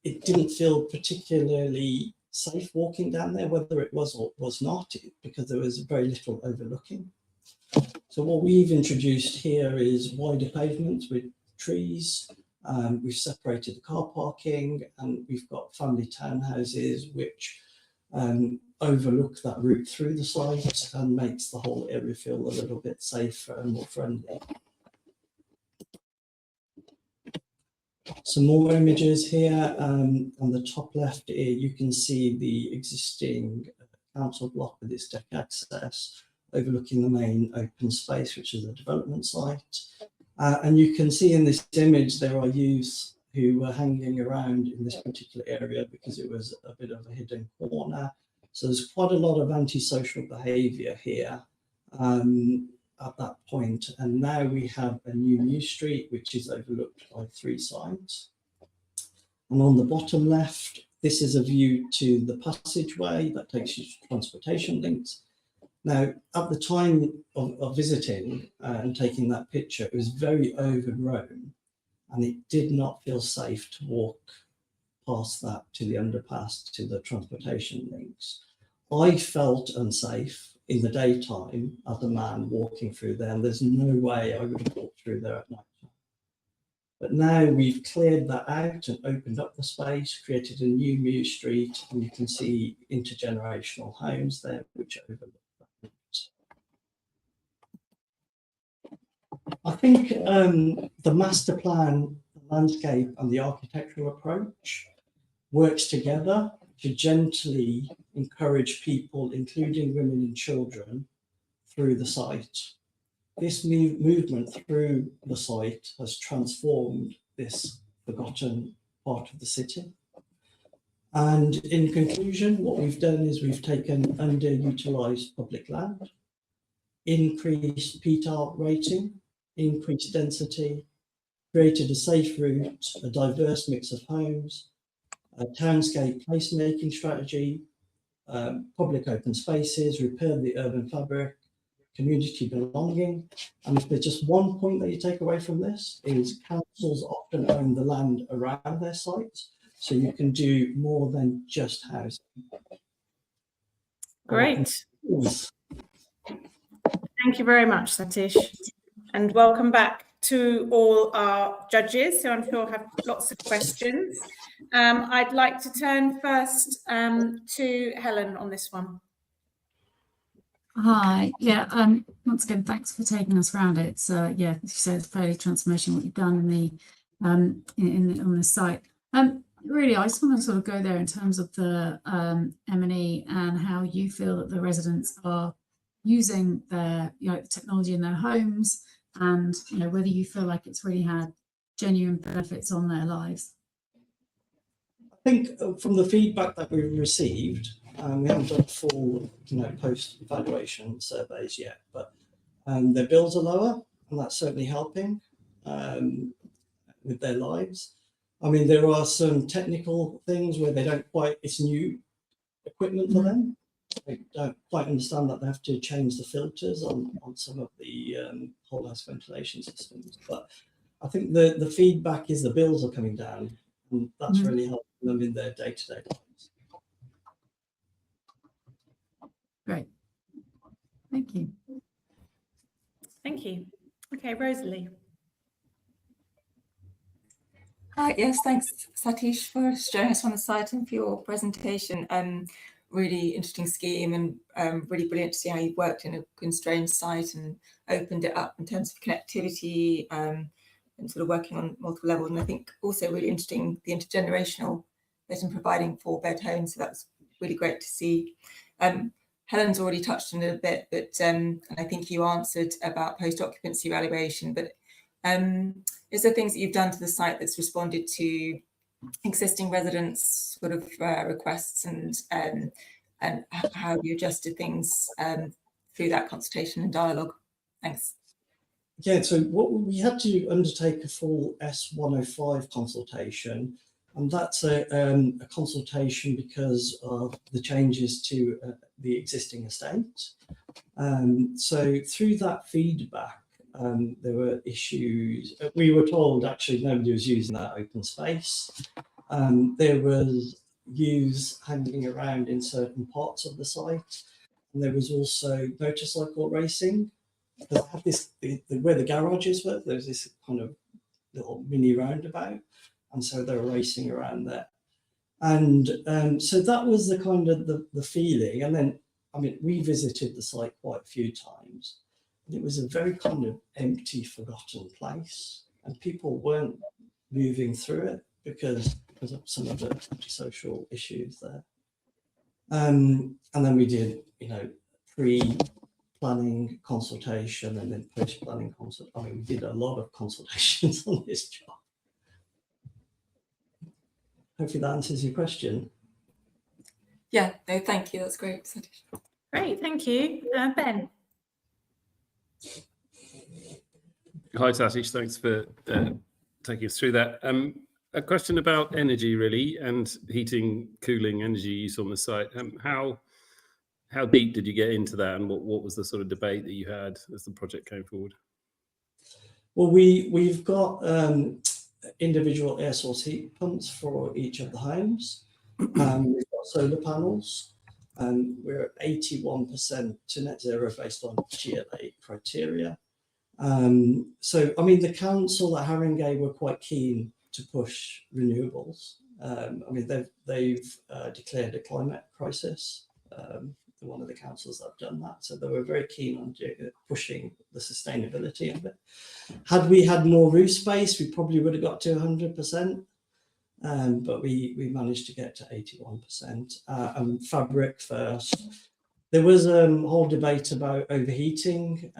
it didn't feel particularly safe walking down there, whether it was or was not, because there was very little overlooking. So what we've introduced here is wider pavements with trees. We've separated the car parking, and we've got family townhouses which overlook that route through the site and makes the whole area feel a little bit safer and more friendly. Some more images here. On the top left here, you can see the existing council block with its deck access overlooking the main open space, which is a development site. And you can see in this image, there are youths who were hanging around in this particular area because it was a bit of a hidden corner. So there's quite a lot of antisocial behaviour here at that point. And now we have a new street, which is overlooked by 3 sides. And on the bottom left, this is a view to the passageway that takes you to transportation links. Now, at the time of visiting and taking that picture, it was very overgrown and it did not feel safe to walk past that to the underpass, to the transportation links. I felt unsafe in the daytime as a man walking through there, and there's no way I would have walked through there at night. But now we've cleared that out and opened up the space, created a new Mew Street, and you can see intergenerational homes there which overlook. I think the master plan, the landscape and the architectural approach works together to gently encourage people, including women and children, through the site. This movement through the site has transformed this forgotten part of the city. And in conclusion, what we've done is we've taken underutilised public land, increased PTAR rating, increased density, created a safe route, a diverse mix of homes, a townscape placemaking strategy, public open spaces, repaired the urban fabric, community belonging. And if there's just one point that you take away from this, is councils often own the land around their sites, so you can do more than just housing. Great. Thank you very much, Satish. And welcome back to all our judges, who I'm sure have lots of questions. I'd like to turn first to Helen on this one. Hi, yeah, once again, thanks for taking us around. It's yeah, as you said, it's fairly transformational what you've done in the on the site. Really, I just want to sort of go there in terms of the M&E and how you feel that the residents are using their technology in their homes, and whether you feel like it's really had genuine benefits on their lives. I think from the feedback that we've received, we haven't done full post-evaluation surveys yet, but their bills are lower, and that's certainly helping with their lives. I mean, there are some technical things where they don't quite, it's new equipment for them. They don't quite understand that they have to change the filters on some of the whole house ventilation systems. But I think the feedback is the bills are coming down, and that's really helping them in their day-to-day lives. Great. Thank you. Thank you. Okay, Rosalie. Yes, thanks, Satish, for showing us on the site and for your presentation. Really interesting scheme, and really brilliant to see how you've worked in a constrained site and opened it up in terms of connectivity and sort of working on multiple levels. And I think also really interesting the intergenerational bit and providing 4-bed homes. So that's really great to see. Helen's already touched on it a bit, but and I think you answered about post-occupancy evaluation, but is there things that you've done to the site that's responded to existing residents' sort of requests, and how you adjusted things through that consultation and dialogue? Thanks. Yeah, so what we had to undertake a full S105 consultation, and that's a consultation because of the changes to the existing estate. So through that feedback, there were issues. We were told actually nobody was using that open space. There was use hanging around in certain parts of the site, and there was also motorcycle racing. They had this where the garages were. There was this kind of little mini roundabout, and so they were racing around there. And so that was the kind of the feeling. And then, I mean, we visited the site quite a few times, and it was a very kind of empty, forgotten place, and people weren't moving through it because of some of the antisocial issues there. And then we did, you know, pre-planning consultation and then post-planning consult. I mean, we did a lot of consultations on this job. Hopefully that answers your question. Yeah, no, thank you. That's great. Great, thank you. Ben. Hi, Satish. Thanks for taking us through that. A question about energy, really, and heating, cooling, energy use on the site. How deep did you get into that, and what was the sort of debate that you had as the project came forward? Well, we've got individual air source heat pumps for each of the homes. We've got solar panels, and we're at 81% to net zero based on GLA criteria. So, I mean, the council at Haringey were quite keen to push renewables. I mean, they've declared a climate crisis. One of the councils that have done that, so they were very keen on pushing the sustainability of it. Had we had more roof space, we probably would have got to 100%, but we managed to get to 81%. And fabric first. There was a whole debate about overheating.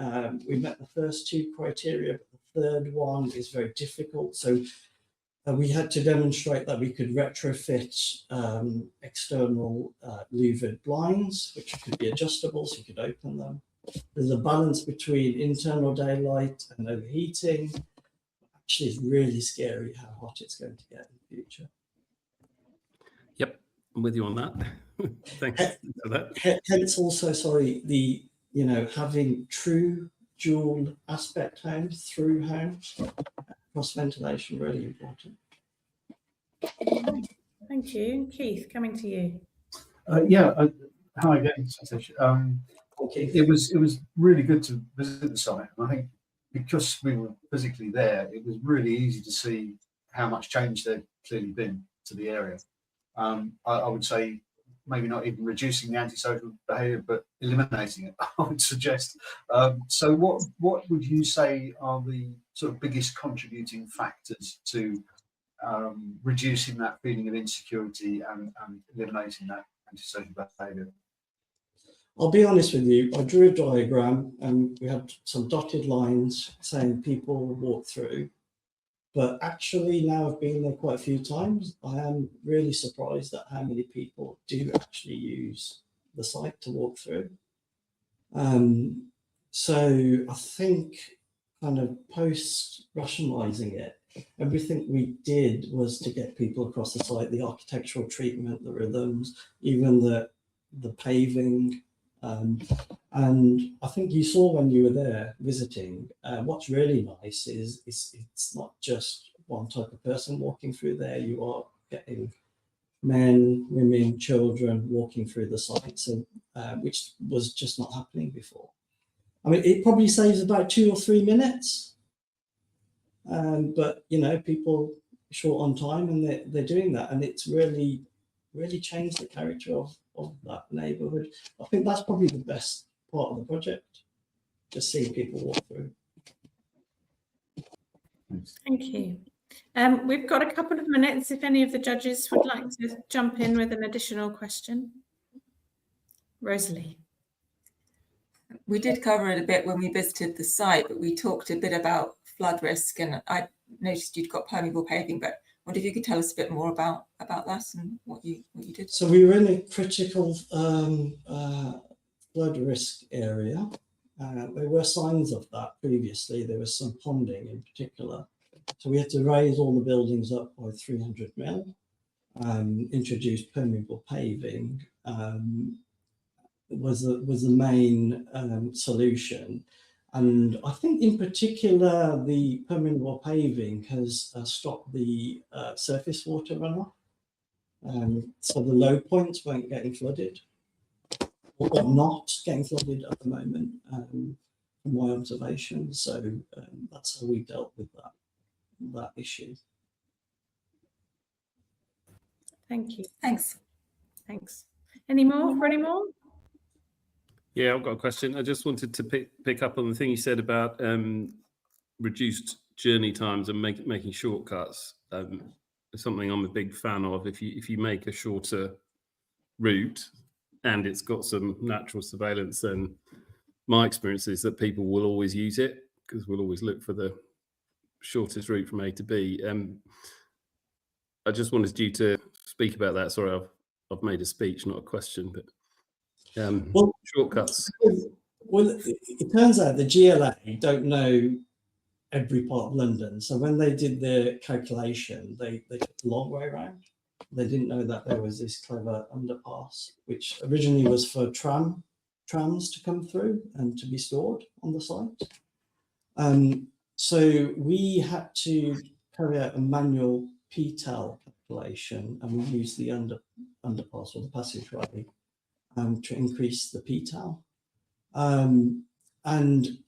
We met the first two criteria, but the third one is very difficult. So we had to demonstrate that we could retrofit external louvered blinds, which could be adjustable, so you could open them. There's a balance between internal daylight and overheating. Actually, it's really scary how hot it's going to get in the future. Yep, I'm with you on that. Thanks for that. Hence also, sorry, having true dual aspect homes, through homes, cross ventilation, really important. Thank you. Keith, coming to you. Hi again, Satish. It was really good to visit the site, and I think because we were physically there, it was really easy to see how much change there'd clearly been to the area. I would say maybe not even reducing the antisocial behaviour, but eliminating it, I would suggest. So what would you say are the sort of biggest contributing factors to reducing that feeling of insecurity and eliminating that antisocial behaviour? I'll be honest with you, I drew a diagram and we had some dotted lines saying people walk through. But actually, now I've been there quite a few times, I am really surprised at how many people do actually use the site to walk through. So I think kind of post-rationalising it, everything we did was to get people across the site, the architectural treatment, the rhythms, even the paving. And I think you saw when you were there visiting, what's really nice is it's not just one type of person walking through there. You are getting men, women, children walking through the site, so which was just not happening before. I mean, it probably saves about 2 or 3 minutes, but people short on time and they're doing that, and it's really changed the character of that neighbourhood. I think that's probably the best part of the project, just seeing people walk through. Thank you. We've got a couple of minutes if any of the judges would like to jump in with an additional question. Rosalie. We did cover it a bit when we visited the site, but we talked a bit about flood risk, and I noticed you'd got permeable paving, but I wonder if you could tell us a bit more about that and what you did. So we were in a critical flood risk area. There were signs of that previously. There was some ponding in particular. So we had to raise all the buildings up by 300 mil, introduce permeable paving, was the main solution. And I think in particular, the permeable paving has stopped the surface water runoff. So the low points weren't getting flooded, or not getting flooded at the moment, from my observation. So that's how we dealt with that issue. Thank you. Thanks. Thanks. Any more for any more? Yeah, I've got a question. I just wanted to pick up on the thing you said about reduced journey times and making shortcuts. It's something I'm a big fan of. If you make a shorter route and it's got some natural surveillance, then my experience is that people will always use it because we'll always look for the shortest route from A to B. I just wanted you to speak about that. Sorry, I've made a speech, not a question, but Well, shortcuts. Well, it turns out the GLA don't know every part of London. So when they did the calculation, they took the long way around. They didn't know that there was this clever underpass, which originally was for trams to come through and to be stored on the site. So we had to carry out a manual PTAL calculation, and we used the underpass or the passageway to increase the PTAL.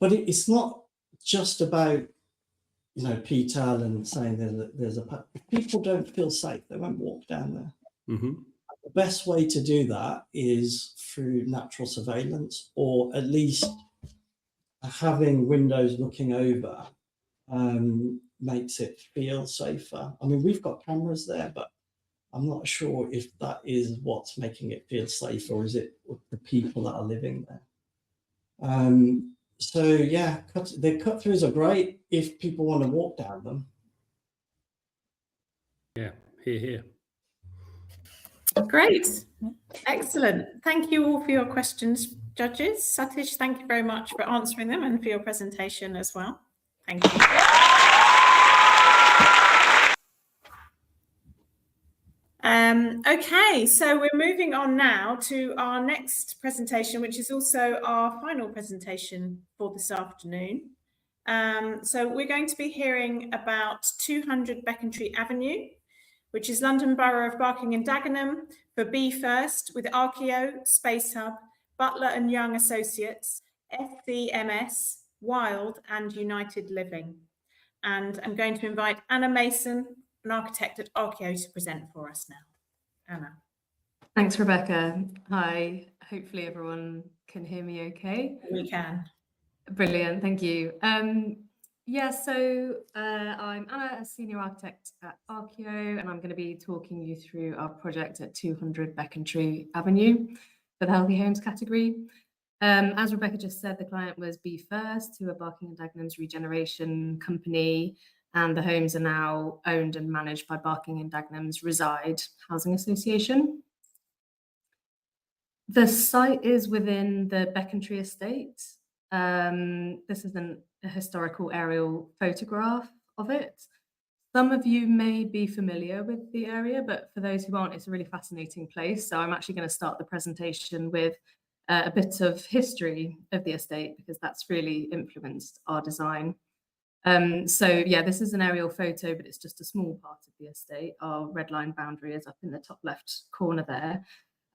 But it's not just about, you know, PTAL and saying there's a, if people don't feel safe, they won't walk down there. Mm-hmm. The best way to do that is through natural surveillance, or at least having windows looking over makes it feel safer. I mean, we've got cameras there, but I'm not sure if that is what's making it feel safe, or is it the people that are living there. So yeah, the cut-throughs are great if people want to walk down them. Yeah, here. Great. Excellent. Thank you all for your questions, judges. Satish, thank you very much for answering them and for your presentation as well. Thank you. Okay, so we're moving on now to our next presentation, which is also our final presentation for this afternoon. So we're going to be hearing about 200 Becontree Avenue, which is London Borough of Barking and Dagenham for BEFIRST with Archeo, Space Hub, Butler and Young Associates, FCMS, Wild and United Living. And I'm going to invite Anna Mason, an architect at Archeo, to present for us now. Anna. Thanks, Rebecca. Hi, hopefully everyone can hear me okay. We can. Brilliant, thank you. Yeah, so I'm Anna, a senior architect at Archeo, and I'm going to be talking you through our project at 200 Becontree Avenue for the Healthy Homes category. As Rebecca just said, the client was BEFIRST, who are Barking and Dagenham's regeneration company, and the homes are now owned and managed by Barking and Dagenham's Reside Housing Association. The site is within the Becontree estate. This is a historical aerial photograph of it. Some of you may be familiar with the area, but for those who aren't, it's a really fascinating place. So I'm actually going to start the presentation with a bit of history of the estate, because that's really influenced our design. So yeah, this is an aerial photo, but it's just a small part of the estate. Our red line boundary is up in the top left corner there.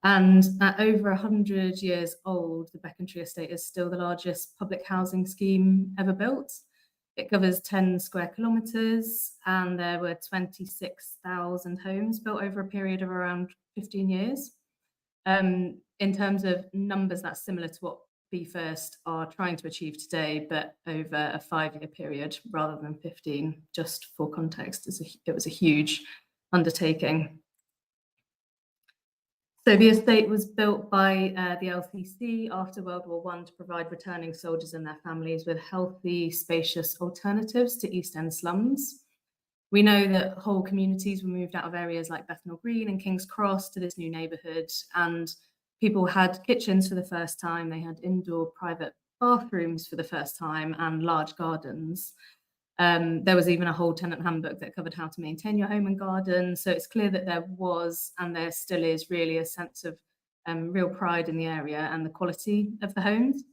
And at over 100 years old, the Becontree estate is still the largest public housing scheme ever built. It covers 10 square kilometres, and there were 26,000 homes built over a period of around 15 years. In terms of numbers, that's similar to what BEFIRST are trying to achieve today, but over a 5-year period rather than 15, just for context. It was a huge undertaking. So the estate was built by the LCC after World War I to provide returning soldiers and their families with healthy, spacious alternatives to East End slums. We know that whole communities were moved out of areas like Bethnal Green and King's Cross to this new neighbourhood, and people had kitchens for the first time. They had indoor private bathrooms for the first time and large gardens. There was even a whole tenant handbook that covered how to maintain your home and garden. So it's clear that there was, and there still is, really a sense of real pride in the area and the quality of the homes.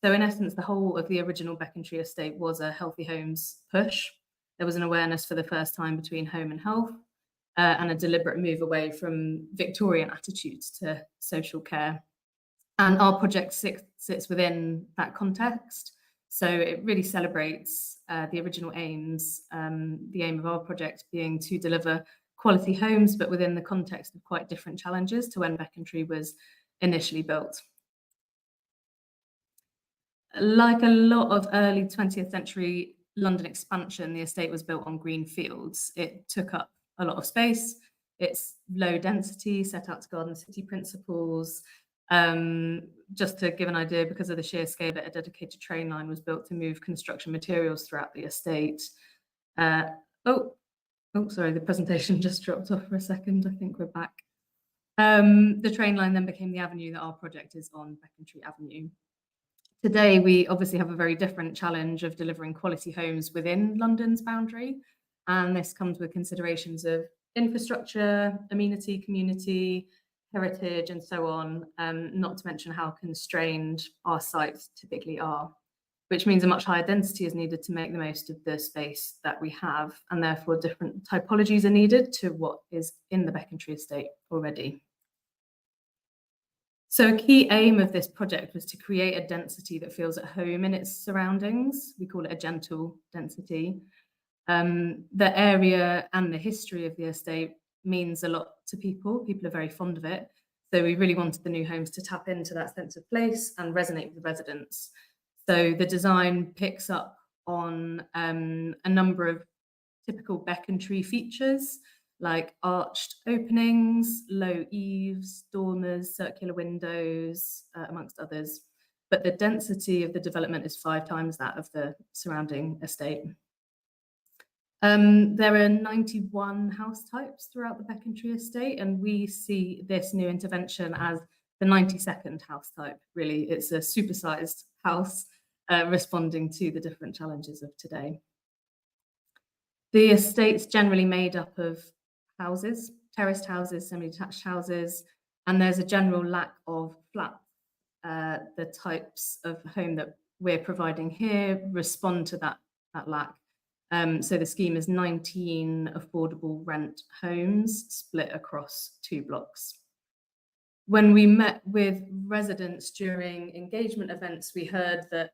So in essence, the whole of the original Becontree estate was a healthy homes push. There was an awareness for the first time between home and health, and a deliberate move away from Victorian attitudes to social care. And our project sits within that context. So it really celebrates the original aims, the aim of our project being to deliver quality homes, but within the context of quite different challenges to when Becontree was initially built. Like a lot of early 20th century London expansion, the estate was built on green fields. It took up a lot of space. It's low density, set out to garden city principles. Just to give an idea, because of the sheer scale of it, a dedicated train line was built to move construction materials throughout the estate. Oh, sorry, the presentation just dropped off for a second. I think we're back. The train line then became the avenue that our project is on, Becontree Avenue. Today, we obviously have a very different challenge of delivering quality homes within London's boundary. And this comes with considerations of infrastructure, amenity, community, heritage, and so on, not to mention how constrained our sites typically are, which means a much higher density is needed to make the most of the space that we have, and therefore different typologies are needed to what is in the Becontree estate already. So a key aim of this project was to create a density that feels at home in its surroundings. We call it a gentle density. The area and the history of the estate means a lot to people. People are very fond of it. So we really wanted the new homes to tap into that sense of place and resonate with the residents. So the design picks up on a number of typical Becontree features, like arched openings, low eaves, dormers, circular windows, amongst others. But the density of the development is 5 times that of the surrounding estate. There are 91 house types throughout the Becontree estate, and we see this new intervention as the 92nd house type. Really, it's a supersized house responding to the different challenges of today. The estate's generally made up of houses, terraced houses, semi-detached houses, and there's a general lack of flats. The types of home that we're providing here respond to that lack. So the scheme is 19 affordable rent homes split across 2 blocks. When we met with residents during engagement events, we heard that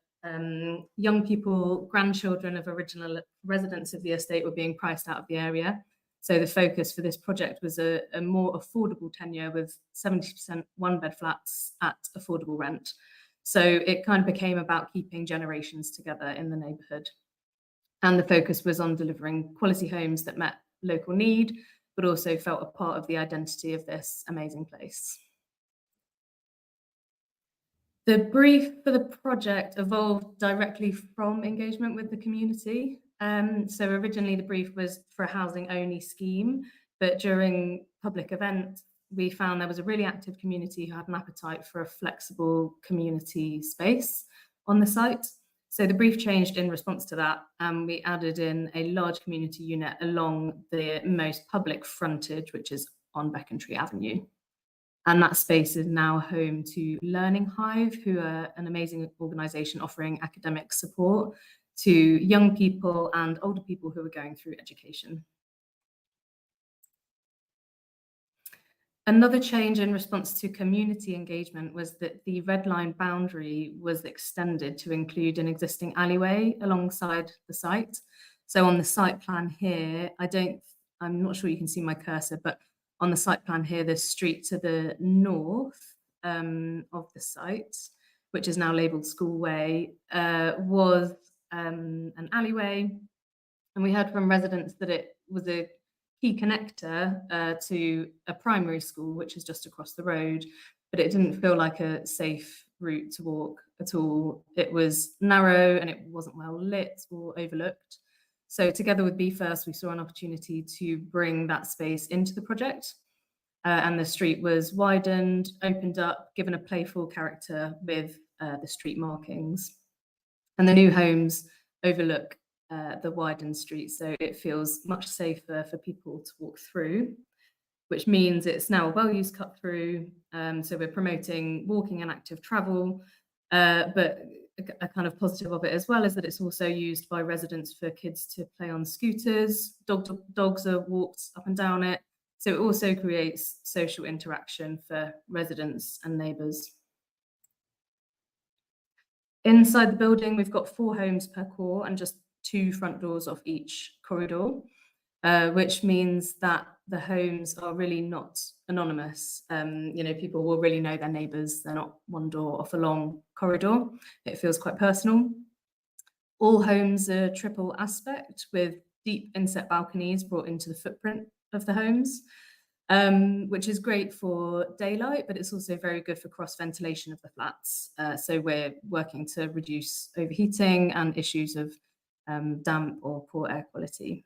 young people, grandchildren of original residents of the estate were being priced out of the area. So the focus for this project was a more affordable tenure with 70% 1-bed flats at affordable rent. So it kind of became about keeping generations together in the neighbourhood. And the focus was on delivering quality homes that met local need, but also felt a part of the identity of this amazing place. The brief for the project evolved directly from engagement with the community. So originally the brief was for a housing only scheme, but during public events, we found there was a really active community who had an appetite for a flexible community space on the site. So the brief changed in response to that, and we added in a large community unit along the most public frontage, which is on Becontree Avenue. And that space is now home to Learning Hive, who are an amazing organisation offering academic support to young people and older people who are going through education. Another change in response to community engagement was that the red line boundary was extended to include an existing alleyway alongside the site. So on the site plan here, I'm not sure you can see my cursor, but on the site plan here, the street to the north of the site, which is now labelled School Way, was an alleyway. And we heard from residents that it was a key connector to a primary school, which is just across the road, but it didn't feel like a safe route to walk at all. It was narrow and it wasn't well lit or overlooked. So together with BFirst, we saw an opportunity to bring that space into the project. And the street was widened, opened up, given a playful character with the street markings. And the new homes overlook the widened street, so it feels much safer for people to walk through, which means it's now a well-used cut through. So we're promoting walking and active travel, but a kind of positive of it as well is that it's also used by residents for kids to play on scooters. Dogs are walked up and down it. So it also creates social interaction for residents and neighbours. Inside the building, we've got 4 homes per core and just 2 front doors off each corridor, which means that the homes are really not anonymous. People will really know their neighbours. They're not one door off a long corridor. It feels quite personal. All homes are triple aspect with deep inset balconies brought into the footprint of the homes, which is great for daylight, but it's also very good for cross ventilation of the flats. So we're working to reduce overheating and issues of damp or poor air quality.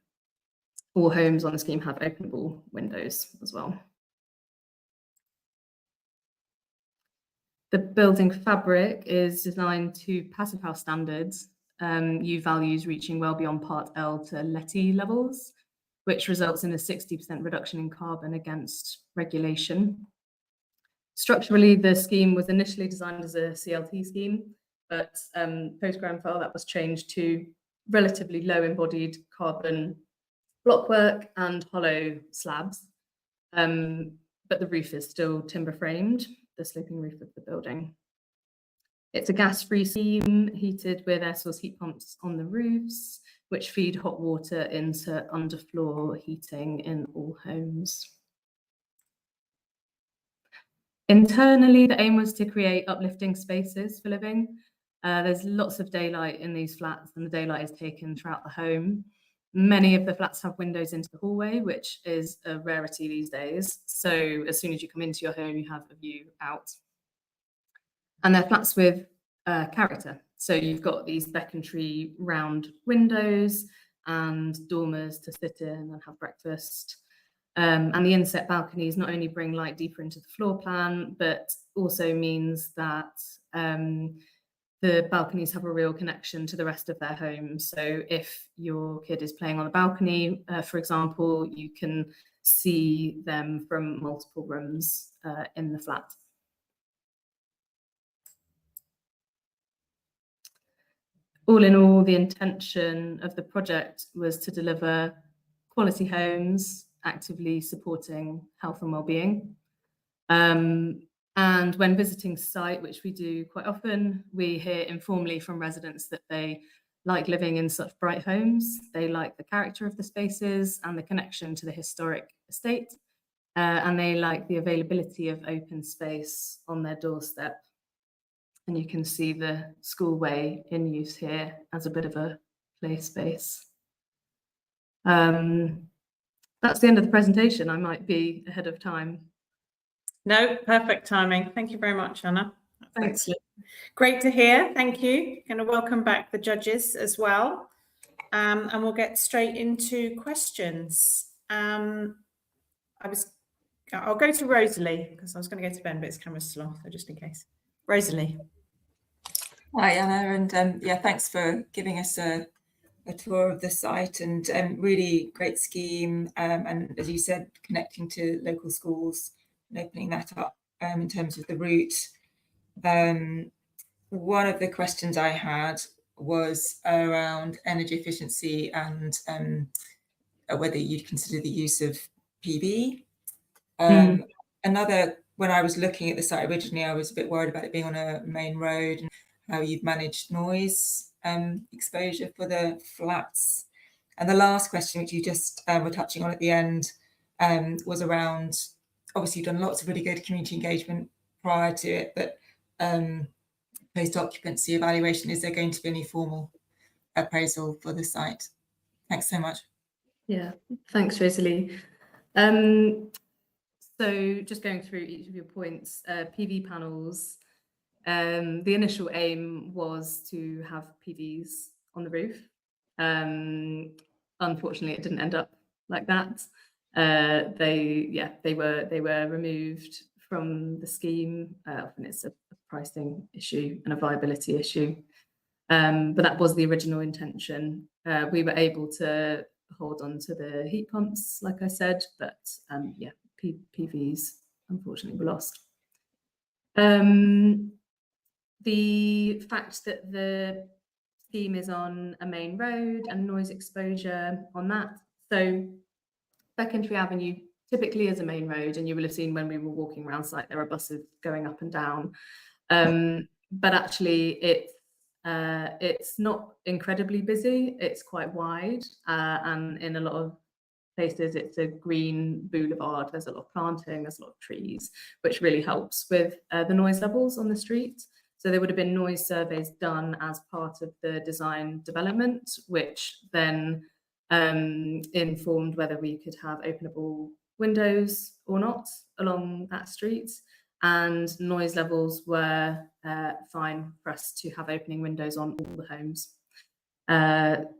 All homes on the scheme have openable windows as well. The building fabric is designed to passive house standards, U values reaching well beyond Part L to LETI levels, which results in a 60% reduction in carbon against regulation. Structurally, the scheme was initially designed as a CLT scheme, but post-Grenfell that was changed to relatively low embodied carbon blockwork and hollow slabs, but the roof is still timber framed, the sloping roof of the building. It's a gas-free scheme heated with air source heat pumps on the roofs, which feed hot water into underfloor heating in all homes. Internally, the aim was to create uplifting spaces for living. There's lots of daylight in these flats, and the daylight is taken throughout the home. Many of the flats have windows into the hallway, which is a rarity these days. So as soon as you come into your home, you have a view out. And they're flats with character. So you've got these Becontree round windows and dormers to sit in and have breakfast. And the inset balconies not only bring light deeper into the floor plan, but also means that the balconies have a real connection to the rest of their home. So if your kid is playing on a balcony, for example, you can see them from multiple rooms in the flat. All in all, the intention of the project was to deliver quality homes, actively supporting health and well-being. And when visiting site, which we do quite often, we hear informally from residents that they like living in such bright homes. They like the character of the spaces and the connection to the historic estate. And they like the availability of open space on their doorstep. And you can see the schoolway in use here as a bit of a play space. That's the end of the presentation. I might be ahead of time. No, perfect timing. Thank you very much, Anna. Thanks. Excellent. Great to hear. Thank you. Going to welcome back the judges as well. And we'll get straight into questions. I'll go to Rosalie because I was going to go to Ben, but his camera's still off, so just in case. Rosalie. Hi, Anna, and yeah, thanks for giving us a tour of the site, and really great scheme. And as you said, connecting to local schools and opening that up in terms of the route. One of the questions I had was around energy efficiency and whether you'd consider the use of PV. Another, when I was looking at the site originally, I was a bit worried about it being on a main road and how you'd managed noise exposure for the flats. And the last question, which you just were touching on at the end, was around, obviously you've done lots of really good community engagement prior to it, but post-occupancy evaluation, is there going to be any formal appraisal for the site? Thanks so much. Yeah, thanks, Rosalie. So just going through each of your points, PV panels, the initial aim was to have PVs on the roof. Unfortunately, it didn't end up like that. They were removed from the scheme. Often it's a pricing issue and a viability issue. But that was the original intention. We were able to hold on to the heat pumps, like I said, but yeah, PVs unfortunately were lost. The fact that the scheme is on a main road and noise exposure on that. So Beckentry Avenue typically is a main road, and you will have seen when we were walking around site, there are buses going up and down. But actually it's not incredibly busy. It's quite wide, and in a lot of places it's a green boulevard. There's a lot of planting, there's a lot of trees, which really helps with the noise levels on the street. So there would have been noise surveys done as part of the design development, which then informed whether we could have openable windows or not along that street. And noise levels were fine for us to have opening windows on all the homes.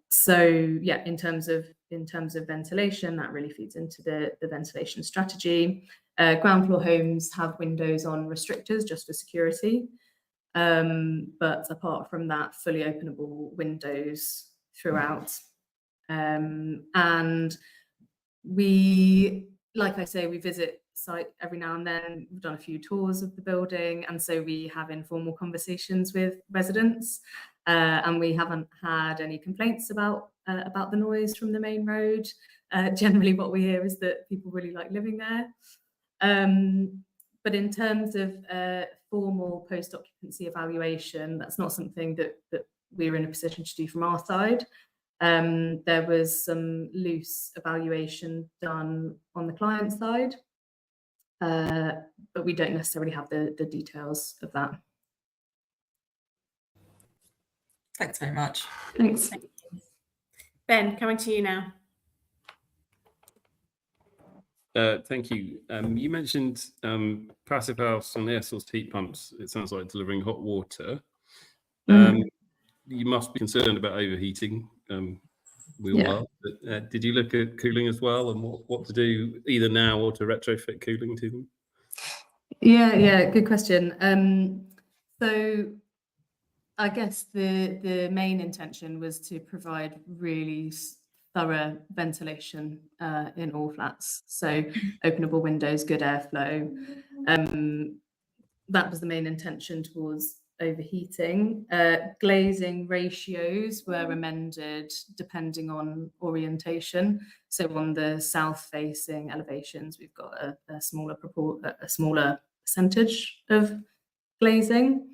So yeah, in terms of ventilation, that really feeds into the ventilation strategy. Ground floor homes have windows on restrictors just for security. But apart from that, fully openable windows throughout. And we, like I say, we visit site every now and then. We've done a few tours of the building, and so we have informal conversations with residents, and we haven't had any complaints about the noise from the main road. Generally what we hear is that people really like living there. But in terms of formal post-occupancy evaluation, that's not something that we're in a position to do from our side. There was some loose evaluation done on the client side, but we don't necessarily have the details of that. Thanks very much. Thanks. Ben, coming to you now. Thank you. You mentioned passive house and air source heat pumps. It sounds like delivering hot water. You must be concerned about overheating. We all are. But, did you look at cooling as well, and what to do either now or to retrofit cooling to them? Yeah, good question. So I guess the main intention was to provide really thorough ventilation in all flats. So openable windows, good airflow. That was the main intention towards overheating. Glazing ratios were amended depending on orientation. So on the south facing elevations, we've got a smaller percentage of glazing.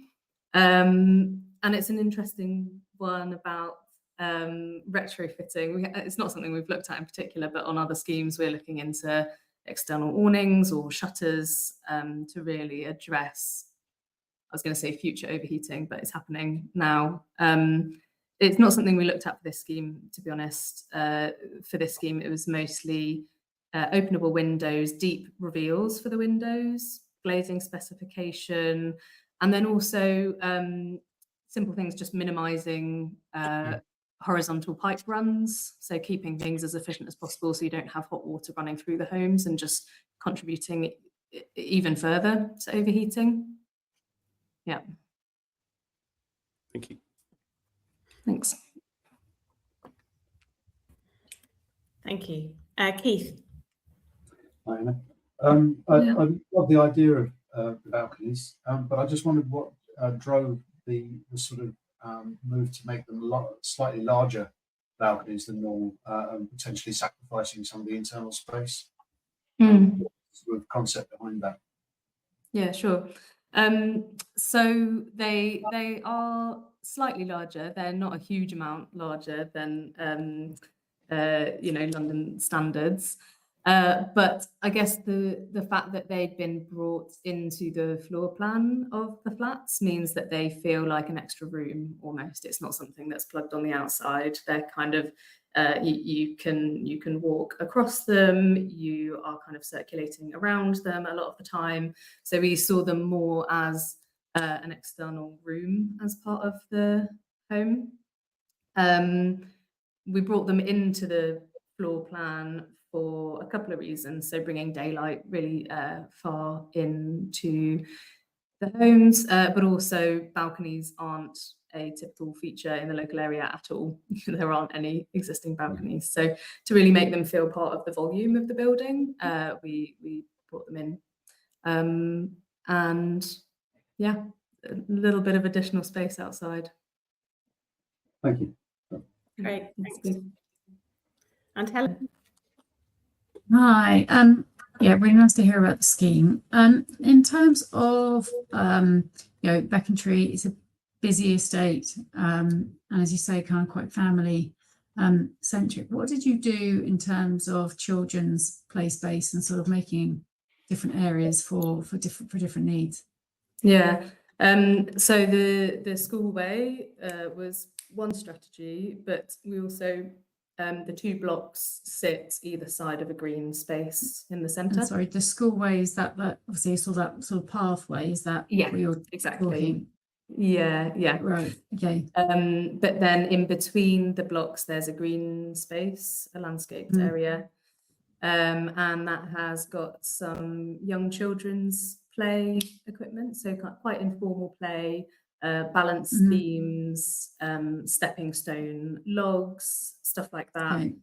And it's an interesting one about retrofitting. It's not something we've looked at in particular, but on other schemes, we're looking into external awnings or shutters to really address, I was going to say future overheating, but it's happening now. It's not something we looked at for this scheme, to be honest. For this scheme, it was mostly openable windows, deep reveals for the windows, glazing specification, and then also simple things, just minimizing horizontal pipe runs, so keeping things as efficient as possible so you don't have hot water running through the homes and just contributing even further to overheating. Yeah. Thank you. Thanks. Thank you. Keith. Hi, Anna. I love the idea of the balconies, but I just wondered what drove the sort of move to make them slightly larger balconies than normal, and potentially sacrificing some of the internal space. Sort of concept behind that. Yeah, sure. So they are slightly larger. They're not a huge amount larger than London standards. But I guess the fact that they've been brought into the floor plan of the flats means that they feel like an extra room almost. It's not something that's plugged on the outside. They're kind of you can walk across them. You are kind of circulating around them a lot of the time. So we saw them more as an external room as part of the home. We brought them into the floor plan for a couple of reasons. So bringing daylight really far into the homes, but also balconies aren't a typical feature in the local area at all. There aren't any existing balconies. So to really make them feel part of the volume of the building, we brought them in. And yeah, a little bit of additional space outside. Thank you. Great, thanks. And Helen? Hi. Yeah, really nice to hear about the scheme. In terms of Becontree, it's a busy estate, and as you say, kind of quite family centric. What did you do in terms of children's play space and sort of making different areas for different needs? Yeah. So the schoolway was one strategy, but we also the two blocks sit either side of a green space in the centre. Sorry, the schoolway, is that obviously you saw that sort of pathway, is that yeah, what you're exactly talking? Yeah, Right, okay. But then in between the blocks there's a green space, a landscaped area, and that has got some young children's play equipment, so quite informal play, balance beams, stepping stone logs, stuff like that. Okay.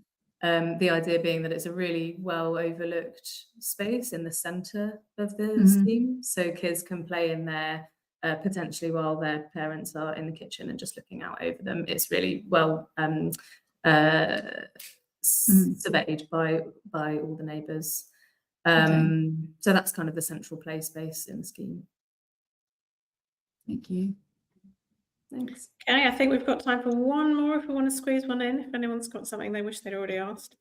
The idea being that it's a really well overlooked space in the centre of the scheme, so kids can play in there potentially while their parents are in the kitchen and just looking out over them. It's really well surveyed by all the neighbours. So that's kind of the central play space in the scheme. Thank you. Thanks. Okay, I think we've got time for one more if we want to squeeze one in, if anyone's got something they wish they'd already asked.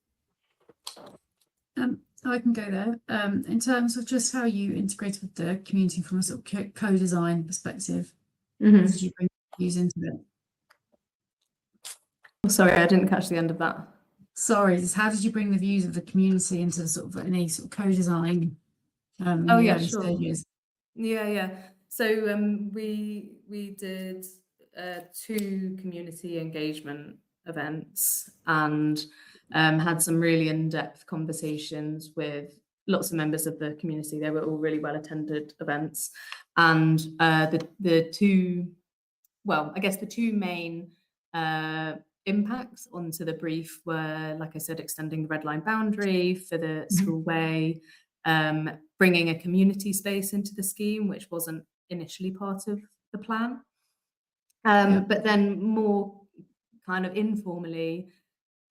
I can go there. In terms of just how you integrate with the community from a sort of co-design perspective, how did you bring views into it? Oh, sorry, I didn't catch the end of that. Sorry, just how did you bring the views of the community into sort of any sort of co-design? Oh yeah, sure. Stages? Yeah. So we did 2 community engagement events and had some really in-depth conversations with lots of members of the community. They were all really well attended events, and the two main impacts onto the brief were, like I said, extending the red line boundary for the schoolway, bringing a community space into the scheme, which wasn't initially part of the plan. But then more kind of informally,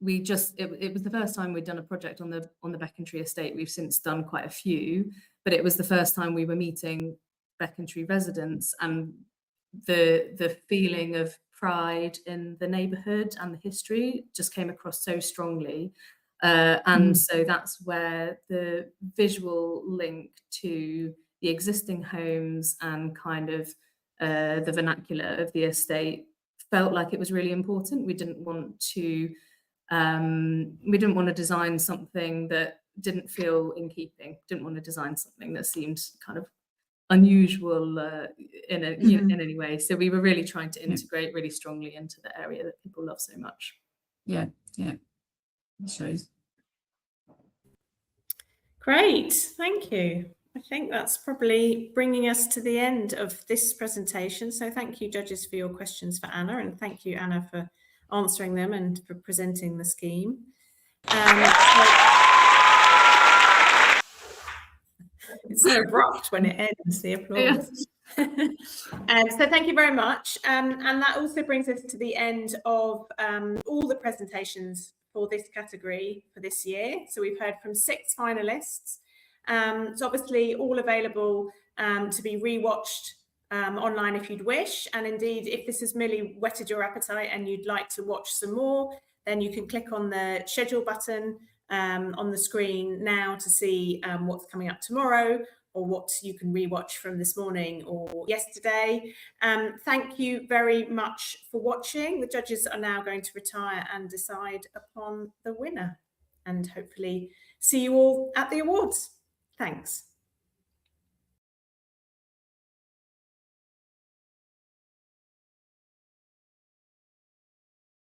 it was the first time we'd done a project on the Becontree estate. We've since done quite a few, but it was the first time we were meeting Becontree residents, and the feeling of pride in the neighbourhood and the history just came across so strongly. And so that's where the visual link to the existing homes and kind of the vernacular of the estate felt like it was really important. We didn't want to design something that didn't feel in keeping. Didn't want to design something that seemed kind of unusual in any way. So we were really trying to integrate really strongly into the area that people love so much. Yeah, it shows. Great, thank you. I think that's probably bringing us to the end of this presentation. So thank you, judges, for your questions for Anna, and thank you, Anna, for answering them and for presenting the scheme. It's so abrupt when it ends, the applause. So thank you very much. And that also brings us to the end of all the presentations for this category for this year. So we've heard from 6 finalists. So obviously all available to be rewatched online if you'd wish. And indeed, if this has merely whetted your appetite and you'd like to watch some more, then you can click on the schedule button on the screen now to see what's coming up tomorrow, or what you can rewatch from this morning or yesterday. Thank you very much for watching. The judges are now going to retire and decide upon the winner, and hopefully see you all at the awards. Thanks.